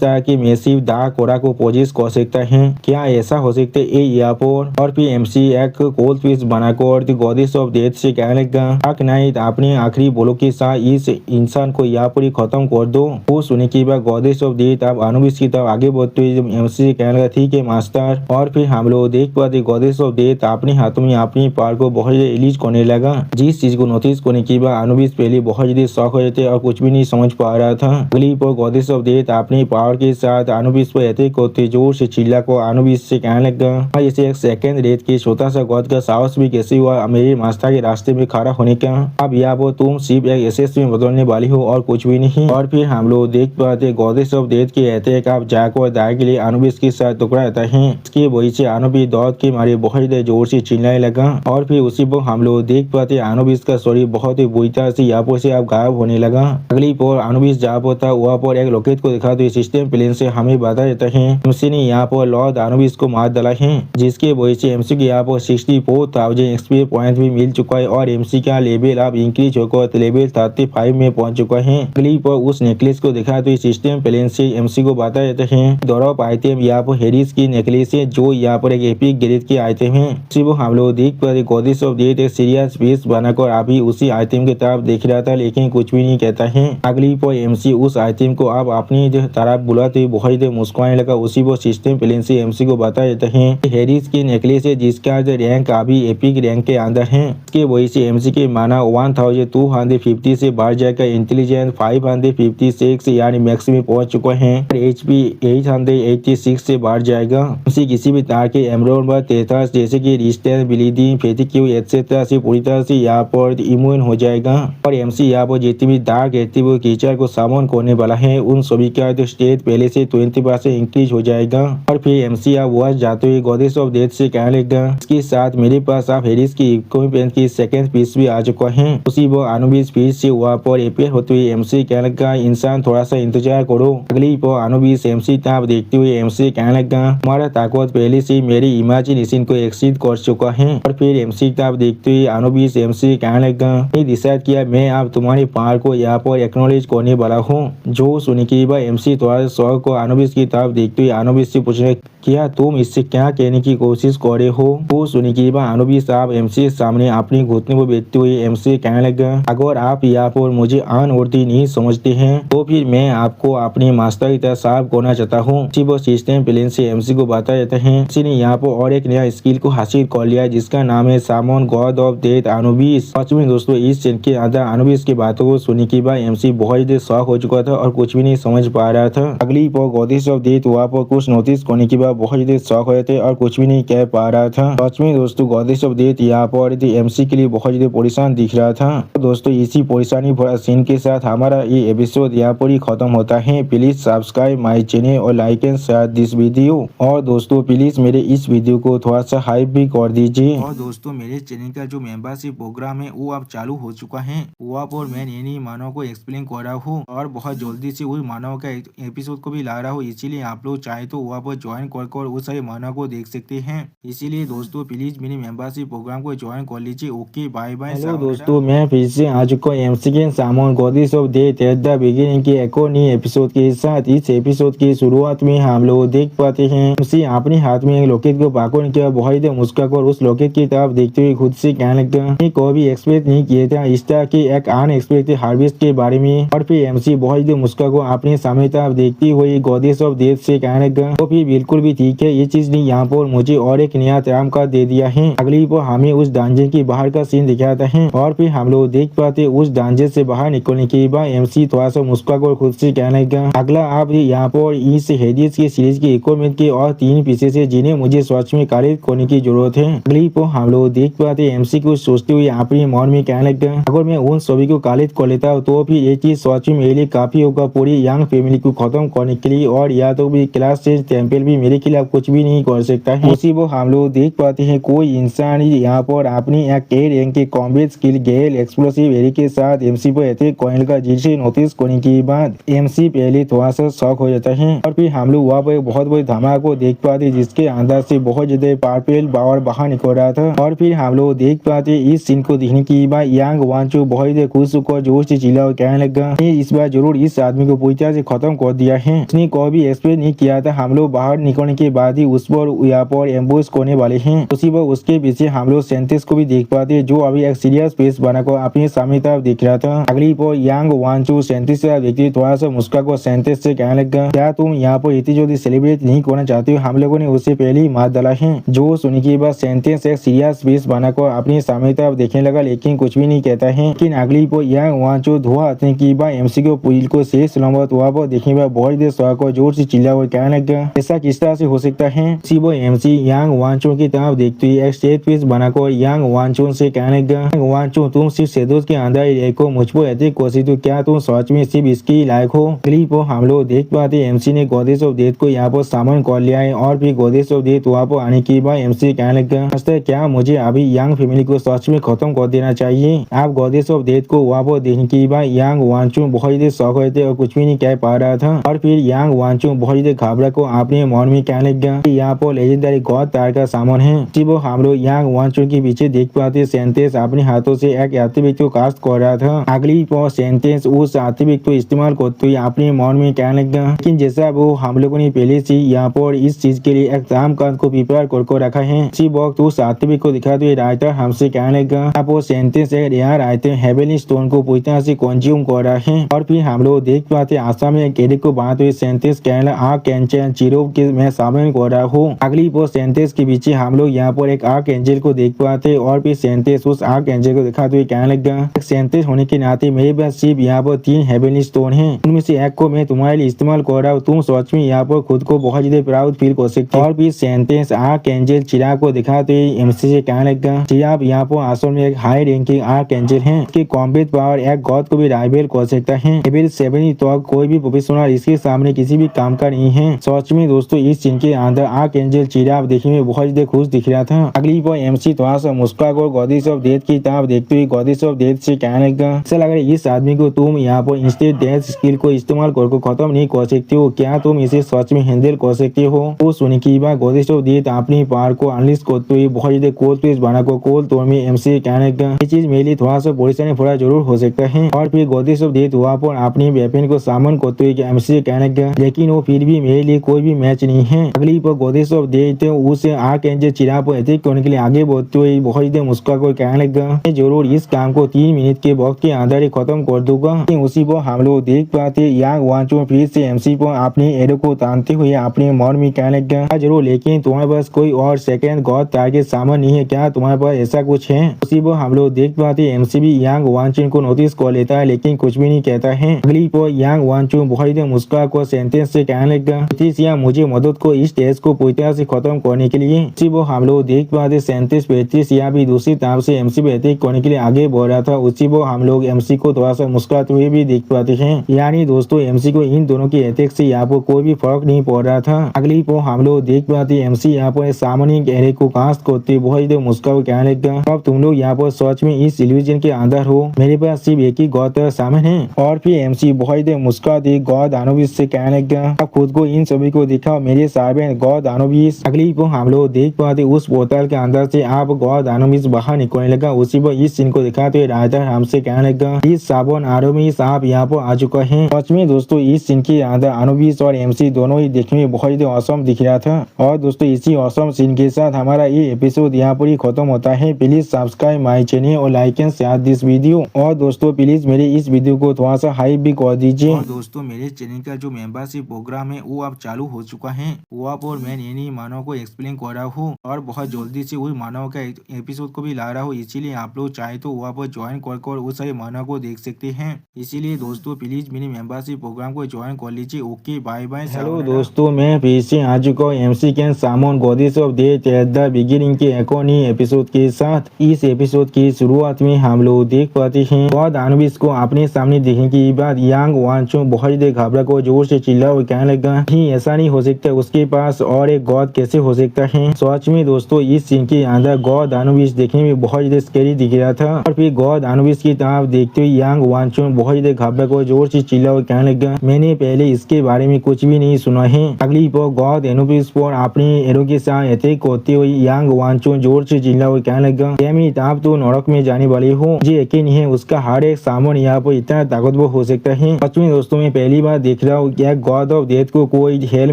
तरह की मैसिव डार्क कोरा को पोजेस कर सकता है, क्या ऐसा हो सकता है यहाँ पर। और फिर एमसी एक कोल्ड फिश बनाकर गॉडेस ऑफ डेथ से कहने लगा, हक नाइट अपने आखिरी बोलो के साथ इस इंसान को यहाँ पर ही खत्म कर दो। वो सुनने के बाद गॉडेस ऑफ डेथ अब अनुबिस की तरफ आगे बढ़ते हुए एमसी से कहने लगा, ठीक है मास्टर। और फिर हम लोग देख पाते गॉडेस ऑफ डेथ अपने हाथों में अपनी पावर को बहुत रिलीज करने लगा। जिस चीज को नोटिस करने के बाद अनुबिस पहले बहुत शौक हो थे और कुछ भी नहीं समझ पा रहा था। अगली पर गॉडेस ऑफ डेथ अपनी पावर के साथ अनुबिस पर अटैक करते जोर से चिल्ला को अनुबिस से कहने लगा, इसे एक सेकंड रेत के छोटा सा गॉड का साहस भी कैसे हुआ मेरे मास्टर के रास्ते में खड़ा होने का। अब यहाँ पर तुम सिर्फ एक एसेस में बदलने वाली हो और कुछ भी नहीं। और फिर हम लोग देख पाते गॉडेस ऑफ डेथ के अटैक आप जाकर दाए के लिए अनुबिस के साथ टुकड़ा रहता है। इसके वजह से अनुबिस दौड़ के मारे बहुत जोर से चिल्लाने लगा। और फिर उसी पर हम लोग देख पाते अनुबिस का शरीर बहुत ही बुरी तरह से यहाँ पर से अब गायब होने लगा। अगली पर अनुबिस जहाँ पर था वहाँ पर एक लॉकेट को दिखाते हुए सिस्टम प्लेन से हमें बता देता है एमसी ने यहाँ पर लॉर्ड अनुबिस को मार डाला है, जिसके वजह से एमसी के यहाँ पर 64,000 एक्सपी पॉइंट भी मिल चुका है और एमसी का लेवल अब इंक्रीज होकर लेवल 35 में पहुंच चुका है। अगली पर उस नेकलेस को दिखाते हुए सिस्टम प्लेन से एमसी को बता देते हैं दौड़प आइटम यहाँ पर हेरिस की नेकलेस है जो यहाँ पर एक एपिक ग्रेड के आइटम है। सिर्फ हम लोग देख पाते गॉडेस ऑफ डेथ एक सीरियस पीस बनाकर अभी उसी आइटम की तरफ देख रहा था लेकिन कुछ भी नहीं कहता है। अगली पर एमसी उस आइटम को अब अपनी तरफ बुलाते बहुत मुस्कुराने लगा। उसी वो सिस्टम प्लेन से एमसी को बता देते हैं हेरिस की नेकलेस है जिसका रैंक अभी एपिक रैंक के अंदर है। इसके वजह से एमसी के माना 1250 से बढ़ जाएगा, इंटेलिजेंस 556 यानी मैक्स में पहुंच चुका है और एचपी 886 से बढ़ जाएगा। एमसी किसी भी तरह के एमरोन पर 33 जैसे कि रिस्टेंस ब्लीडिंग फेटिक्यू एक्सेट्रा से पूरी तरह से यहाँ पर इम्यून हो जाएगा। और एमसी यहाँ पर जितनी भी डार्क एक्टिव कीचर को सामन करने वाला है उन सभी का स्टेट पहले से 20% इंक्रीज हो जाएगा। और फिर एमसी आप वॉच जाते हुए गॉडेस ऑफ डेथ से कहने लगा, इसके साथ मेरे पास आप हेरिस की इक्विपमेंट की सेकंड पीस भी आ चुका है। उसी वो अनुबिस पीस से वहाँ पर एपेयर होते हुए एमसी कहने लगा, इंसान थोड़ा सा इंतजार करो। अगली पर अनुबिस एमसी तरफ देखते हुए एमसी कहने लगा, हमारा ताकत पहले से मेरी इमेजिनेशन को एक्सीड कर चुका है। और फिर एमसी तरफ देखते हुए अनुबिस एमसी कहने लगा, मैं डिसाइड किया मैं अब तुम्हारी पावर को यहाँ पर एक्नॉलेज करने वाला हूँ। जो सुनी की एमसी थोड़ा शौक को अनुबिस की तरफ देखते हुए अनुबिस से पूछने क्या तुम इससे क्या कहने की कोशिश कर रहे हो? वो सुनने के बाद आनवी साहब एमसी के सामने अपनी घुटने को बेचते हुए एमसी कहने लगा, अगर आप यहाँ पर मुझे अनवर्दी नहीं समझते हैं तो फिर मैं आपको अपने मास्टर की तरह साफ करना चाहता हूँ। वो सिस्टम प्लेन से एमसी को बताया जाता है। एमसी ने यहाँ पर और एक नया स्किल को हासिल कर लिया जिसका नाम है सामन गॉड ऑफ डेथ अनुबिस। सच में दोस्तों इस सीन के अंदर अनुबिस की बातों को सुनने के बाद एमसी बहुत ही शॉक हो चुका था और कुछ भी नहीं समझ पा रहा था। अगली पर गॉडेस ऑफ डेथ वहाँ पर कुछ नोटिस करने के बाद बहुत ही शॉक हो थे और कुछ भी नहीं कह पा रहा था। सच में दोस्तों गॉडेस ऑफ डेथ यहाँ पर एमसी के लिए बहुत ही परेशान दिख रहा था। तो दोस्तों इसी परेशानी भरा सीन के साथ हमारा ये एपिसोड यहाँ पर ही खत्म होता है। प्लीज सब्सक्राइब माई चैनल और like and share this video. और दोस्तों प्लीज मेरे इस वीडियो को थोड़ा सा हाइप भी कर दीजिए। और दोस्तों मेरे चैनल का जो मेंबरशिप प्रोग्राम है वो अब चालू हो चुका है। वहाँ पर मैं नई मानव को एक्सप्लेन कर रहा हूँ और बहुत जल्दी से वही मानव का एपिसोड को भी ला रहा हूँ। इसीलिए आप लोग चाहे तो वहाँ पर ज्वाइन कर उस सारे मानव को देख सकते हैं। इसीलिए दोस्तों प्लीज मेरे मेंबरशिप प्रोग्राम को ज्वाइन कर लीजिए। Okay bye bye. हेलो दोस्तों मैं फिर से आ चुका हूँ एमसी के सामने goddess of death at the beginning के एक और नई एपिसोड के साथ। इस एपिसोड की शुरुआत में हम लोग देख पाते हैं एमसी अपने हाथ में एक लॉकेट को पकड़ने के बहुत ही मुस्कुराकर उस लॉकेट की तरफ देखते हुए खुद से कहने लगा, कोई भी एक्सपेक्ट नहीं किया था इस तरह के एक अनएक्सपेक्टेड हार्वेस्ट के बारे में। और फिर एमसी बहुत ही मुस्कुराकर अपने सामने तरफ देखती हुई गॉडेस ऑफ डेथ से कहने लगा, तो फिर बिल्कुल भी ठीक है, ये चीज ने यहाँ पर मुझे और एक नया तराम का दे दिया है। अगली पर हमें उस डंजन की बाहर का सीन दिखाता है और फिर हम लोग देख पाते उस डंजन से बाहर निकलने के बाद एमसी थोड़ा सा मुस्कुराकर खुद से कहने लगा, अगला आप यहाँ पर इस हेडिस की सीरीज के इक्विपमेंट के और 3 पीसेस है जिन्हें मुझे सच में खरीद करने की जरूरत है। अगली पर हम लोग देख पाते एमसी को सोचते हुए अपने मन में कहने लगा, अगर मैं उन सभी को खरीद कर लेता हूँ तो फिर ये चीज सच में मेरे लिए काफी होगा पूरी यंग फैमिली को खत्म करने के लिए। और या तो भी क्लास चेंज टेम्पल भी मेरे खिलाफ कुछ भी नहीं कर सकता है। उसी वो हम लोग देख पाते हैं कोई इंसान यहाँ पर अपनी एक रैंक के कॉम्बैट स्किल गेल एक्सप्लोसिव एरी के साथ एमसी पर अटैक करने का जिसे नोटिस करने के बाद एमसी पहले थोड़ा सा शॉक हो जाता है। और फिर हम लोग वहाँ पर बहुत बड़ी धमाका को देख पाते जिसके अंदर से बहुत ज्यादा पावरफुल पावर बाहर निकल रहा था। और फिर हम लोग देख पाते इस सीन को देखने के बाद यांग वांचो बहुत ही खुश होकर जोर से चिल्ला और कहने लगा, इस बार जरूर इस आदमी को पूरी तरह से खत्म कर दिया है। उसने कोई भी एक्सपेक्ट नहीं किया था हम लोग बाहर निकलने के बाद ही उस पर यहाँ पर एम्बुश करने वाले हैं। उसी पर उसके पीछे हम लोग सेंटेस को भी देख पाते जो अभी एक सीरियस फेस बनाकर अपने सामने तरफ दिख रहा था। अगली पर यांग वांचो सेंटेस से देखते थोड़ा सा मुस्कुराकर सेंटेस से कहने लगा, क्या तुम यहाँ पर इतनी जल्दी सेलिब्रेट नहीं करना चाहते हो? हम लोगों ने उससे पहले ही मार डाला है। जो सुनने के बाद सेंटेंस एक सीरियस फेस बनाकर अपने सामने तरफ देखने लगा लेकिन कुछ भी नहीं कहता है। लेकिन अगली पर यांग वांचो धुआं आने के बाद एमसी को पुल को शेष लंबत वहाँ पर देखने पर बहुत देर सोकर जोर से चिल्ला और कहने लगा, ऐसा किस तरह से हो सकता है? इसी वो एमसी यांग वांचो की तरफ देखते हुए एक स्टेट पीस बनाकर यांग वांचो से कहने लगा, वांचो तुम सिर्फ शेडोज के अंदर ही देखो मुझ पर अटैक कोशिश तो क्या तुम सच में सिर्फ इसकी लायक हो? अगली पर हम लोग देख पाते एमसी ने गॉडेस ऑफ डेथ को यहाँ पर सामने कर लिया है। और फिर गॉडेस ऑफ डेथ वहाँ पर आने के बाद एमसी कहने लगा, क्या मुझे अभी यंग फैमिली को सच में खत्म कर देना चाहिए? आप गॉडेस ऑफ डेथ को वहाँ पर देखने के बाद यांग वांचो बहुत ही शौक हुए थे और कुछ भी नहीं कह पा रहा था। और फिर यांग वांचो बहुत ही घबरा को अपने मन में कहने लगा कि यहाँ पर लेजेंडरी गॉड तार का सामान है। वो हम लोग यांग वांचो के पीछे देख पाते सेंटेंस अपने हाथों से एक आर्टिफैक्ट को कास्ट कर रहा था। अगली पर सेंटेंस उस आर्टिफैक्ट को इस्तेमाल करते हुए अपने मन में कहने लगा, लेकिन जैसा वो हम लोगों ने पहले से यहाँ पर इस चीज के लिए एक राम कांत को प्रिपेयर कर रखा है। इसी वक्त उस आर्टिफैक्ट को दिखाते हुए राइटर हमसे कहने लगा, आप वो सेंटेंस एक रेयर आइटम हेवनली स्टोन को पूरी तरह से कंज्यूम कर रहा है। और फिर हम लोग देख पाते आसाम में कैरेट को बनाते हुए सेंटेंस कहना आर्क एंजल चिरो के मैं सामने कर रहा हूँ। अगली पर सेंटेंस के पीछे हम लोग यहाँ पर एक आर्क एंजल को देख पाते और फिर सेंटेंस उस आर्क एंजल को दिखाते हुए कहने लगा, सेंटेंस होने के नाते मेरे पास सिर्फ यहाँ पर 3 हेवनली स्टोन है, उनमें से एक को मैं तुम्हारे लिए इस्तेमाल कर रहा हूँ। तुम सच में यहाँ पर खुद को बहुत ज्यादा प्राउड फील कर सकते हो। और फिर सेंटेंस आर्क एंजल चिराग को दिखाते हुए एमसी से कहने लगा, चिराग यहाँ पर असल में एक हाई रैंकिंग आर्क एंजल है, इसकी कॉम्बैट पावर एक गॉड को भी राइवल कर सकता है। लेवल 7 तक कोई भी प्रोफेशनल इसके सामने किसी भी काम का नहीं है। सच में दोस्तों इस सीन के अंदर आर्क एंजल चिराग देखने में बहुत ज्यादा खुश दिख रहा था। अगली पर एमसी थोड़ा सा मुस्कुराकर गॉडेस ऑफ डेथ की तरफ देखते हुए गॉडेस ऑफ डेथ से कहने लगा, ऐसा लग रहा है इस आदमी को तुम यहाँ पर इंस्टेंट डेथ स्किल को इस्तेमाल करके खत्म नहीं कर सकते हो, क्या तुम इसे सच में हैंडल कर सकते हो? वो सुनने की बात गॉडेस ऑफ डेथ अपनी पावर को अनलिस्ट करते हुए बहुत ज्यादा कोल्ड पेज बनाकर कोल्ड तौर में एमसी कहने लगा, ये चीज मेरे लिए थोड़ा सा परेशानी थोड़ा जरूर हो सकता है। और फिर गॉडेस ऑफ डेथ वहाँ पर अपनी वेपन को सामन करते हुए एमसी कहने लगा, लेकिन वो फिर भी मेरे लिए कोई भी मैच नहीं हैं। अगली पर गॉडेस ऑफ डेथ उस आर्कएंजल चिराग पर अटैक करने के लिए आगे बढ़ते हुए बहुत देर मुस्कुरा कर कहने लगा, मैं जरूर इस काम को 3 मिनट के वक्त के आधार खत्म कर दूंगा। उसी पर हम लोग देख पाते यांग वांचो फिर से एमसी पर अपने एरो को तानते हुए अपने मन में कहने लगा, जरूर, लेकिन तुम्हारे पास कोई और सेकंड गॉड टारगेट सामान नहीं है क्या? तुम्हारे पास ऐसा कुछ है? उसी पर हम लोग देख पाते एमसी भी यांग वांचो को नोटिस कर लेता है लेकिन कुछ भी नहीं कहता है। अगली पर यांग वांचो बहुत देर मुस्कुरा कर सेंटेंस से कहने लगा, मुझे मदद को इस टेस्ट को पूरी तरह से खत्म करने के लिए। इसी पर हम लोग देख पाते सेंटेंस पेट्रिसिया भी दूसरी तरफ से एमसी पे अटैक करने के लिए आगे बढ़ रहा था। उसी पर हम लोग एमसी को थोड़ा सा मुस्कुराते हुए भी देख पाते हैं। यानी दोस्तों एमसी को इन दोनों के अटैक से यहाँ पर कोई भी फर्क नहीं पड़ रहा था। अगली पर हम लोग देख पाते एमसी यहाँ पर सामने एरे को कास्ट करते बहुत देर मुस्कुरा कहने लगा, अब तुम लोग यहाँ पर सच में इस इल्यूजन के अंदर हो, मेरे पास सिर्फ एक ही गॉड सामने है। और फिर एमसी बहुत देर मुस्कुराते गॉड दानवीस से कहने लगा, अब खुद को इन सभी को दिखाओ मेरे सामने गॉड दानवीस। अगली पर हम लोग देख पाते उस पोर्टल के अंदर से आप गॉड दानवीस बाहर निकलने लगा। उसी पर इस सीन को दिखाते हुए राइटर हमसे कहने लगा, इस साबन आरोमिस आप यहाँ पर आ चुका है। सच में दोस्तों इस सीन के अंदर अनुबिस और एमसी दोनों ही देखने में बहुत ही औसम दिख रहा था। और दोस्तों इसी औसम सीन के साथ हमारा ये एपिसोड यहाँ पर ही खत्म होता है। प्लीज सब्सक्राइब माई चैनल और like and share this video. और दोस्तों प्लीज मेरे इस वीडियो को थोड़ा सा हाइप भी कर दीजिए। और दोस्तों मेरे चैनल का जो मेंबरशिप प्रोग्राम है वो अब चालू हो चुका है। वो आप और मैं नई मानव को एक्सप्लेन कर रहा हूँ और बहुत जल्दी से वही मानव का एपिसोड को भी ला रहा हूँ। इसीलिए आप लोग चाहे तो वहाँ पर ज्वाइन कर उस सारे मानव को देख सकते हैं। इसीलिए दोस्तों प्लीज मेरे मेंबरशिप प्रोग्राम को ज्वाइन कर लीजिए। Okay bye bye. हेलो दोस्तों, मैं फिर से आ चुका हूँ MC can summon goddess of death at the beginning के एक और नई एपिसोड के साथ। इस एपिसोड की शुरुआत में हम लोग देख पाते हैं गॉड अनुबिस को अपने सामने देखने के बाद यांग वांचो बहुत देर घबरा को जोर से चिल्ला और कहने लगा, नहीं ऐसा नहीं हो सकता, उसके पास और एक गॉड कैसे हो सकता है। सच में दोस्तों इस सीन के अंदर गॉड अनुबिस देखने में बहुत ज्यादा स्कैरी दिख रहा था। और फिर गॉड अनुबिस की तरफ देखते हुए यांग वांचो बहुत देर घबरा को जोर से चिल्ला और कहने लगा, मैंने पहले इसके बारे में कुछ भी नहीं सुना है। अगली पर गॉड अनुबिस पर अपने एरो के साथ अटैक करते हुए यांग वांचो जोर से चिल्ला और कहने लगा, डैमिट, आप तो नरक में जाने वाले हो। मुझे यकीन है उसका हर एक सामान यहाँ पर इतना ताकतवर हो सकता है। सच में दोस्तों मैं पहली बार देख रहा हूँ क्या गॉड ऑफ डेथ को कोई हेल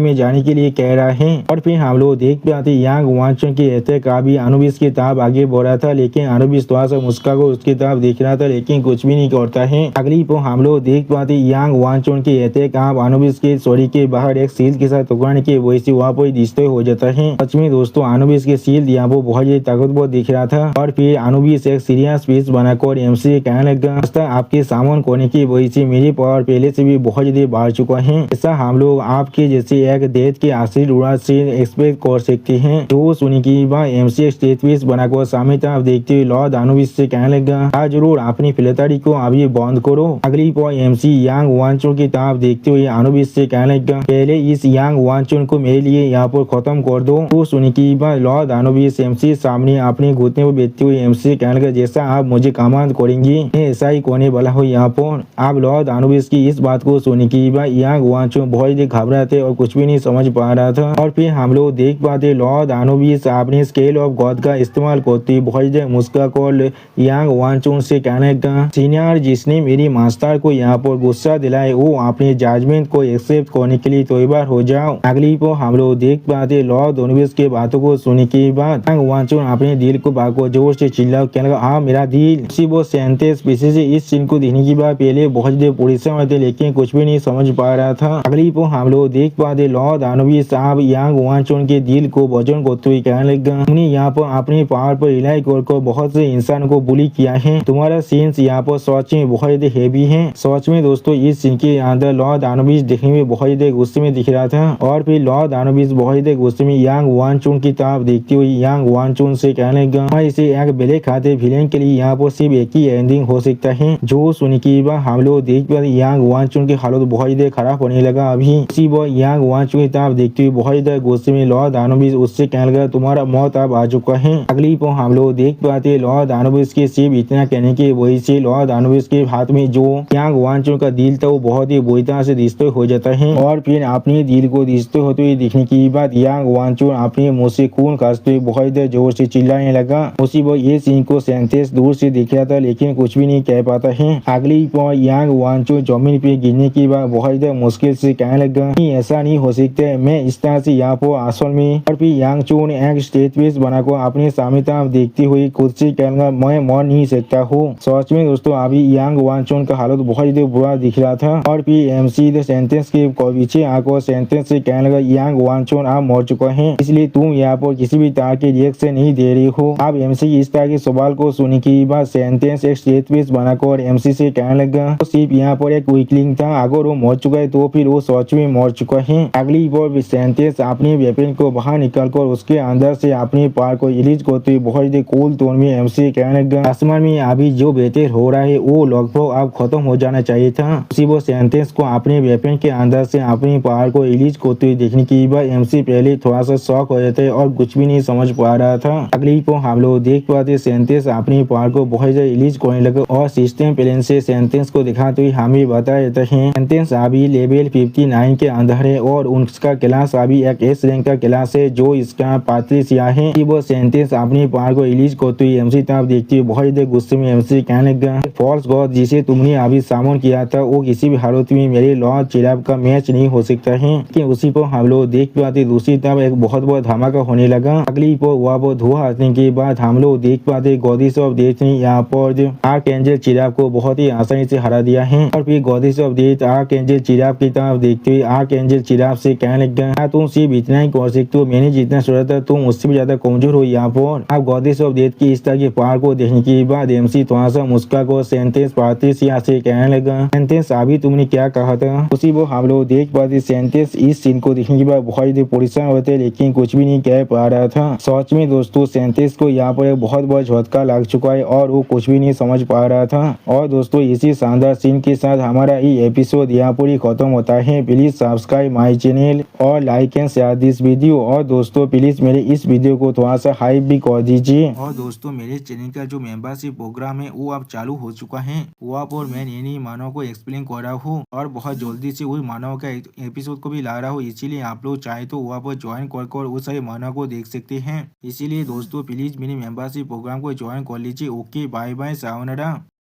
में जाने के लिए कह रहा है। और फिर हम लोग देख पाते यांग वांचो के अटैक अभी अनुबिस की तरफ आगे बढ़ रहा था लेकिन अनुबिस थोड़ा सा मुस्कुरा को उसकी तरफ देख रहा था लेकिन कुछ भी नहीं करता है। अगली पर हम लोग देख पाते यांग वांचो के अटैक आप अनुबिस के सॉरी के बाहर एक सील के साथ टकराने के वजह से वहाँ पर डिस्ट्रॉय हो जाता है। सच में दोस्तों अनुबिस के सील यहाँ पर बहुत ही ताकतवर दिख रहा था। और फिर अनुबिस एक सीरियस पीस बनाकर एमसी कहने लगा, आपके सामान करने की वजह से मेरी पावर पहले से भी बहुत ज्यादा बढ़ चुका है। ऐसा हम लोग आपके जैसे एक डेथ के आखिरी उड़ान से एक्सपेक्ट कर सकते हैं। तो सुनी की बात एमसी एक स्टेज पीस बनाकर सामने तरफ देखते हुए लॉर्ड अनुबिस से कहने लगा, जरूर अपनी फिलतारी को अभी बंद करो। अगली पर एमसी यांग वांचो की तरफ देखते हुए अनुबिस से कहने लगा, पहले इस यांग वांचो को मेरे लिए यहाँ पर खत्म कर दो। तो सुनी की बात लॉर्ड अनुबिस एमसी सामने अपने घुटने पर बैठते हुए एमसी कहने लगा, जैसा आप मुझे कमांड करेंगे मैं ऐसा ही करने वाला हूँ। यहाँ पर आप लॉर्ड अनुबिस की इस बात को सुनने की बात यांग वांचो बहुत ही घबरा थे और कुछ भी नहीं समझ पा रहा था। और फिर हम लोग देख पाते लॉर्ड अनुबिस अपने स्केल ऑफ गॉड का इस्तेमाल करते बहुत ही मुस्कुरा कर यांग वांचो से कहने लगा, सीनियर, जिसने मेरी मास्टर को यहाँ पर गुस्सा दिलाए वो अपने जजमेंट को एक्सेप्ट करने के लिए तैयार हो जाओ। अगली पर हम लोग देख पाते लॉर्ड अनुबिस के बातों को सुनने के बाद यांग वांचो अपने दिल को बाको जोर से चिल्ला कहने लगा, हाँ मेरा दिल। उसी वो सेंटेंस पीछे से इस सीन को देखने के बाद पहले बहुत देर परेशान थे लेकिन कुछ भी नहीं समझ पा रहा था। अगली पर हम लोग देख पाते लॉर्ड अनुबिस साहब यांग वांचो के दिल को वजन करते हुए कहने लगा, तुमने यहाँ पर अपने पावर पर रिलाई कर बहुत से इंसान को बुली किया है। तुम्हारा सीन्स यहाँ पर सच में बहुत हेवी है। सच में दोस्तों इस सीन के अंदर लॉर्ड अनुबिस देखने में बहुत देर गुस्से में दिख रहा था। और फिर लॉर्ड अनुबिस बहुत देर गुस्से में यांग वांचो की तरफ देखते हुए यांग वांचो से कहने लगा, मैं इसे एक ब्लैक खाते विलेन के लिए यहाँ पर सिर्फ एक ही एंडिंग हो सकता है। जो सुन की बात हम लोग देख पाते यांग वांचो की हालत बहुत देर खराब होने लगा। अभी उसी वो यांग वांचो की तरफ देखते हुए बहुत देर गुस्से में लॉर्ड अनुबिस उससे कहने लगा, तुम्हारा मौत अब आ चुका है। अगली पर हम लोग देख पाते लॉर्ड अनुबिस के सिर्फ इतना कहने की वजह से लॉर्ड अनुबिस के हाथ में जो यांग वांचो का दिल था वो बहुत ही बुरी तरह से डिस्ट्रॉय हो जाता है। और फिर अपने दिल को डिस्ट्रॉय होते हुए देखने की बात यांग वांचो अपने मुंह से खून खासते हुए बहुत देर जोर से चिल्लाने लगा। उसी वो ये सीन को सेंटेंस दूर से दिख रहा था लेकिन कुछ भी नहीं कह पाता है। अगली पर यांग वांचो जमीन पे गिरने की बात बहुत देर मुश्किल से कहने लगा, नहीं ऐसा नहीं हो सकता, मैं इस तरह से यहाँ पर असल में और फिर यांग चून एक स्टेट पीस बनाकर अपनी सामिता देखती हुई खुद से कहूँगा मैं मर नहीं सकता हूँ। सच में दोस्तों अभी यांग वानचोन का हालत बहुत ही बुरा दिख रहा था और फिर एमसी सेंटेंस के पीछे आकर सेंटेंस से कहने लगा यांग वानचोन आप मर चुका है, इसलिए तुम यहाँ पर किसी भी तरह के रिएक्शन नहीं दे रही हो। अब एमसी इस तरह के सवाल को सुनने के बाद सेंटेंस एक स्टेट पीस बनाकर एमसी से कहने लगा तो सिर्फ यहाँ पर एक वीकलिंग था, अगर वो मर चुका है तो फिर वो सच में मर चुका है। अगली बार सेंटेंस अपने वेपन को बाहर निकालकर उसके अंदर से अपने पार को रिलीज करते हुए बहुत ही कूल टोन में एमसी कहने लगा आसमान में अभी जो बेहतर हो रहा है वो लगभग अब खत्म हो जाना चाहिए था। उसी वो सेंटेंस को अपने वेपन के अंदर से अपनी पावर को रिलीज करते हुए देखने के बाद एमसी पहले थोड़ा सा शॉक हो जाता है और कुछ भी नहीं समझ पा रहा था। अगली को हम लोग देख पाते सेंटेंस अपनी पावर को बहुत ज्यादा रिलीज करने लगा और सिस्टम प्लेन से सेंटेंस को दिखाते हुए हमें बता देते हैं सेंटेंस अभी लेवल 59 के अंदर है और उनका क्लास अभी एक एस रैंक का क्लास है जो इसका पात्रिसिया है। वो सेंटेंस अपनी पावर को रिलीज करते हुए एमसी तरफ देखती हुई बहुत ही गुस्से में एमसी कहने लगा फॉल्स गॉड जिसे तुमने अभी सामन किया था वो किसी भी हालत में मेरे लॉर्ड चिराग का मैच नहीं हो सकता है कि उसी पर हम लोग देख पाते दूसरी तरफ एक बहुत बड़ा धमाका होने लगा। अगली पर वह धुआं हटने के बाद हम लोग देख पाते गॉडेस ऑफ डेथ ने यहाँ पर आर्क एंजल चिराग को बहुत ही आसानी से हरा दिया है और फिर goddess of death archangel Chirag की तरफ देखते हुए आर्क एंजल चिराग से कहने लगा तुम सिर्फ इतना ही कर सकते हो, मैंने जितना सोचा था तुम उससे भी ज्यादा कमजोर हो यहाँ पर। अब गॉडेस ऑफ डेथ की इस तरह की पावर को देखने के बाद एमसी थोड़ा सा मुस्का को सेंटेंस पात्रिसिया से कहने लगा सेंटेंस अभी तुमने क्या कहा था। उसी वो हम लोग देख पाते सेंटेंस इस सीन को देखने के बाद बहुत ही परेशान होते लेकिन कुछ भी नहीं कह पा रहा था। सच में दोस्तों सेंटेंस को यहाँ पर एक बहुत बड़ा झटका लग चुका है और वो कुछ भी नहीं समझ पा रहा था। और दोस्तों इसी शानदार सीन के साथ हमारा ये एपिसोड यहाँ पर ही खत्म होता है। प्लीज सब्सक्राइब माई चैनल और like and share this video और दोस्तों प्लीज मेरे इस वीडियो को थोड़ा सा हाइप भी कर दीजिए। और दोस्तों मेरे चैनल का जो मेंबरशिप प्रोग्राम है वो अब चालू हो चुका है, वहाँ पर मैं नई मानव को एक्सप्लेन कर रहा हूँ और बहुत जल्दी से वही मानव का एपिसोड को भी ला रहा हूँ, इसीलिए आप लोग चाहे तो वहाँ पर ज्वाइन कर उस सारे मानव को देख सकते हैं। इसीलिए दोस्तों प्लीज मेरे मेंबरशिप प्रोग्राम को ज्वाइन कर लीजिए। Okay bye bye सावनारा।